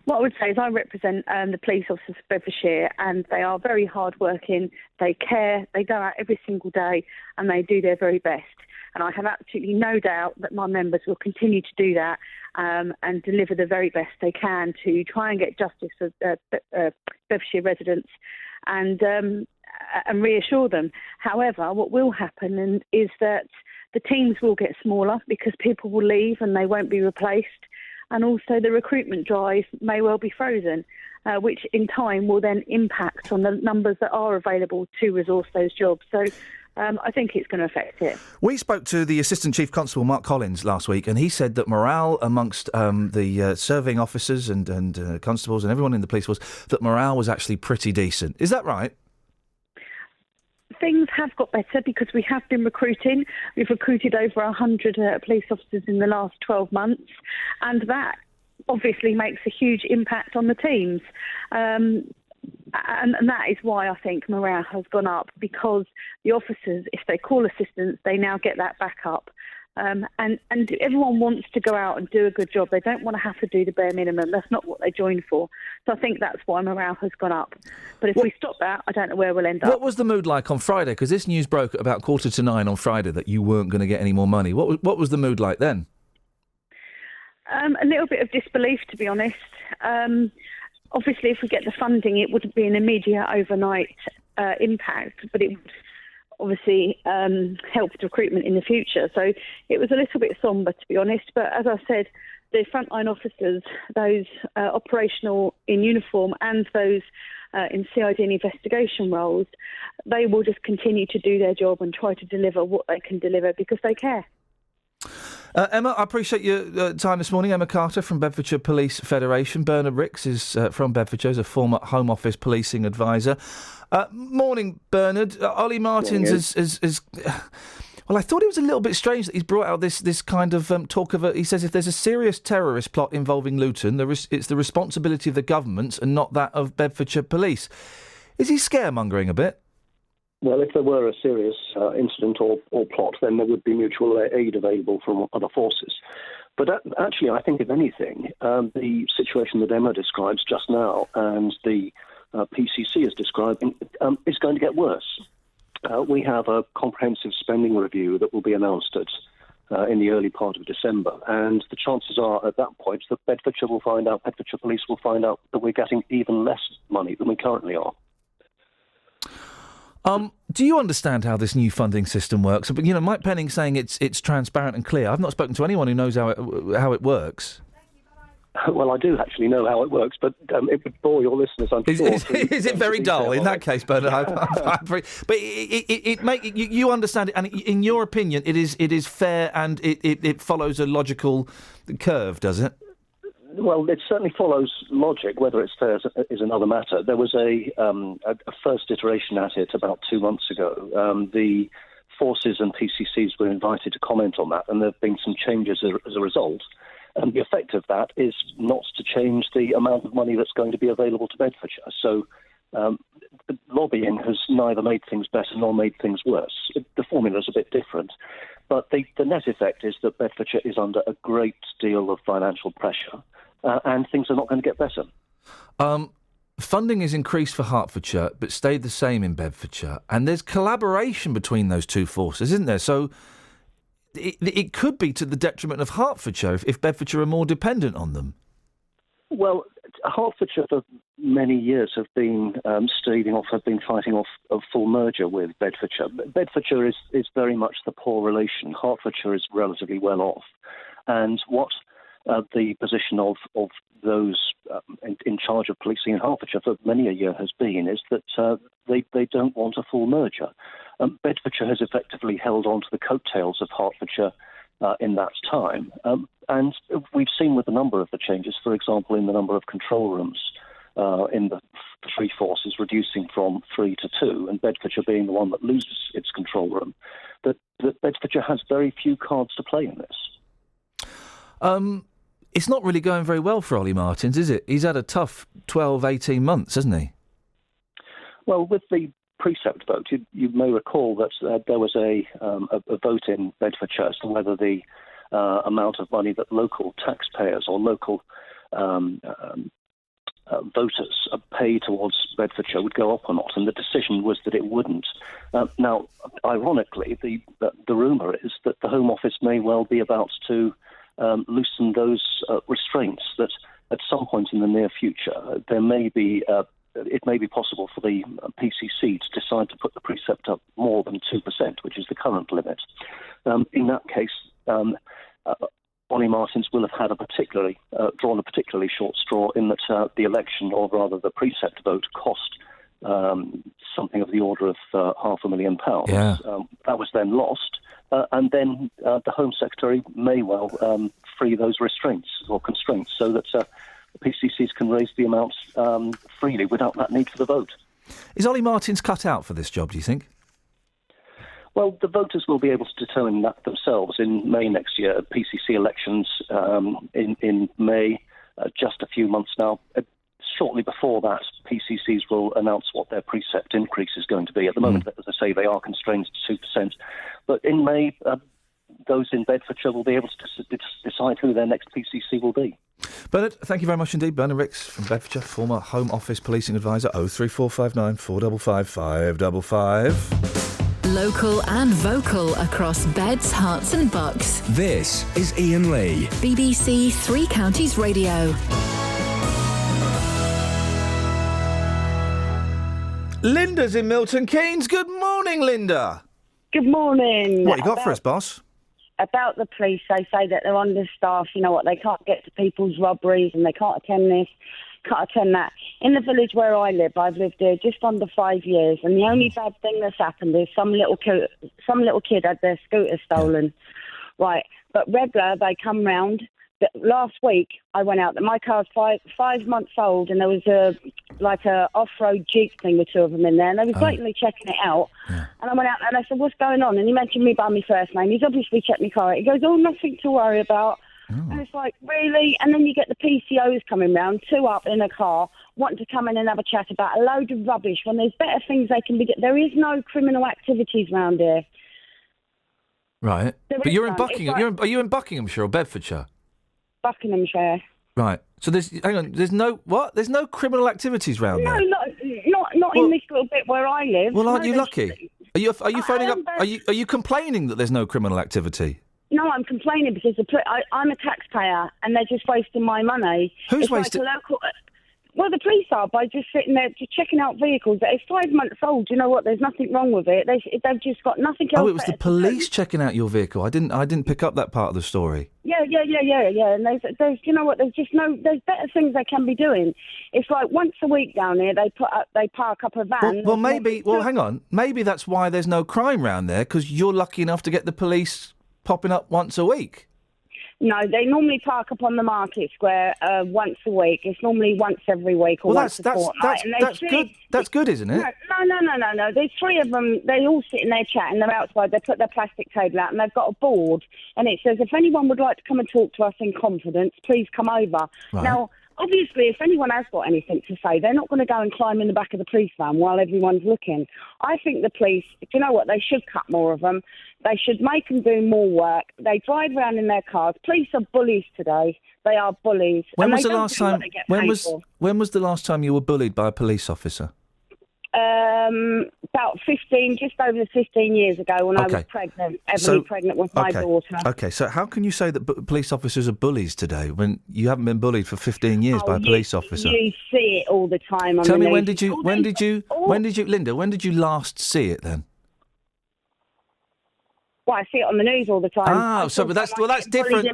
What I would say is I represent the police officers of Bedfordshire, and they are very hard-working. They care. They go out every single day, and they do their very best. And I have absolutely no doubt that my members will continue to do that and deliver the very best they can to try and get justice for Bedfordshire residents and reassure them. However, what will happen is that the teams will get smaller because people will leave and they won't be replaced. And also the recruitment drive may well be frozen, which in time will then impact on the numbers that are available to resource those jobs. So I think it's going to affect it. We spoke to the Assistant Chief Constable, Mark Collins, last week, and he said that morale amongst the serving officers and constables and everyone in the police force, that morale was actually pretty decent. Is that right? Things have got better because we have been recruiting. We've recruited over 100 police officers in the last 12 months, and that obviously makes a huge impact on the teams. And that is why I think morale has gone up, because the officers, if they call assistance, they now get that backup. And everyone wants to go out and do a good job. They don't want to have to do the bare minimum. That's not what they joined for. So I think that's why morale has gone up. But if we stop that, I don't know where we'll end up. What was the mood like on Friday? Because this news broke at about 9:15 on Friday that you weren't going to get any more money. What was the mood like then? A little bit of disbelief, to be honest. Obviously, if we get the funding, it wouldn't be an immediate overnight impact, but it would obviously helped recruitment in the future. So it was a little bit sombre, to be honest. But as I said, the frontline officers, those operational in uniform and those in CID and investigation roles, they will just continue to do their job and try to deliver what they can deliver because they care. Emma, I appreciate your time this morning. Emma Carter from Bedfordshire Police Federation. Bernard Ricks is from Bedfordshire, as a former Home Office policing advisor. Morning, Bernard. Ollie Martins is well, I thought it was a little bit strange that he's brought out this kind of talk of he says if there's a serious terrorist plot involving Luton, it's the responsibility of the government and not that of Bedfordshire Police. Is he scaremongering a bit? Well, if there were a serious incident or plot, then there would be mutual aid available from other forces. But actually, I think, if anything, the situation that Emma describes just now and the PCC is describing is going to get worse. We have a comprehensive spending review that will be announced in the early part of December, and the chances are at that point that Bedfordshire Police will find out that we're getting even less money than we currently are. Do you understand how this new funding system works? But Mike Penning's saying it's transparent and clear. I've not spoken to anyone who knows how it works. Well, I do actually know how it works, but it would bore your listeners, I'm sure. Is it very dull in that case, Bernard? But you understand it, and in your opinion, it is fair and it follows a logical curve, does it? Well, it certainly follows logic. Whether it's fair is another matter. There was a first iteration at it about 2 months ago. The forces and PCCs were invited to comment on that, and there have been some changes as a result. And the effect of that is not to change the amount of money that's going to be available to Bedfordshire. So lobbying has neither made things better nor made things worse. The formula's a bit different. But the net effect is that Bedfordshire is under a great deal of financial pressure, and things are not going to get better. Funding is increased for Hertfordshire, but stayed the same in Bedfordshire. And there's collaboration between those two forces, isn't there? So it could be to the detriment of Hertfordshire if Bedfordshire are more dependent on them. Well, Hertfordshire for many years have been fighting off a full merger with Bedfordshire. Bedfordshire is very much the poor relation. Hertfordshire is relatively well off. And what the position of those in charge of policing in Hertfordshire for many a year has been is that they don't want a full merger. Bedfordshire has effectively held on to the coattails of Hertfordshire in that time. And we've seen with a number of the changes, for example, in the number of control rooms in the three forces reducing from 3 to 2, and Bedfordshire being the one that loses its control room, that Bedfordshire has very few cards to play in this. It's not really going very well for Ollie Martins, is it? He's had a tough 12, 18 months, hasn't he? Well, with the precept vote, you may recall that there was a vote in Bedfordshire as to whether the amount of money that local taxpayers or local voters pay towards Bedfordshire would go up or not, and the decision was that it wouldn't. Now, ironically, the rumour is that the Home Office may well be about to loosen those restraints, that at some point in the near future there may be it may be possible for the PCC to decide to put the precept up more than 2%, which is the current limit. In that case, Ollie Martins will have had drawn a particularly short straw in that the election, or rather the precept vote, cost something of the order of £500,000. Yeah. That was then lost, and then the Home Secretary may well free those restraints or constraints so that the PCCs can raise the amounts freely without that need for the vote. Is Ollie Martins cut out for this job, do you think? Well, the voters will be able to determine that themselves in May next year. PCC elections in May, just a few months now. Shortly before that, PCCs will announce what their precept increase is going to be. At the moment, as I say, they are constrained to 2%. But in May, those in Bedfordshire will be able to decide who their next PCC will be. Bernard, thank you very much indeed. Bernard Ricks from Bedfordshire, former Home Office policing advisor, 03459 455 555. Local and vocal across Beds, Herts and Bucks. This is Iain Lee. BBC Three Counties Radio. Linda's in Milton Keynes. Good morning, Linda. Good morning. What you got for us, boss? About the police, they say that they're understaffed. You know what? They can't get to people's robberies and they can't attend this, can't attend that. In the village where I live, I've lived there just under 5 years, and the only bad thing that's happened is some little kid had their scooter stolen. Right, but regular they come round. Last week I went out. My car's five months old, and there was a off-road Jeep thing with two of them in there, and they was blatantly checking it out. Yeah. And I went out and I said, "What's going on?" And he mentioned me by my first name. He's obviously checked my car. He goes, "Oh, nothing to worry about." And it's like, really? And then you get the PCOs coming round, two up in a car, wanting to come in and have a chat about a load of rubbish when there's better things they can be. There is no criminal activities round here. Right, but you're in Buckingham. Are you in Buckinghamshire or Bedfordshire? Buckinghamshire. Right. So there's no criminal activities round there. No, not in this little bit where I live. Well, aren't you lucky? Are you phoning up? Are you complaining that there's no criminal activity? No, I'm complaining because I'm a taxpayer and they're just wasting my money. Who's wasting? Well, the police are, by just sitting there just checking out vehicles. It's 5 months old. You know what? There's nothing wrong with it. They've just got nothing else. Oh, it was the police checking out your vehicle. I didn't pick up that part of the story. Yeah. And there's you know what? There's better things they can be doing. It's like once a week down here they park up a van. Well, hang on. Maybe that's why there's no crime round there, because you're lucky enough to get the police popping up once a week. No, they normally park up on the market square once a week. It's normally once every week or once a fortnight. That's good. That's good, isn't it? No. There's three of them. They all sit in there chatting. They're outside. They put their plastic table out and they've got a board. And it says, if anyone would like to come and talk to us in confidence, please come over. Right. Now, obviously, if anyone has got anything to say, they're not going to go and climb in the back of the police van while everyone's looking. I think the police, do you know what? They should cut more of them. They should make them do more work. They drive around in their cars. Police are bullies today. They are bullies. When was the last time? When was the last time you were bullied by a police officer? About 15, just over 15 years ago when I was pregnant, pregnant with my daughter. Okay, so how can you say that police officers are bullies today when you haven't been bullied for 15 years by a police officer? You see it all the time on Tell the me, news. Linda, when did you last see it then? Well, I see it on the news all the time. But that's different.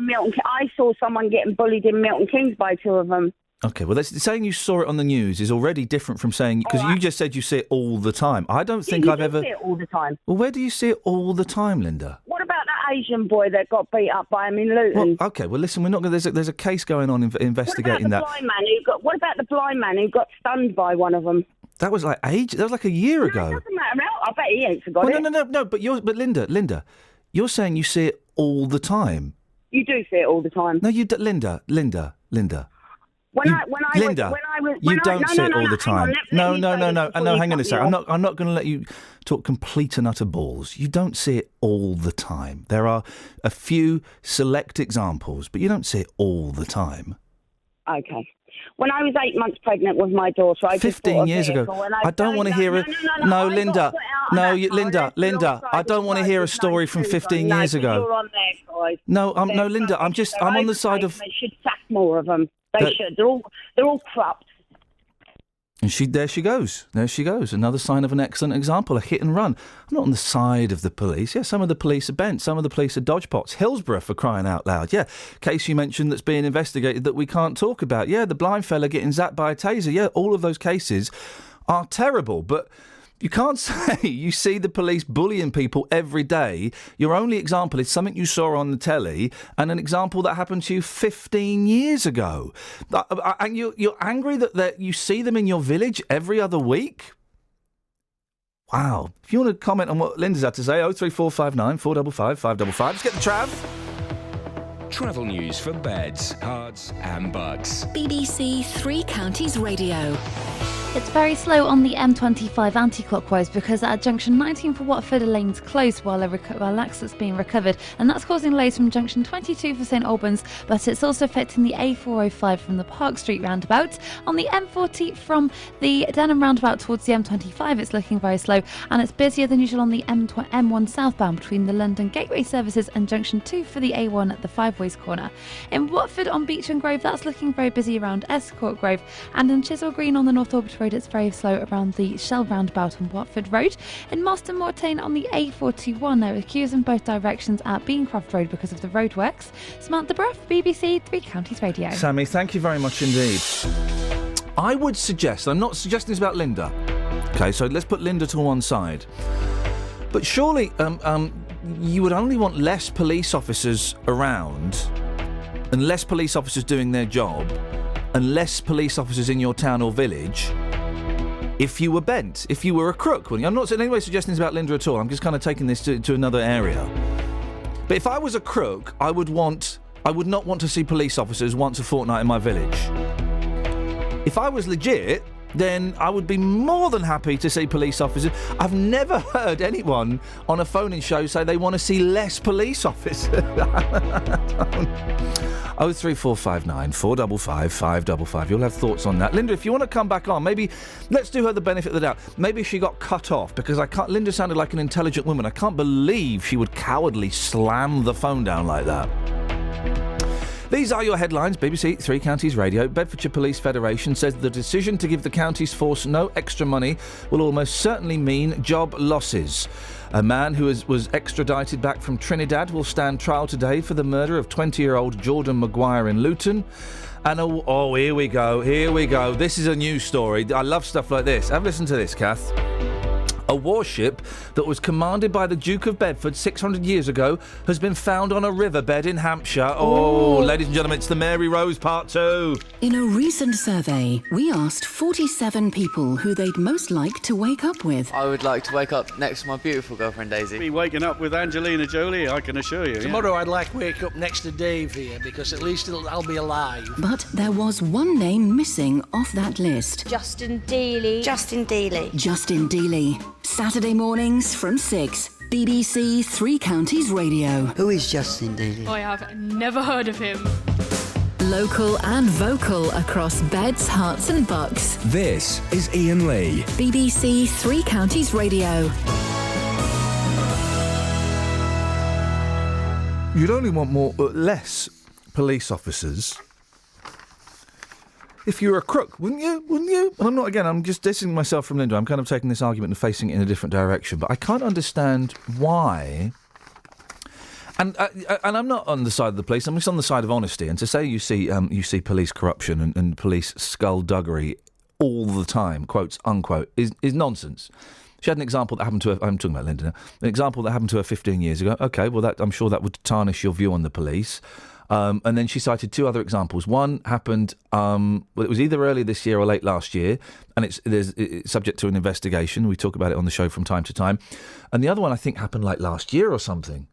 I saw someone getting bullied in Milton Keynes by two of them. Okay, well, saying you saw it on the news is already different from saying, because you just said you see it all the time. I don't think I've ever... see it all the time. Well, where do you see it all the time, Linda? What about that Asian boy that got beat up by him in Luton? Well, okay, well, listen, we're not going to... There's a case going on investigating that. What about the blind man who got stunned by one of them? That was like that was like a year ago. It doesn't matter. I bet he ain't forgot it. No, but Linda, you're saying you see it all the time. You do see it all the time. No, you Linda. You don't see it all the time. No. Hang on a second. I'm not going to let you talk complete and utter balls. You don't see it all the time. There are a few select examples, but you don't see it all the time. Okay. When I was 8 months pregnant with my daughter, I 15 years ago. I don't want to hear it. No, Linda. No, Linda. I don't want to hear a story from 15 years ago. You're on their side. No, Linda. I'm on the side of. They should sack more of them. They should. They're all corrupt. And there she goes. Another sign of an excellent example, a hit and run. I'm not on the side of the police. Yeah, some of the police are bent. Some of the police are dodgepots. Hillsborough, for crying out loud. Yeah, case you mentioned that's being investigated that we can't talk about. Yeah, the blind fella getting zapped by a taser. Yeah, all of those cases are terrible. But you can't say you see the police bullying people every day. Your only example is something you saw on the telly and an example that happened to you 15 years ago. And you're angry that you see them in your village every other week? Wow. If you want to comment on what Linda's had to say, 03459 455 555. Let's get the Trav. Travel news for beds, cards and bugs. BBC Three Counties Radio. It's very slow on the M25 anti-clockwise because at junction 19 for Watford, a lane's closed while exit's being recovered, and that's causing delays from junction 22 for St Albans, but it's also affecting the A405 from the Park Street roundabout. On the M40 from the Denham roundabout towards the M25, it's looking very slow, and it's busier than usual on the M1 southbound between the London Gateway services and junction 2 for the A1 at the Five Ways corner. In Watford on Beach and Grove, that's looking very busy around Escort Grove, and in Chiswell Green on the North Orbit Road, it's very slow around the Shell roundabout on Watford Road. In Marston Mortain on the A41, there are queues in both directions at Beancroft Road because of the roadworks. Samantha Bruff, BBC Three Counties Radio. Sammy, thank you very much indeed. I would suggest, I'm not suggesting this about Linda. Okay, so let's put Linda to one side. But surely you would only want less police officers around and less police officers doing their job and less police officers in your town or village if you were bent, if you were a crook. I'm not in any way suggesting this about Linda at all. I'm just kind of taking this to another area. But if I was a crook, I would not want to see police officers once a fortnight in my village. If I was legit, then I would be more than happy to see police officers. I've never heard anyone on a phone-in show say they want to see less police officers. 03459 455 555. You'll have thoughts on that. Linda, if you want to come back on, maybe let's do her the benefit of the doubt. Maybe she got cut off because Linda sounded like an intelligent woman. I can't believe she would cowardly slam the phone down like that. These are your headlines. BBC Three Counties Radio. Bedfordshire Police Federation says the decision to give the county's force no extra money will almost certainly mean job losses. A man who was extradited back from Trinidad will stand trial today for the murder of 20-year-old Jordan Maguire in Luton. And here we go. This is a news story. I love stuff like this. Have a listen to this, Kath. A warship that was commanded by the Duke of Bedford 600 years ago has been found on a riverbed in Hampshire. Oh, ladies and gentlemen, it's the Mary Rose Part 2. In a recent survey, we asked 47 people who they'd most like to wake up with. I would like to wake up next to my beautiful girlfriend, Daisy. Be waking up with Angelina Jolie, I can assure you. Tomorrow I'd like to wake up next to Dave here, because at least I'll be alive. But there was one name missing off that list. Justin Dealey. Justin Dealey. Saturday mornings from 6. BBC Three Counties Radio. Who is Justin Dealey? I have never heard of him. Local and vocal across beds, hearts and bucks. This is Iain Lee. BBC Three Counties Radio. You'd only want less police officers if you were a crook, wouldn't you? And I'm just distancing myself from Linda. I'm kind of taking this argument and facing it in a different direction. But I can't understand why. And I'm not on the side of the police. I'm just on the side of honesty. And to say you see police corruption and police skullduggery all the time, quotes unquote, is nonsense. She had an example that happened to her. I'm talking about Linda now. An example that happened to her 15 years ago. OK, well, I'm sure that would tarnish your view on the police. And then she cited 2 other examples. One happened, it was either earlier this year or late last year, and it's subject to an investigation. We talk about it on the show from time to time. And the other one, I think, happened like last year or something.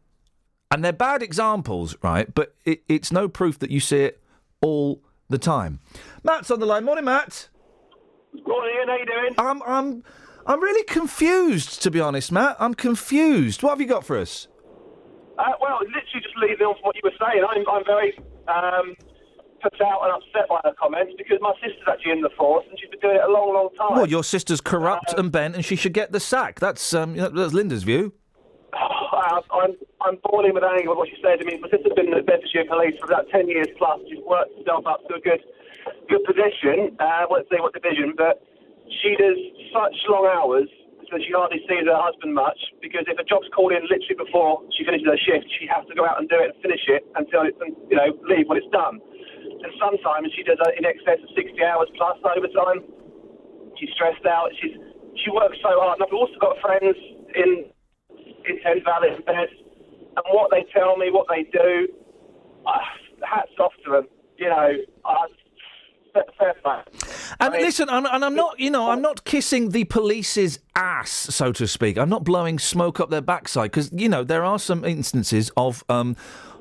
And they're bad examples, right? But it's no proof that you see it all the time. Matt's on the line. Morning, Matt. Morning, Ian. How you doing? I'm really confused, to be honest, Matt. I'm confused. What have you got for us? Well, literally just leading on from what you were saying, I'm very put out and upset by her comments because my sister's actually in the force and she's been doing it a long, long time. Well, your sister's corrupt and bent and she should get the sack. That's Linda's view. I'm boiling with anger with what she said. I mean, my sister's been in the Bedfordshire Police for about 10 years plus. She's worked herself up to a good position. I won't say what division, but she does such long hours so she hardly sees her husband much, because if a job's called in literally before she finishes her shift, she has to go out and do it and finish it until it's, leave when it's done. And sometimes she does in excess of 60 hours plus overtime. She's stressed out. She works so hard. And I've also got friends in Thames Valley and bed, and what they tell me, what they do, hats off to them. Fair play. And listen, I'm not, I'm not kissing the police's ass, so to speak. I'm not blowing smoke up their backside because, there are some instances of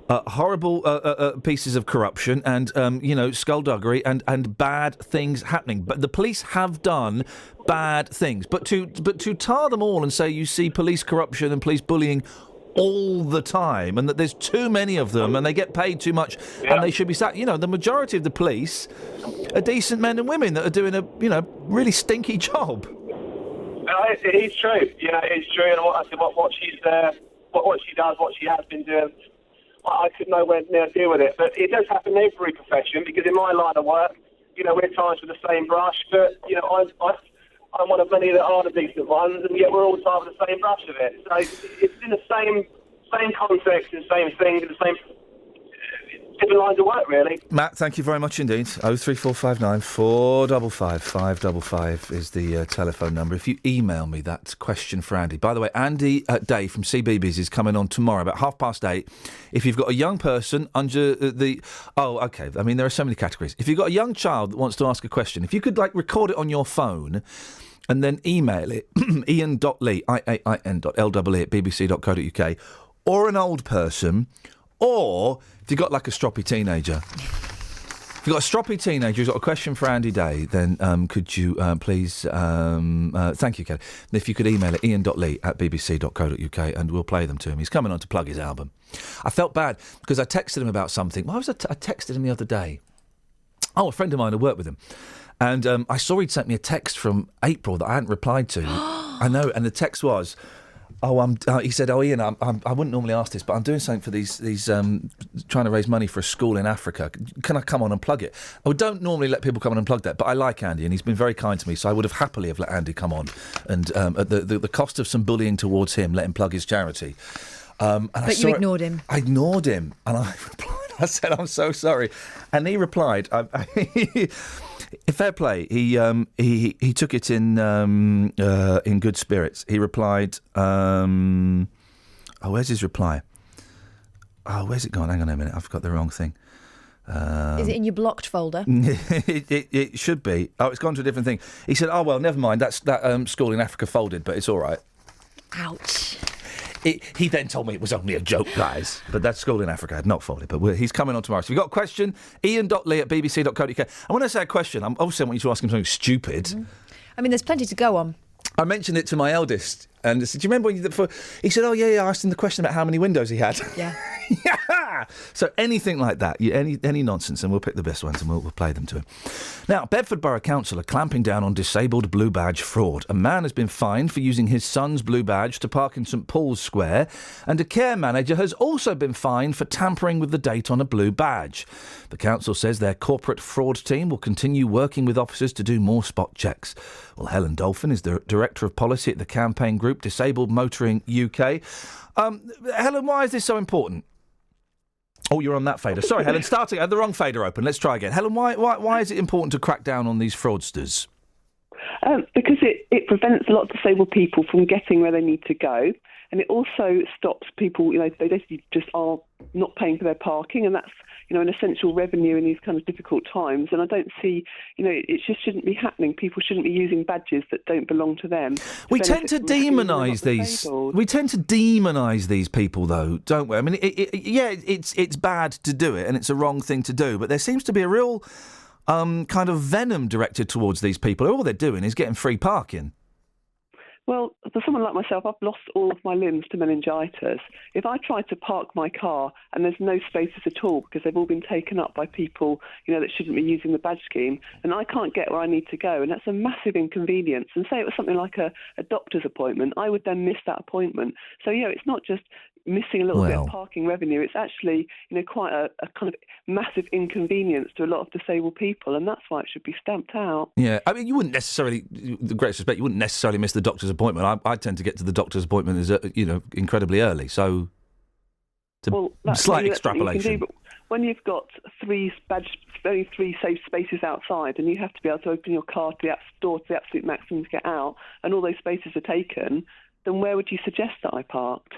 horrible pieces of corruption and, skullduggery and bad things happening. But the police have done bad things. But to tar them all and say you see police corruption and police bullying all the time and that there's too many of them and they get paid too much and they should be sacked. The majority of the police are decent men and women that are doing a, really stinky job. It is true. It's true. And what she's what she does, what she has been doing, I could nowhere near deal with it. But it does happen in every profession because in my line of work, we're tarnished with the same brush. But, I'm one of many that are the decent ones, and yet we're all tied with the same brush of it. So it's in the same context and same thing, the same different lines of work, really. Matt, thank you very much indeed. 03459 455 555 is the telephone number. If you email me that question for Andy. By the way, Andy Day from CBeebies is coming on tomorrow about 8:30. If you've got a young person under the... Oh, OK. I mean, there are so many categories. If you've got a young child that wants to ask a question, if you could, record it on your phone and then email it, Iain.lee, IAIN.LEE at bbc.co.uk, or an old person, or if you've got a stroppy teenager. If you've got a stroppy teenager who's got a question for Andy Day, then could you please... thank you, Kelly. If you could email it, Iain.lee at bbc.co.uk, and we'll play them to him. He's coming on to plug his album. I felt bad because I texted him about something. Why was I texted him the other day? Oh, a friend of mine who worked with him. And I saw he'd sent me a text from April that I hadn't replied to. I know, and the text was... he said, Ian, I wouldn't normally ask this, but I'm doing something for these trying to raise money for a school in Africa. Can I come on and plug it? I don't normally let people come on and plug that, but I like Andy, and he's been very kind to me, so I would have happily have let Andy come on, and at the cost of some bullying towards him, let him plug his charity. But you ignored him. I ignored him, and I replied. I said, I'm so sorry, and he replied. Fair play. He took it in good spirits. He replied. Where's his reply? Where's it gone? Hang on a minute. I've got the wrong thing. Is it in your blocked folder? It should be. It's gone to a different thing. He said, "Oh well, never mind. That school in Africa folded, but it's all right." Ouch. He then told me it was only a joke, guys. But that school in Africa had not folded. But he's coming on tomorrow. So if you've got a question, Iain.lee at bbc.co.uk. And when I say a question, obviously I want you to ask him something stupid. Mm-hmm. I mean, there's plenty to go on. I mentioned it to my eldest. And I said, do you remember when you... He said, I asked him the question about how many windows he had. Yeah. Yeah! So anything like that, any nonsense, and we'll pick the best ones and we'll play them to him. Now, Bedford Borough Council are clamping down on disabled blue badge fraud. A man has been fined for using his son's blue badge to park in St Paul's Square, and a care manager has also been fined for tampering with the date on a blue badge. The council says their corporate fraud team will continue working with officers to do more spot checks. Well, Helen Dolphin is the Director of Policy at the campaign group Disabled Motoring UK. Helen, why is this so important? Oh, you're on that fader. Sorry, Helen, starting. I had the wrong fader open. Let's try again. Helen, why is it important to crack down on these fraudsters? Because it prevents a lot of disabled people from getting where they need to go, and it also stops people, they basically just are not paying for their parking, and that's, an essential revenue in these kind of difficult times. And I don't see, it just shouldn't be happening. People shouldn't be using badges that don't belong to them. We tend to demonise these. We tend to demonise these people, though, don't we? I mean, it's bad to do it, and it's a wrong thing to do. But there seems to be a real kind of venom directed towards these people. All they're doing is getting free parking. Well, for someone like myself, I've lost all of my limbs to meningitis. If I try to park my car and there's no spaces at all because they've all been taken up by people, that shouldn't be using the badge scheme, and I can't get where I need to go, and that's a massive inconvenience. And say it was something like a doctor's appointment, I would then miss that appointment. So, it's not just missing a little bit of parking revenue. It's actually, quite a kind of massive inconvenience to a lot of disabled people, and that's why it should be stamped out. Yeah, I mean, you wouldn't necessarily, the greatest respect, you wouldn't necessarily miss the doctor's appointment. I tend to get to the doctor's appointment as incredibly early, so it's slight extrapolation. When you've got three safe spaces outside, and you have to be able to open your car to the door to the absolute maximum to get out, and all those spaces are taken, then where would you suggest that I parked?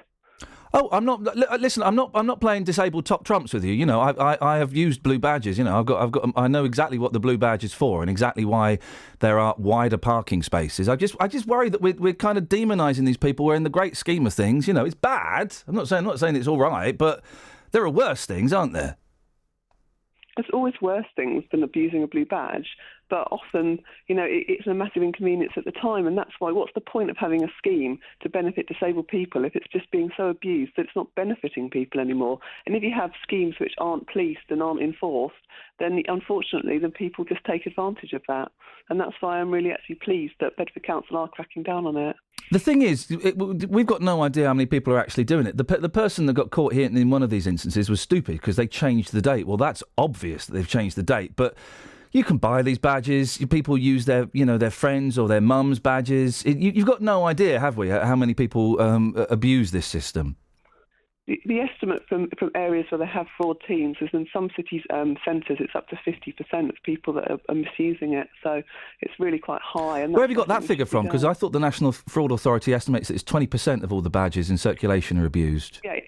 Oh, I'm not. Listen, I'm not playing disabled top trumps with you. I have used blue badges. I know exactly what the blue badge is for and exactly why there are wider parking spaces. I just worry that we're kind of demonising these people. Where in the great scheme of things, it's bad. I'm not saying it's all right, but there are worse things, aren't there? There's always worse things than abusing a blue badge, but often, it's a massive inconvenience at the time, and that's why what's the point of having a scheme to benefit disabled people if it's just being so abused that it's not benefiting people anymore? And if you have schemes which aren't policed and aren't enforced, then unfortunately the people just take advantage of that. And that's why I'm really actually pleased that Bedford Council are cracking down on it. The thing is, we've got no idea how many people are actually doing it. The person that got caught here in one of these instances was stupid because they changed the date. Well, that's obvious that they've changed the date, but you can buy these badges. People use their friends or their mum's badges. You've got no idea, have we, how many people abuse this system? The estimate from areas where they have fraud teams is in some cities' centres it's up to 50% of people that are misusing it. So it's really quite high. And where have you got that figure from? Because I thought the National Fraud Authority estimates that it's 20% of all the badges in circulation are abused. Yeah,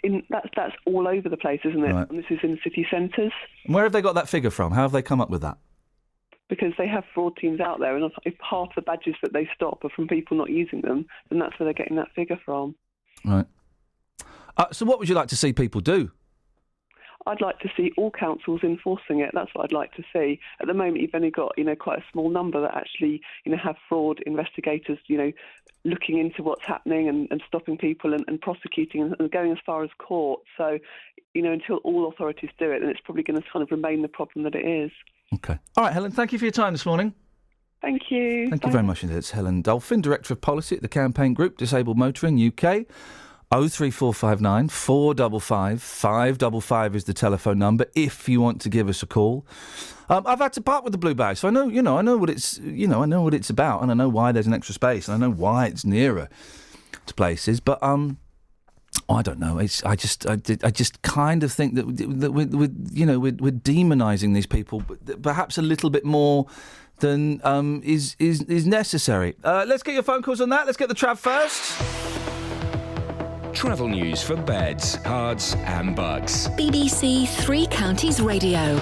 that's all over the place, isn't it? Right. And this is in city centres. And where have they got that figure from? How have they come up with that? Because they have fraud teams out there, and if half the badges that they stop are from people not using them, then that's where they're getting that figure from. Right. So what would you like to see people do? I'd like to see all councils enforcing it. That's what I'd like to see. At the moment, you've only got, quite a small number that actually, have fraud investigators, looking into what's happening and stopping people and prosecuting and going as far as court. So, until all authorities do it, then it's probably going to kind of remain the problem that it is. OK. All right, Helen, thank you for your time this morning. Thank you. Thank you very much indeed. It's Helen Dolphin, Director of Policy at the campaign group Disabled Motoring UK. 03459 455 555 is the telephone number if you want to give us a call. I've had to part with the blue badge, so I know what it's about, and I know why there's an extra space, and I know why it's nearer to places. But I don't know. I just kind of think that we're demonising these people, but perhaps a little bit more than is necessary. Let's get your phone calls on that. Let's get the Trav first. Travel news for beds, cards and bugs. BBC Three Counties Radio.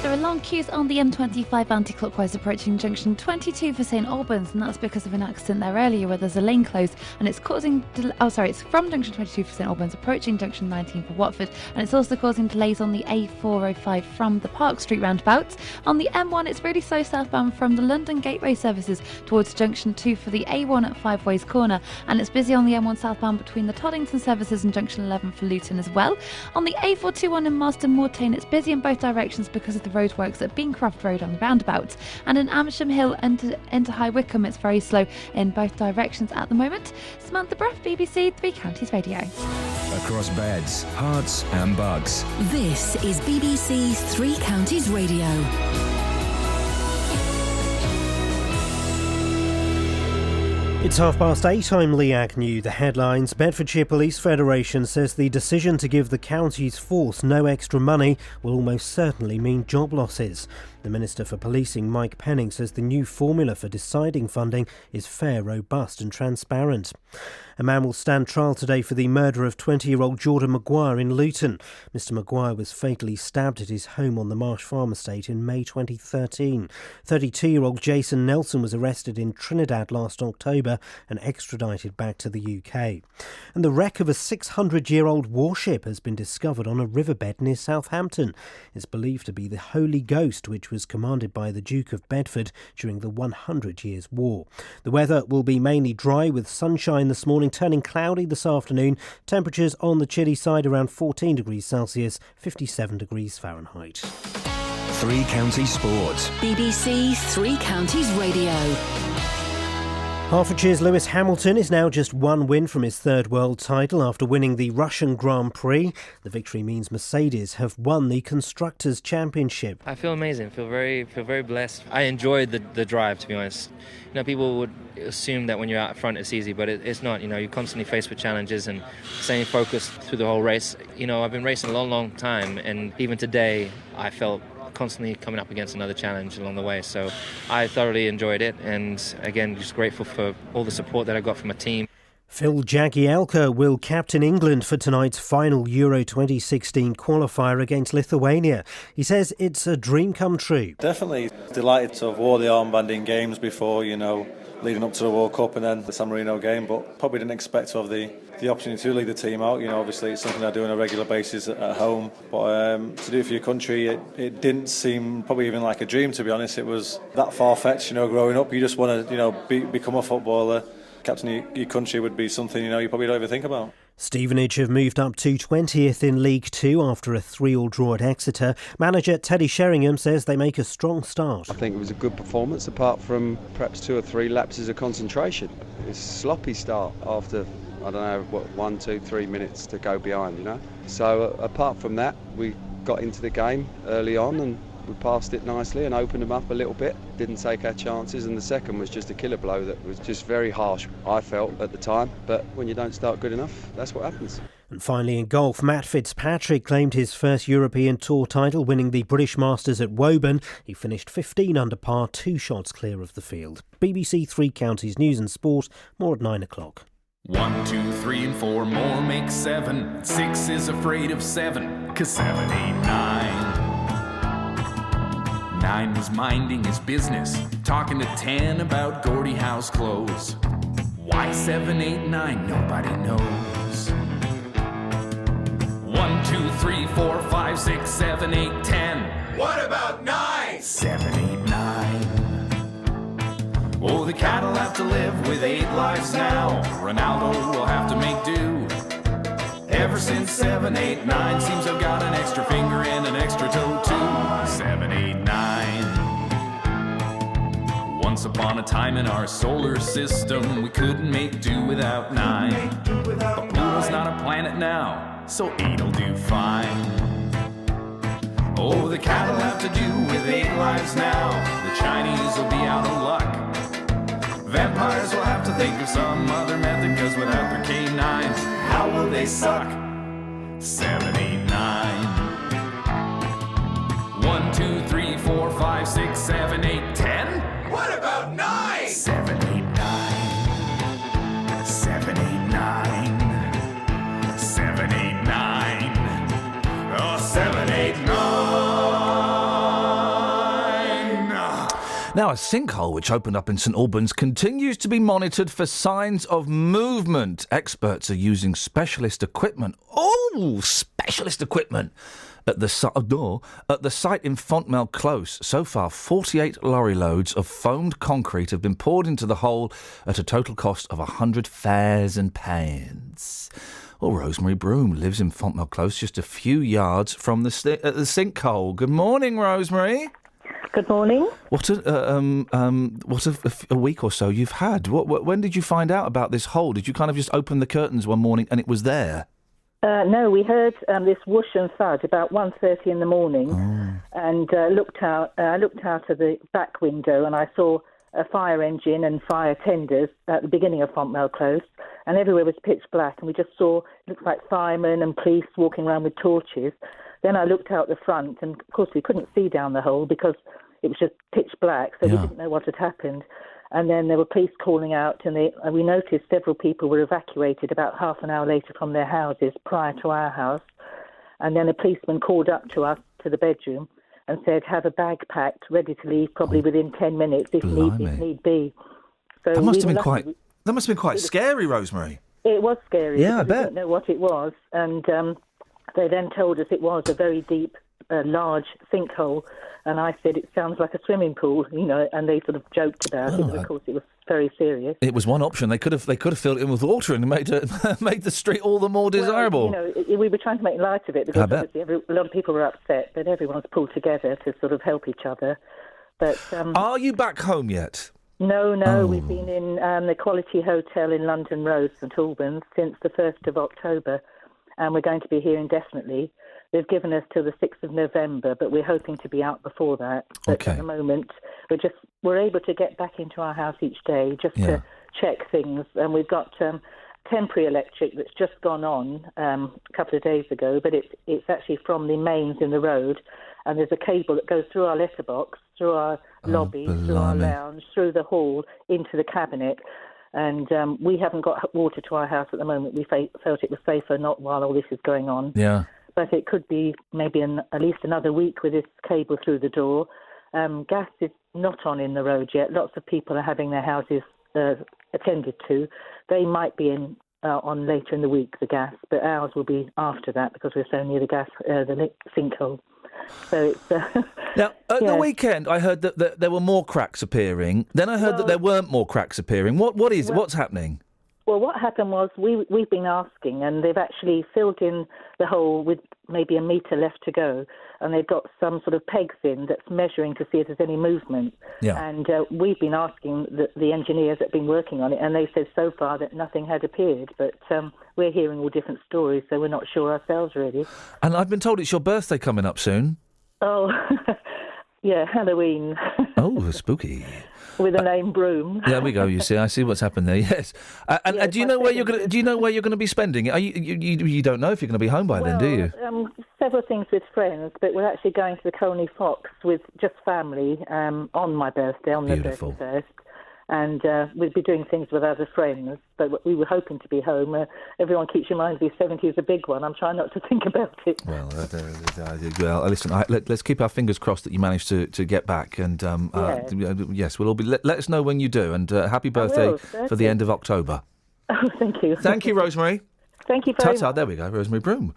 There are long queues on the M25 anti-clockwise approaching junction 22 for St Albans, and that's because of an accident there earlier where there's a lane closed and it's causing... it's from junction 22 for St Albans approaching junction 19 for Watford, and it's also causing delays on the A405 from the Park Street roundabout. On the M1 it's really slow southbound from the London Gateway services towards junction 2 for the A1 at Five Ways Corner, and it's busy on the M1 southbound between the Toddington services and junction 11 for Luton as well. On the A421 in Marston Mortain it's busy in both directions because of the roadworks at Beancroft Road on the roundabout, and in Amersham Hill into High Wycombe it's very slow in both directions at the moment. Samantha Bruff, BBC Three Counties Radio. Across beds, hearts and bugs. This is BBC Three Counties Radio. It's 8:30. I'm Lee Agnew. The headlines. Bedfordshire Police Federation says the decision to give the county's force no extra money will almost certainly mean job losses. The Minister for Policing, Mike Penning, says the new formula for deciding funding is fair, robust and transparent. A man will stand trial today for the murder of 20-year-old Jordan Maguire in Luton. Mr Maguire was fatally stabbed at his home on the Marsh Farm estate in May 2013. 32-year-old Jason Nelson was arrested in Trinidad last October and extradited back to the UK. And the wreck of a 600-year-old warship has been discovered on a riverbed near Southampton. It's believed to be the Holy Ghost, which was commanded by the Duke of Bedford during the 100 Years' War. The weather will be mainly dry with sunshine this morning, turning cloudy this afternoon. Temperatures on the chilly side around 14 degrees Celsius, 57 degrees Fahrenheit. Three Counties Sports. BBC Three Counties Radio. Hertfordshire's Lewis Hamilton is now just one win from his third world title after winning the Russian Grand Prix. The victory means Mercedes have won the Constructors' Championship. I feel amazing. Feel very blessed. I enjoyed the drive, to be honest. You know, people would assume that when you're out front it's easy, but it's not. You know, you're constantly faced with challenges and staying focused through the whole race. You know, I've been racing a long time, and even today I felt constantly coming up against another challenge along the way. So I thoroughly enjoyed it, and again, just grateful for all the support that I got from my team. Phil Jagielka will captain England for tonight's final Euro 2016 qualifier against Lithuania. He says it's a dream come true. Definitely delighted to have wore the armband in games before, you know, leading up to the World Cup and then the San Marino game, but probably didn't expect to have the opportunity to lead the team out. You know, obviously it's something I do on a regular basis at home, but to do it for your country, it didn't seem probably even like a dream, to be honest. It was that far-fetched, you know, growing up. You just want to, you know, become a footballer. Captain your country would be something, you know, you probably don't ever think about. Stevenage have moved up to 20th in League Two after a 3-3 draw at Exeter. Manager Teddy Sheringham says they make a strong start. I think it was a good performance apart from perhaps 2 or 3 lapses of concentration. It's a sloppy start after, I don't know, 1, 2, 3 minutes to go behind, you know. So apart from that, we got into the game early on and we passed it nicely and opened them up a little bit. Didn't take our chances, and the second was just a killer blow that was just very harsh, I felt at the time. But when you don't start good enough, that's what happens. And finally in golf, Matt Fitzpatrick claimed his first European Tour title, winning the British Masters at Woburn. He finished 15 under par, 2 shots clear of the field. BBC Three Counties News and Sport, more at 9 o'clock. 1, 2, 3 and 4 more make 7. 6 is afraid of 7, 'cause 7, 8, 9. 9 was minding his business, talking to 10 about Gordie Howe's clothes. Why 7, 8, 9? Nobody knows. 1, 2, 3, 4, 5, 6, 7, 8, 10. What about 9? 7, 8, 9. Oh, the cat'll have to live with 8 lives now. Ronaldo will have to make do. Ever since 7, 8, 9 seems I've got an extra finger and an extra toe too. 7, 8, 9. Once upon a time in our solar system, we couldn't make do without 9. But Pluto's not a planet now, so 8'll do fine. Oh, the cat'll have to do with 8 lives now. The Chinese will be out of luck. Vampires will have to think of some other method, 'cause without their K9s, how will they suck? 7, 8, 9. 1, 2, 3, 4, 5, 6, 7, 8, 10. What about 9? 7, 8, 9. 7, 8, 9. 7, 8, 9. Oh, 7, 8, 9. Now, a sinkhole which opened up in St Albans continues to be monitored for signs of movement. Experts are using specialist equipment. Oh, specialist equipment! At the site in Fontmell Close. So far, 48 lorry loads of foamed concrete have been poured into the hole at a total cost of £100,000. Well, Rosemary Broom lives in Fontmell Close, just a few yards from the sinkhole. Good morning, Rosemary. Good morning. What a week or so you've had. When did you find out about this hole? Did you kind of just open the curtains one morning and it was there? No, we heard this whoosh and thud about 1:30 in the morning, and looked out of the back window, and I saw a fire engine and fire tenders at the beginning of Fontmell Close, and everywhere was pitch black, and we just saw, it looked like firemen and police walking around with torches. Then I looked out the front, and of course we couldn't see down the hole because it was just pitch black, so we didn't know what had happened. And then there were police calling out, and we noticed several people were evacuated about half an hour later from their houses prior to our house. And then a policeman called up to us to the bedroom and said, have a bag packed, ready to leave probably within 10 minutes if need be. So that must have been quite scary, Rosemary. It was scary. Yeah, I bet. We didn't know what it was. And they then told us it was a very deep, large sinkhole. And I said, it sounds like a swimming pool, and they sort of joked about it. But of course, it was very serious. It was one option. They could have filled it in with water and made the street all the more desirable. We were trying to make light of it because obviously a lot of people were upset, but everyone's pulled together to sort of help each other. But are you back home yet? No. We've been in the Quality Hotel in London Road, St Albans, since the 1st of October, and we're going to be here indefinitely. They've given us till the 6th of November, but we're hoping to be out before that. But at the moment, we're able to get back into our house each day just to check things. And we've got temporary electric that's just gone on a couple of days ago, but it's actually from the mains in the road. And there's a cable that goes through our letterbox, through our lobby, through our lounge, through the hall, into the cabinet. And we haven't got water to our house at the moment. We felt it was safer not while all this is going on. Yeah. But it could be maybe at least another week with this cable through the door. Gas is not on in the road yet. Lots of people are having their houses attended to. They might be on later in the week, the gas, but ours will be after that because we're so near the sinkhole. So it's... Now, at the weekend, I heard that there were more cracks appearing. Then I heard that there weren't more cracks appearing. What's happening? Well, what happened was we've been asking, and they've actually filled in the hole with maybe a metre left to go, and they've got some sort of pegs in that's measuring to see if there's any movement. Yeah. And we've been asking the engineers that have been working on it, and they said so far that nothing had appeared, but we're hearing all different stories, so we're not sure ourselves, really. And I've been told it's your birthday coming up soon. Oh, yeah, Halloween. Oh, spooky. With the name Broom. There we go. You see, I see what's happened there. Yes. And do you know where you're going? Do you know where you're going to be spending it? You don't know if you're going to be home by then, do you? Several things with friends, but we're actually going to the Colney Fox with just family on my birthday, on the 31st. And we'll be doing things with other friends, but we were hoping to be home. Everyone keeps reminding me 70 is a big one. I'm trying not to think about it. Well, listen, let's keep our fingers crossed that you manage to get back. And yes, we'll all be. Let us know when you do. And happy birthday for the end of October. Oh, thank you. Thank you, Rosemary. Thank you very much. Ta-ta, there we go, Rosemary Broom.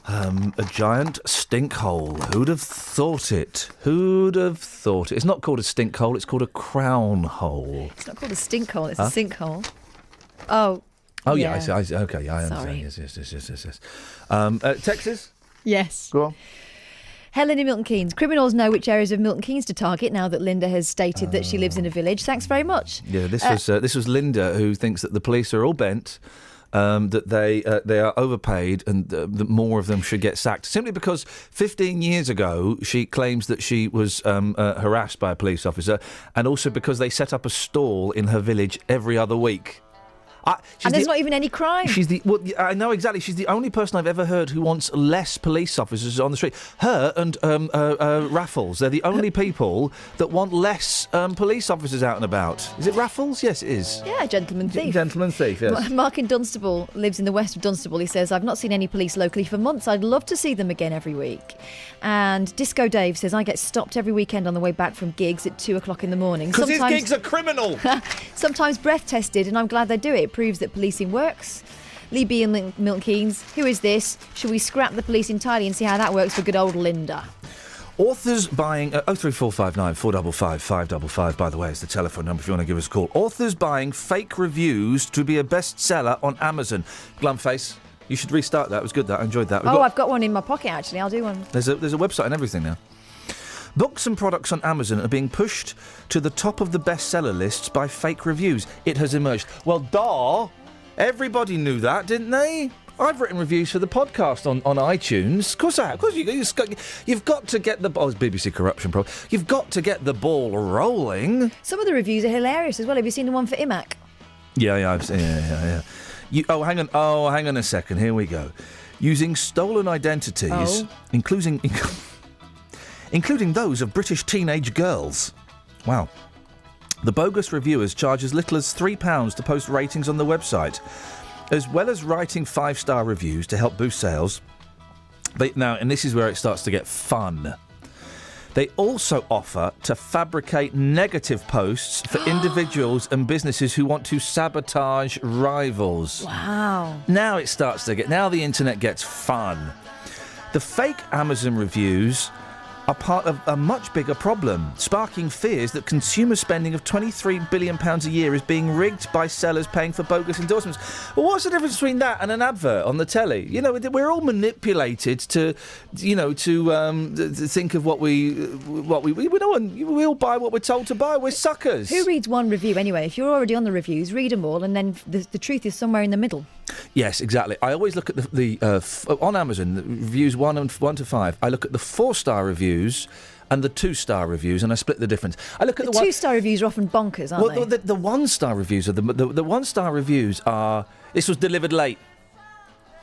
A giant stink hole. Who'd have thought it? Who'd have thought it? It's not called a stink hole, it's called a crown hole. It's not called a stink hole, it's a sinkhole. Oh. Oh, yeah, I see. Okay, I understand. Yes. Texas? Yes. Go on. Helen in Milton Keynes. Criminals know which areas of Milton Keynes to target now that Linda has stated that she lives in a village. Thanks very much. Yeah, this was Linda, who thinks that the police are all bent. That they are overpaid and that more of them should get sacked. Simply because 15 years ago she claims that she was harassed by a police officer, and also because they set up a stall in her village every other week. And there's not even any crime. I know exactly. She's the only person I've ever heard who wants less police officers on the street. Her and Raffles, they're the only people that want less police officers out and about. Is it Raffles? Yes, it is. Yeah, gentleman thief. Gentleman thief, yes. Mark in Dunstable lives in the west of Dunstable. He says, I've not seen any police locally for months. I'd love to see them again every week. And Disco Dave says, I get stopped every weekend on the way back from gigs at 2 o'clock in the morning. Because his gigs are criminal. Sometimes breath tested, and I'm glad they do it. It proves that policing works. Lee B in Milton Keynes, who is this? Should we scrap the police entirely and see how that works for good old Linda? Authors buying 03459 455 555, by the way, is the telephone number if you want to give us a call. Authors buying fake reviews to be a bestseller on Amazon. Glumface, you should restart that. It was good, that. I enjoyed that. I've got one in my pocket, actually. I'll do one. There's a website and everything now. Books and products on Amazon are being pushed to the top of the bestseller lists by fake reviews. It has emerged. Well, everybody knew that, didn't they? I've written reviews for the podcast on iTunes. Of course I have. Of course you've got to get the... Oh, it's BBC corruption problem. You've got to get the ball rolling. Some of the reviews are hilarious as well. Have you seen the one for IMAC? Yeah, I've seen... Yeah. Hang on a second. Here we go. Using stolen identities, including those of British teenage girls. Wow. The bogus reviewers charge as little as £3 to post ratings on the website. As well as writing 5-star reviews to help boost sales, and this is where it starts to get fun, they also offer to fabricate negative posts for individuals and businesses who want to sabotage rivals. Wow. Now the internet gets fun. The fake Amazon reviews are part of a much bigger problem, sparking fears that consumer spending of £23 billion a year is being rigged by sellers paying for bogus endorsements. Well, what's the difference between that and an advert on the telly? You know, we're all manipulated to think of what we all buy what we're told to buy. We're suckers. Who reads one review anyway? If you're already on the reviews, read them all, and then the truth is somewhere in the middle. Yes, exactly. I always look at on Amazon, the reviews 1 to 5. I look at the 4-star reviews and the 2-star reviews, and I split the difference. I look at the 2-star reviews are often bonkers, aren't they? The 1-star reviews are the 1-star reviews are. This was delivered late.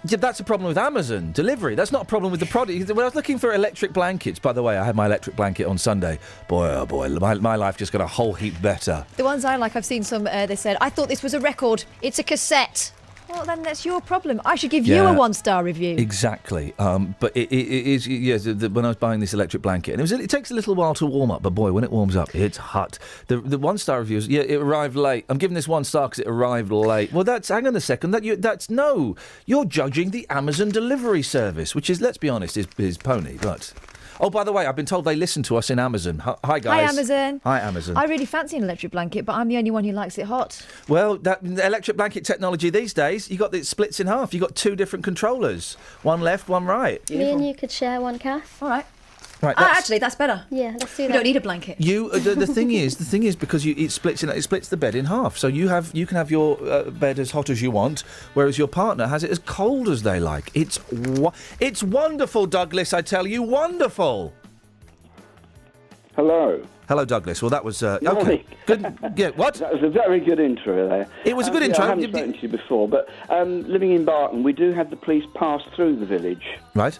Yeah, that's a problem with Amazon delivery. That's not a problem with the product. When I was looking for electric blankets, by the way, I had my electric blanket on Sunday. Boy, oh boy, my life just got a whole heap better. The ones I like, I've seen some. They said, "I thought this was a record. It's a cassette." Well, then that's your problem. I should give you a 1-star review. Exactly. But it is, when I was buying this electric blanket, and it takes a little while to warm up, but boy, when it warms up, it's hot. The 1-star reviews, it arrived late. I'm giving this 1 star because it arrived late. Well, hang on a second. You're judging the Amazon delivery service, which is, let's be honest, is pony, but... Oh, by the way, I've been told they listen to us in Amazon. Hi, guys. Hi, Amazon. Hi, Amazon. I really fancy an electric blanket, but I'm the only one who likes it hot. Well, the electric blanket technology these days, it splits in half. You've got 2 different controllers. One left, one right. Me and you could share one, Kath. All right. Right, actually, that's better. Yeah, let's do that. We don't need a blanket. The thing is because it splits the bed in half. So you can have your bed as hot as you want, whereas your partner has it as cold as they like. It's wonderful, Douglas. I tell you, wonderful. Hello, Douglas. Well, that was okay. Good. Yeah. What? That was a very good intro there. It was a good intro. I haven't spoken to you before, but living in Barton, we do have the police pass through the village. Right.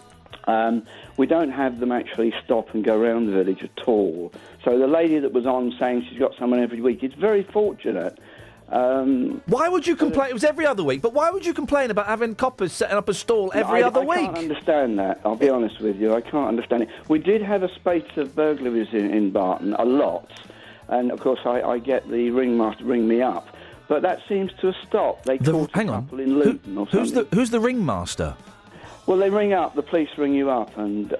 We don't have them actually stop and go around the village at all. So the lady that was on saying she's got someone every week, it's very fortunate. Why would you complain? It was every other week, but why would you complain about having coppers setting up a stall every other week? I can't understand that, I'll be honest with you. I can't understand it. We did have a spate of burglaries in Barton, a lot, and of course I get the ringmaster ring me up, but that seems to have stopped. They caught a couple in Luton or something. Who's the ringmaster? Well, they ring up, the police ring you up and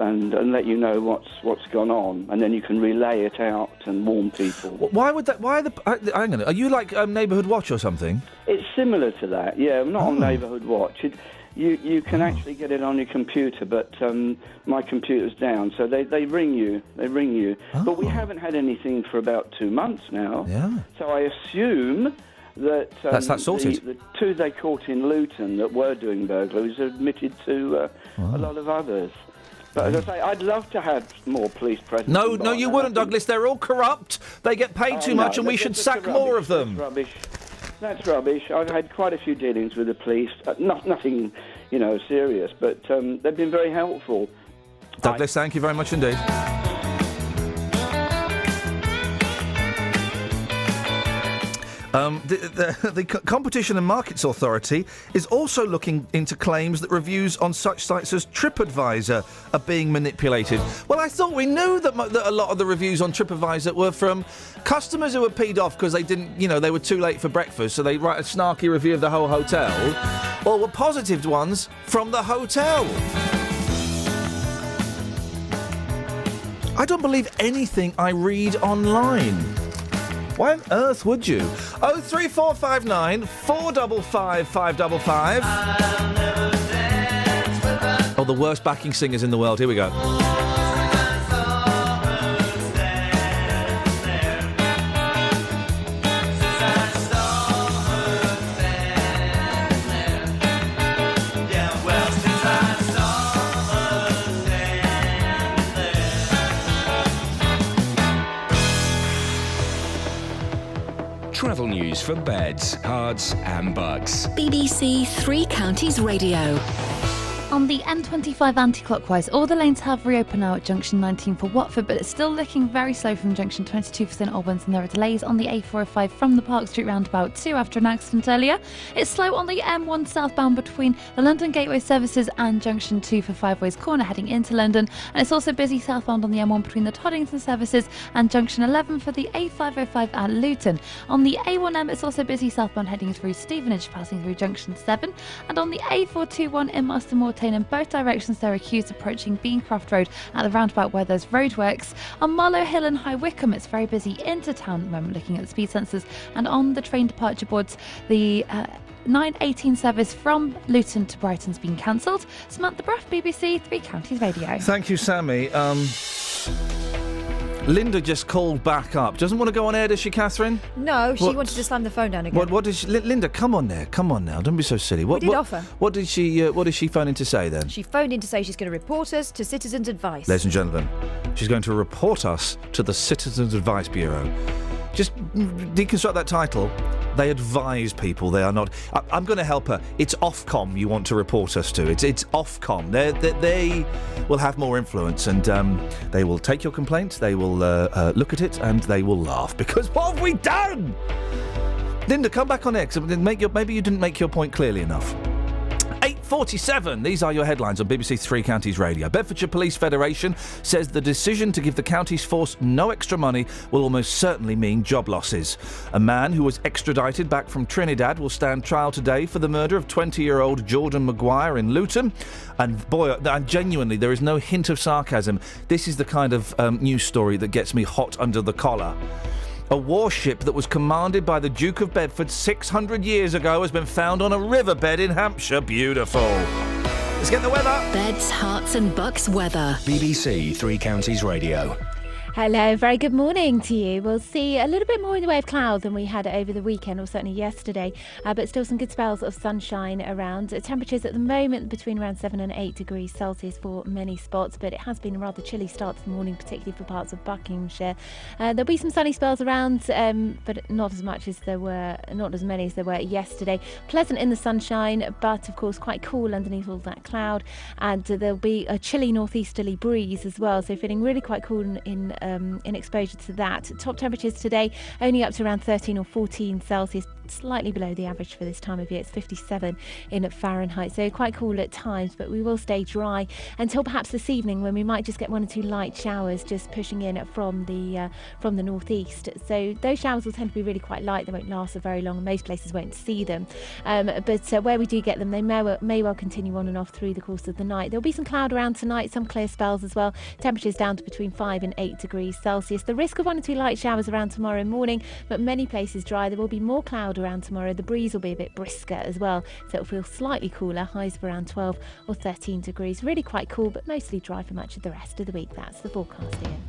let you know what's gone on, and then you can relay it out and warn people. Why would that? Hang on, are you like Neighbourhood Watch or something? It's similar to that, yeah. I'm not on Neighbourhood Watch. You can actually get it on your computer, but my computer's down, so they ring you. But we haven't had anything for about 2 months now. Yeah. So I assume that that's sorted. The 2 they caught in Luton that were doing burglaries admitted to a lot of others. But as I say, I'd love to have more police presence. No, you wouldn't, Douglas. They're all corrupt. They get paid too much, and we should sack more of them. That's rubbish. I've had quite a few dealings with the police. Nothing, serious, but they've been very helpful. Douglas, thank you very much indeed. The Competition and Markets Authority is also looking into claims that reviews on such sites as TripAdvisor are being manipulated. Well, I thought we knew that a lot of the reviews on TripAdvisor were from customers who were peed off because they didn't, they were too late for breakfast, so they write a snarky review of the whole hotel, or were positive ones from the hotel. I don't believe anything I read online. Why on earth would you? 03459 455 555. Oh, the worst backing singers in the world. Here we go. Travel news for beds, cards and bugs. BBC Three Counties Radio. On the M25 anti-clockwise, all the lanes have reopened now at junction 19 for Watford, but it's still looking very slow from junction 22 for St Albans, and there are delays on the A405 from the Park Street roundabout too after an accident earlier. It's slow on the M1 southbound between the London Gateway services and junction 2 for Five Ways Corner heading into London, and it's also busy southbound on the M1 between the Toddington services and junction 11 for the A505 at Luton. On the A1M, it's also busy southbound heading through Stevenage, passing through junction 7, and on the A421 in Marston Moor in both directions there are queues approaching Beancroft Road at the roundabout where there's roadworks. On Marlow Hill and High Wycombe it's very busy into town at the moment looking at the speed sensors, and on the train departure boards the 9:18 service from Luton to Brighton's been cancelled. Samantha Bruff, BBC Three Counties Radio. Thank you, Sammy. Linda just called back up. Doesn't want to go on air, does she, Catherine? No, she wanted to slam the phone down again. What did she... Linda, come on now. Don't be so silly. We did offer. What did she phone in to say then? She phoned in to say she's going to report us to Citizens Advice. Ladies and gentlemen, she's going to report us to the Citizens Advice Bureau. Just deconstruct that title. They advise people. They are not... I'm going to help her. It's Ofcom you want to report us to. It's Ofcom. They will have more influence, and they will take your complaint, they will look at it, and they will laugh. Because what have we done? Linda, come back on X. Maybe you didn't make your point clearly enough. 8:47. These are your headlines on BBC Three Counties Radio. Bedfordshire Police Federation says the decision to give the county's force no extra money will almost certainly mean job losses. A man who was extradited back from Trinidad will stand trial today for the murder of 20-year-old Jordan Maguire in Luton. And boy, genuinely, there is no hint of sarcasm. This is the kind of news story that gets me hot under the collar. A warship that was commanded by the Duke of Bedford 600 years ago has been found on a riverbed in Hampshire. Beautiful. Let's get the weather. Beds, Herts and Bucks weather. BBC Three Counties Radio. Hello, very good morning to you. We'll see a little bit more in the way of clouds than we had over the weekend, or certainly yesterday, but still some good spells of sunshine around. Temperatures at the moment between around 7 and 8 degrees Celsius for many spots, but it has been a rather chilly start to the morning, particularly for parts of Buckinghamshire. There'll be some sunny spells around, but not as many as there were yesterday. Pleasant in the sunshine, but of course quite cool underneath all that cloud, and there'll be a chilly northeasterly breeze as well, so feeling really quite cool in exposure to that. Top temperatures today only up to around 13 or 14 Celsius, slightly below the average for this time of year. It's 57 in Fahrenheit, so quite cool at times, but we will stay dry until perhaps this evening, when we might just get one or two light showers just pushing in from the northeast. So those showers will tend to be really quite light. They won't last for very long, and most places won't see them, but where we do get them, they may well continue on and off through the course of the night. There'll be some cloud around tonight, some clear spells as well. Temperatures down to between 5 and 8 degrees Celsius. The risk of one or two light showers around tomorrow morning, but many places dry. There will be more cloud around tomorrow. The breeze will be a bit brisker as well, so it'll feel slightly cooler. Highs of around 12 or 13 degrees. Really quite cool, but mostly dry for much of the rest of the week. That's the forecast, Iain.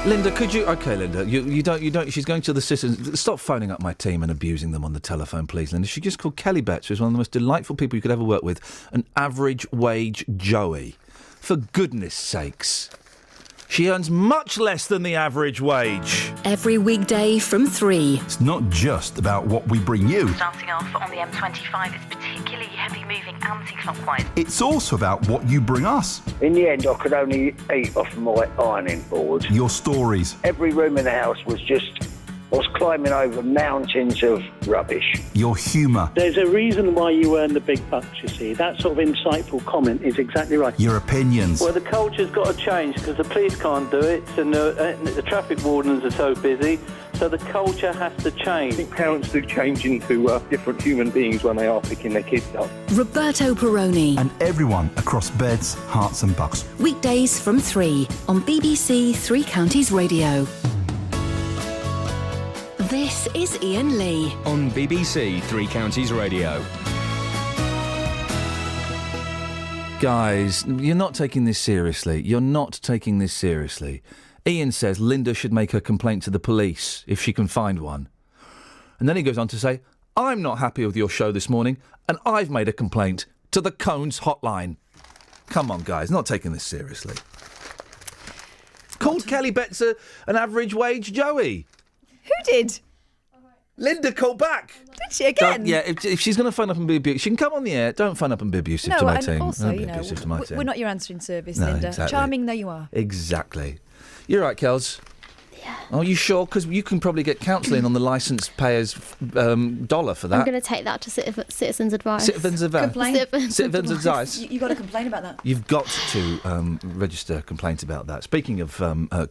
Linda, could you... OK, Linda, you don't... She's going to the citizens... Stop phoning up my team and abusing them on the telephone, please, Linda. She just called Kelly Betts, who's one of the most delightful people you could ever work with, an average wage Joey. For goodness sakes. She earns much less than the average wage. Every weekday from 3. It's not just about what we bring you. Starting off on the M25, it's particularly heavy-moving anti-clockwise. It's also about what you bring us. In the end, I could only eat off my ironing board. Your stories. Every room in the house was just... I was climbing over mountains of rubbish. Your humour. There's a reason why you earn the big bucks, you see. That sort of insightful comment is exactly right. Your opinions. Well, the culture's got to change because the police can't do it, and the traffic wardens are so busy, so the culture has to change. I think parents do change into different human beings when they are picking their kids up. Roberto Perroni. And everyone across Beds, Herts and Bucks. Weekdays from 3 on BBC Three Counties Radio. This is Iain Lee on BBC Three Counties Radio. Guys, you're not taking this seriously. You're not taking this seriously. Iain says Linda should make a complaint to the police if she can find one. And then he goes on to say, I'm not happy with your show this morning, and I've made a complaint to the Cones hotline. Come on, guys, not taking this seriously. Called Kelly Betts an average wage Joey. Who did? Linda, call back. Did she again? Yeah, if she's going to phone up and be abusive, she can come on the air. Don't phone up and be abusive to my and team. also, Don't be you know, abusive to my team. we're not your answering service, No, Linda. exactly. Charming though you are. Exactly. You're right, Kels. Yeah. Oh, you sure? Because you can probably get counselling on the licence payer's dollar for that. I'm going to take that to Citizens Advice. Citizens Advice. Complain. Citizens Advice. You got to complain about that. You've got to register a complaint about that. Speaking of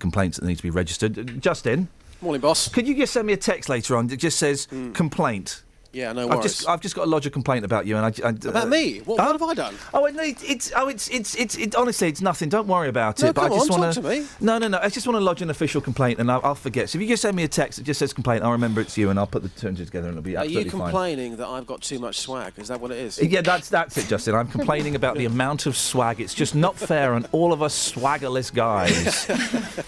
complaints that need to be registered, Justin. Morning, boss. Could you just send me a text later on that just says complaint? Yeah, no worries. I've just got to lodge a complaint about you, and about me? What have I done? Oh, no, it's honestly, it's nothing. Don't worry about it. No, but come I just on, want talk to me. No. I just want to lodge an official complaint, and I'll forget. So if you just send me a text that just says complaint, I'll remember it's you, and I'll put the two and two together, and it'll be absolutely fine. Are you complaining that I've got too much swag? Is that what it is? Yeah, that's it, Justin. I'm complaining about the amount of swag. It's just not fair on all of us swaggerless guys.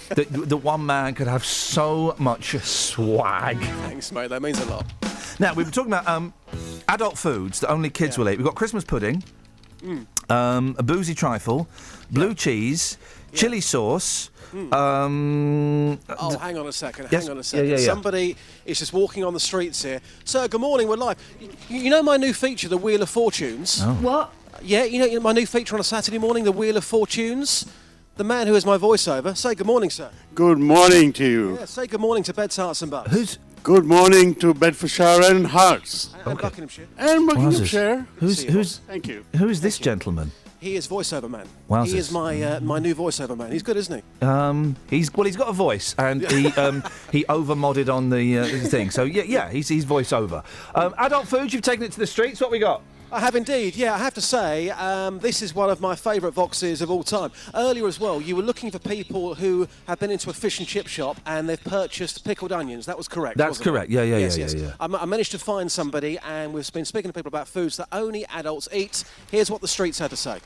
that one man could have so much swag. Thanks, mate. That means a lot. Now, we were talking about adult foods that only kids will eat. We've got Christmas pudding, a boozy trifle, blue cheese, chilli sauce. Hang on a second. Yes. Hang on a second. Yeah. Somebody is just walking on the streets here. Sir, good morning. We're live. You know my new feature, the Wheel of Fortunes? Oh. What? Yeah, you know my new feature on a Saturday morning, the Wheel of Fortunes? The man who is my voiceover. Say good morning, sir. Good morning to you. Yeah, say good morning to Beds, Hearts and Bucks. Good morning to Bedfordshire and Hearts. And Buckinghamshire. And Buckinghamshire. Thank you. Who is this gentleman? He is voiceover man. Wowzers. He is my new voiceover man. He's good, isn't he? He's got a voice, and he over-modded on the thing. So yeah, he's voiceover. Adult food, you've taken it to the streets. What we got? I have indeed, yeah. I have to say, this is one of my favourite Voxes of all time. Earlier as well, you were looking for people who have been into a fish and chip shop and they've purchased pickled onions. That was correct, That's wasn't correct, it? yeah. Yes. I managed to find somebody, and we've been speaking to people about foods that only adults eat. Here's what the streets had to say.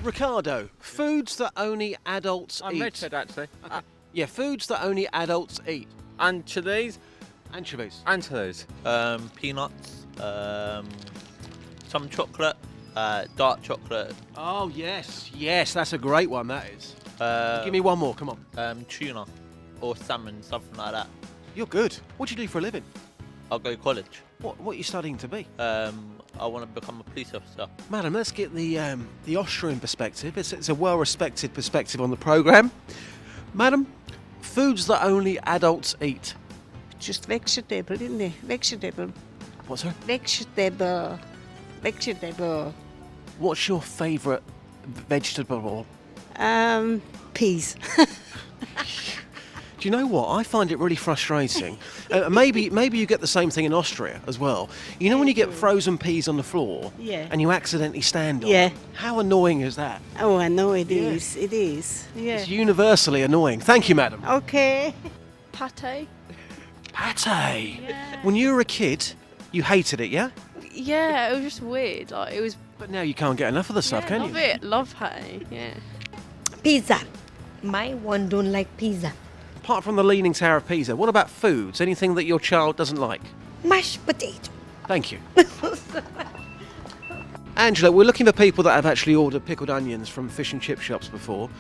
Ricardo, foods that only adults eat. I'm Richard, actually. Okay. Yeah, foods that only adults eat. Anchovies. Anchovies. Peanuts. Some chocolate. Dark chocolate. Oh, yes, that's a great one, that is. Give me one more, come on. Tuna. Or salmon, something like that. You're good. What do you do for a living? I'll go to college. What are you studying to be? I want to become a police officer. Madam, let's get the Austrian perspective. It's a well-respected perspective on the programme. Madam, foods that only adults eat. Just vegetable, isn't it? Vegetable. What's that? Vegetable. What's your favourite vegetable? Peas. Do you know what? I find it really frustrating. Maybe you get the same thing in Austria as well. You know when you get frozen peas on the floor and you accidentally stand on them? How annoying is that? Oh, I know it is. It is. Yeah. It's universally annoying. Thank you, madam. Okay. Pate. Pate? Yeah. When you were a kid, you hated it, yeah? Yeah, it was just weird. Like it was. But now you can't get enough of the stuff, can you? Love pate. Yeah. Pizza. My one don't like pizza. Apart from the Leaning Tower of Pisa, what about foods? Anything that your child doesn't like? Mashed potato. Thank you. Angela, we're looking for people that have actually ordered pickled onions from fish and chip shops before.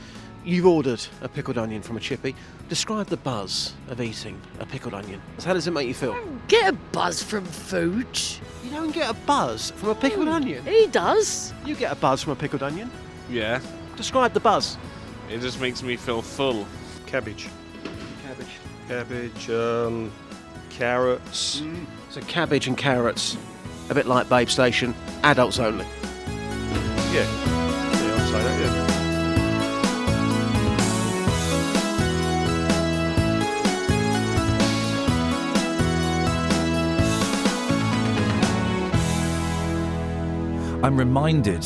You've ordered a pickled onion from a chippy. Describe the buzz of eating a pickled onion. How does it make you feel? Get a buzz from food. You don't get a buzz from a pickled onion? He does. You get a buzz from a pickled onion? Yeah. Describe the buzz. It just makes me feel full. Cabbage. Carrots. So cabbage and carrots, a bit like Babe Station, adults only. Yeah, I'll say that, yeah. I'm reminded,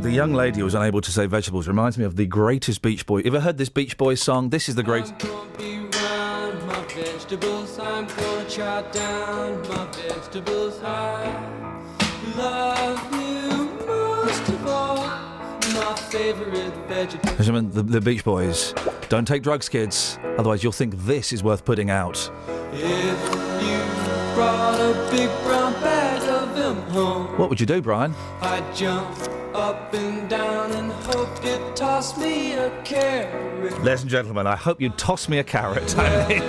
the young lady who was unable to say vegetables reminds me of the greatest Beach Boy. You ever heard this Beach Boys song? This is the great... Vegetables, I'm gonna chop down my vegetables. I love you most of all, my favourite vegetable. The Beach Boys. Don't take drugs, kids, otherwise you'll think this is worth putting out. If you brought a big brown bag of them home, What would you do, Brian? I'd jump up and down and hoped you'd toss me a carrot. Ladies and gentlemen, I hope you'd toss me a carrot. I mean,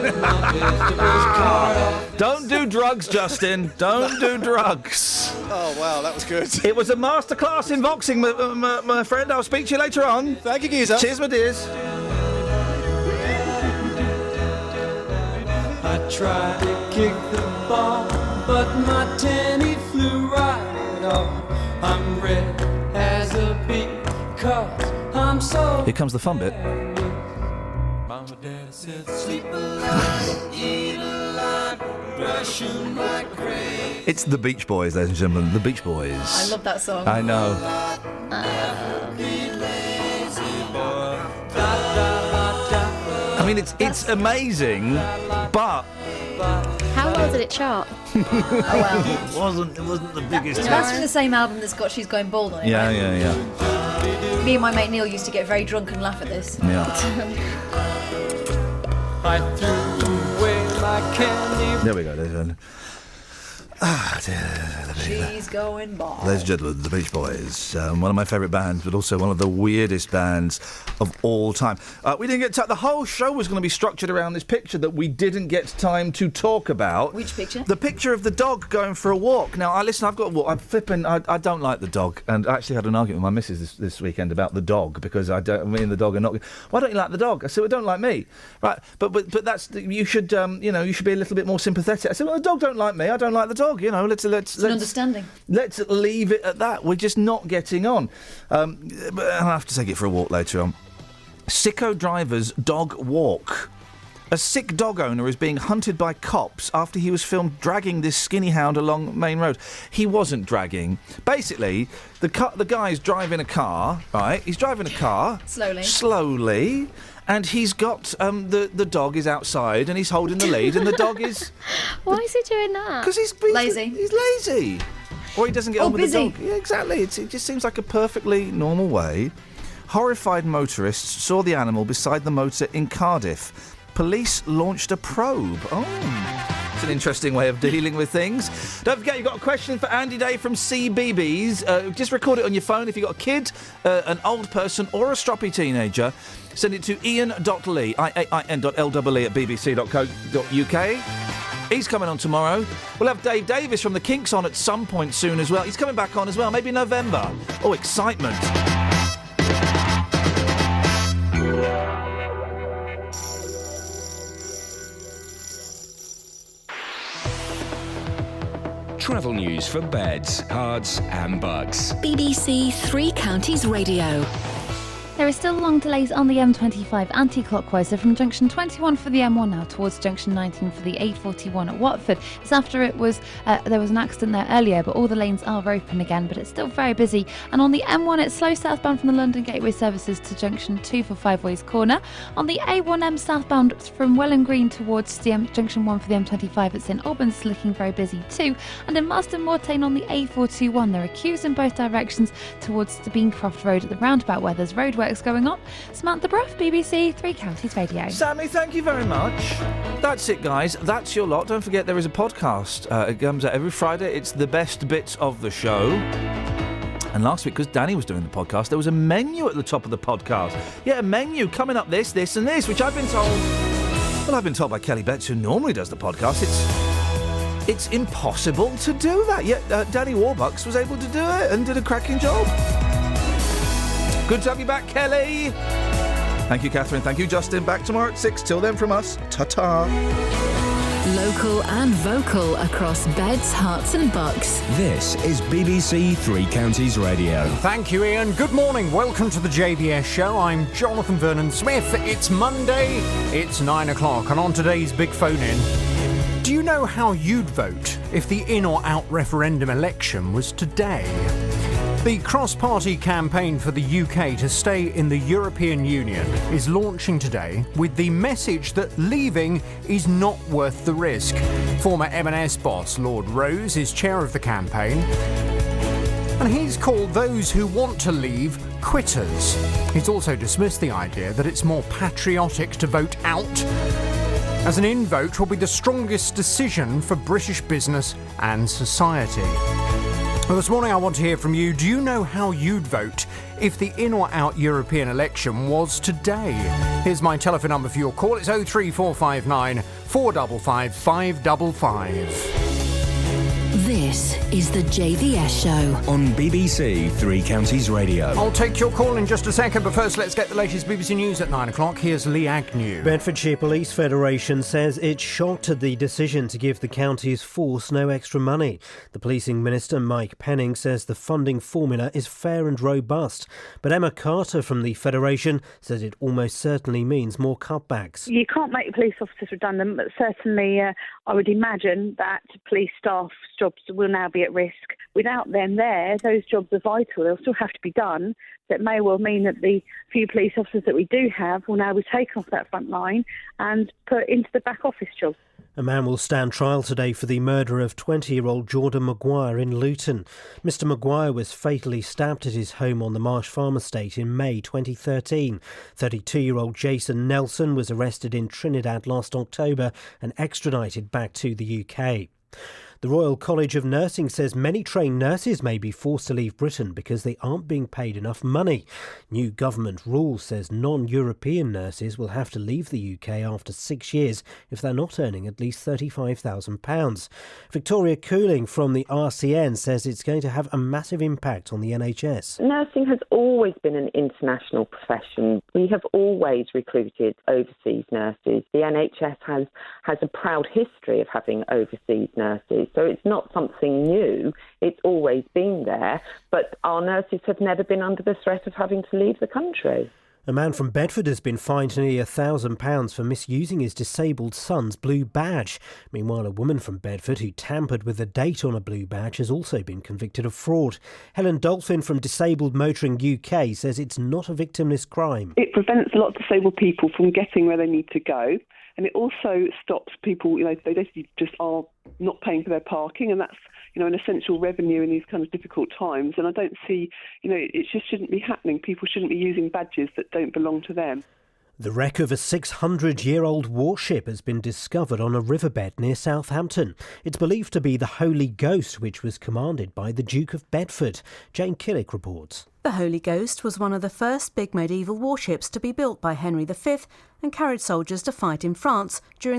don't do drugs, Justin. Don't do drugs. Oh, wow, that was good. It was a masterclass in boxing, my friend. I'll speak to you later on. Thank you, Geezer. Cheers, my dears. I tried to kick the ball, but my tenny flew right off. I'm red as a bee, 'cause I'm so... Here comes the fun bit. Mama, Daddy said, sleep a lot, eat a lot, brushing like crazy. It's the Beach Boys, ladies and gentlemen. The Beach Boys. I love that song. I know. I mean, it's amazing, but... How well did it chart? Oh well. It wasn't the biggest. That's from the same album that's got She's Going Bald on it. Yeah, right? yeah. Me and my mate Neil used to get very drunk and laugh at this. Yeah. I threw away my candy. There we go, ladies and gentlemen. She's Going Bald. Ladies and gentlemen, the Beach Boys, one of my favourite bands, but also one of the weirdest bands of all time. We didn't get the whole show was going to be structured around this picture that we didn't get time to talk about. Which picture? The picture of the dog going for a walk. Now, I've got a walk. I don't like the dog, and I actually had an argument with my missus this weekend about the dog because me and the dog are not. Why don't you like the dog? I said, well, don't like me, right? But that's you should you should be a little bit more sympathetic. I said, well, the dog don't like me. I don't like the dog. You know, let's an understanding. Let's leave it at that. We're just not getting on. But I'll have to take it for a walk later on. Sicko driver's dog walk. A sick dog owner is being hunted by cops after he was filmed dragging this skinny hound along Main Road. He wasn't dragging. Basically, the guy's driving a car, right? He's driving a car. Slowly. And he's got, the dog is outside and he's holding the lead and the dog is... Why is he doing that? Because he's lazy. He's lazy. Or he doesn't get on with busy. the dog. Yeah, exactly. It just seems like a perfectly normal way. Horrified motorists saw the animal beside the motor in Cardiff. Police launched a probe. Oh, it's an interesting way of dealing with things. Don't forget, you've got a question for Andy Day from CBeebies. Just record it on your phone. If you've got a kid, an old person or a stroppy teenager, send it to ian.lee, IAIN.LEE at bbc.co.uk. He's coming on tomorrow. We'll have Dave Davis from the Kinks on at some point soon as well. He's coming back on as well, maybe November. Oh, excitement. Travel news for beds, cards and bugs. BBC Three Counties Radio. There are still long delays on the M25 anti-clockwise, so from junction 21 for the M1 now towards junction 19 for the A41 at Watford. It's after there was an accident there earlier, but all the lanes are open again, but it's still very busy. And on the M1, it's slow southbound from the London Gateway services to junction 2 for Five Ways Corner. On the A1M southbound from Welland Green towards the junction 1 for the M25 at St Albans, looking very busy too. And in Marston Mortain on the A421, there are queues in both directions towards the Beancroft Road at the roundabout where there's roadworks going on. Samantha Bruff, BBC Three Counties Radio. Sammy, thank you very much. That's it, guys. That's your lot. Don't forget there is a podcast. It comes out every Friday. It's the best bits of the show. And last week, because Danny was doing the podcast, there was a menu at the top of the podcast. Yeah, a menu coming up this, and this, which I've been told... Well, I've been told by Kelly Betts, who normally does the podcast, it's impossible to do that. Yet Danny Warbucks was able to do it and did a cracking job. Good to have you back, Kelly. Thank you, Catherine. Thank you, Justin. Back tomorrow at 6. Till then from us, ta-ta. Local and vocal across beds, hearts and bucks. This is BBC Three Counties Radio. Thank you, Iain. Good morning. Welcome to the JVS show. I'm Jonathan Vernon Smith. It's Monday. It's 9 o'clock. And on today's Big Phone In, do you know how you'd vote if the in or out referendum election was today? The cross-party campaign for the UK to stay in the European Union is launching today with the message that leaving is not worth the risk. Former M&S boss Lord Rose is chair of the campaign, and he's called those who want to leave quitters. He's also dismissed the idea that it's more patriotic to vote out, as an in vote will be the strongest decision for British business and society. Well, this morning I want to hear from you. Do you know how you'd vote if the in or out European election was today? Here's my telephone number for your call. It's 03459 455 555. This is the JVS Show on BBC Three Counties Radio. I'll take your call in just a second, but first let's get the latest BBC News at 9 o'clock. Here's Lee Agnew. Bedfordshire Police Federation says it's shocked at the decision to give the county's force no extra money. The policing minister, Mike Penning, says the funding formula is fair and robust. But Emma Carter from the Federation says it almost certainly means more cutbacks. You can't make police officers redundant, but certainly I would imagine that police staff's jobs will now be at risk. Without them there, those jobs are vital. They'll still have to be done. That may well mean that the few police officers that we do have will now be taken off that front line and put into the back office jobs. A man will stand trial today for the murder of 20-year-old Jordan Maguire in Luton. Mr Maguire was fatally stabbed at his home on the Marsh Farm estate in May 2013. 32-year-old Jason Nelson was arrested in Trinidad last October and extradited back to the UK. The Royal College of Nursing says many trained nurses may be forced to leave Britain because they aren't being paid enough money. New government rule says non-European nurses will have to leave the UK after 6 years if they're not earning at least £35,000. Victoria Cooling from the RCN says it's going to have a massive impact on the NHS. Nursing has always been an international profession. We have always recruited overseas nurses. The NHS has a proud history of having overseas nurses. So it's not something new. It's always been there. But our nurses have never been under the threat of having to leave the country. A man from Bedford has been fined nearly £1,000 for misusing his disabled son's blue badge. Meanwhile, a woman from Bedford who tampered with the date on a blue badge has also been convicted of fraud. Helen Dolphin from Disabled Motoring UK says it's not a victimless crime. It prevents a lot of disabled people from getting where they need to go. And it also stops people, they basically just are not paying for their parking, and that's, an essential revenue in these kind of difficult times. And I don't see, it just shouldn't be happening. People shouldn't be using badges that don't belong to them. The wreck of a 600-year-old warship has been discovered on a riverbed near Southampton. It's believed to be the Holy Ghost, which was commanded by the Duke of Bedford. Jane Killick reports. The Holy Ghost was one of the first big medieval warships to be built by Henry V and carried soldiers to fight in France during the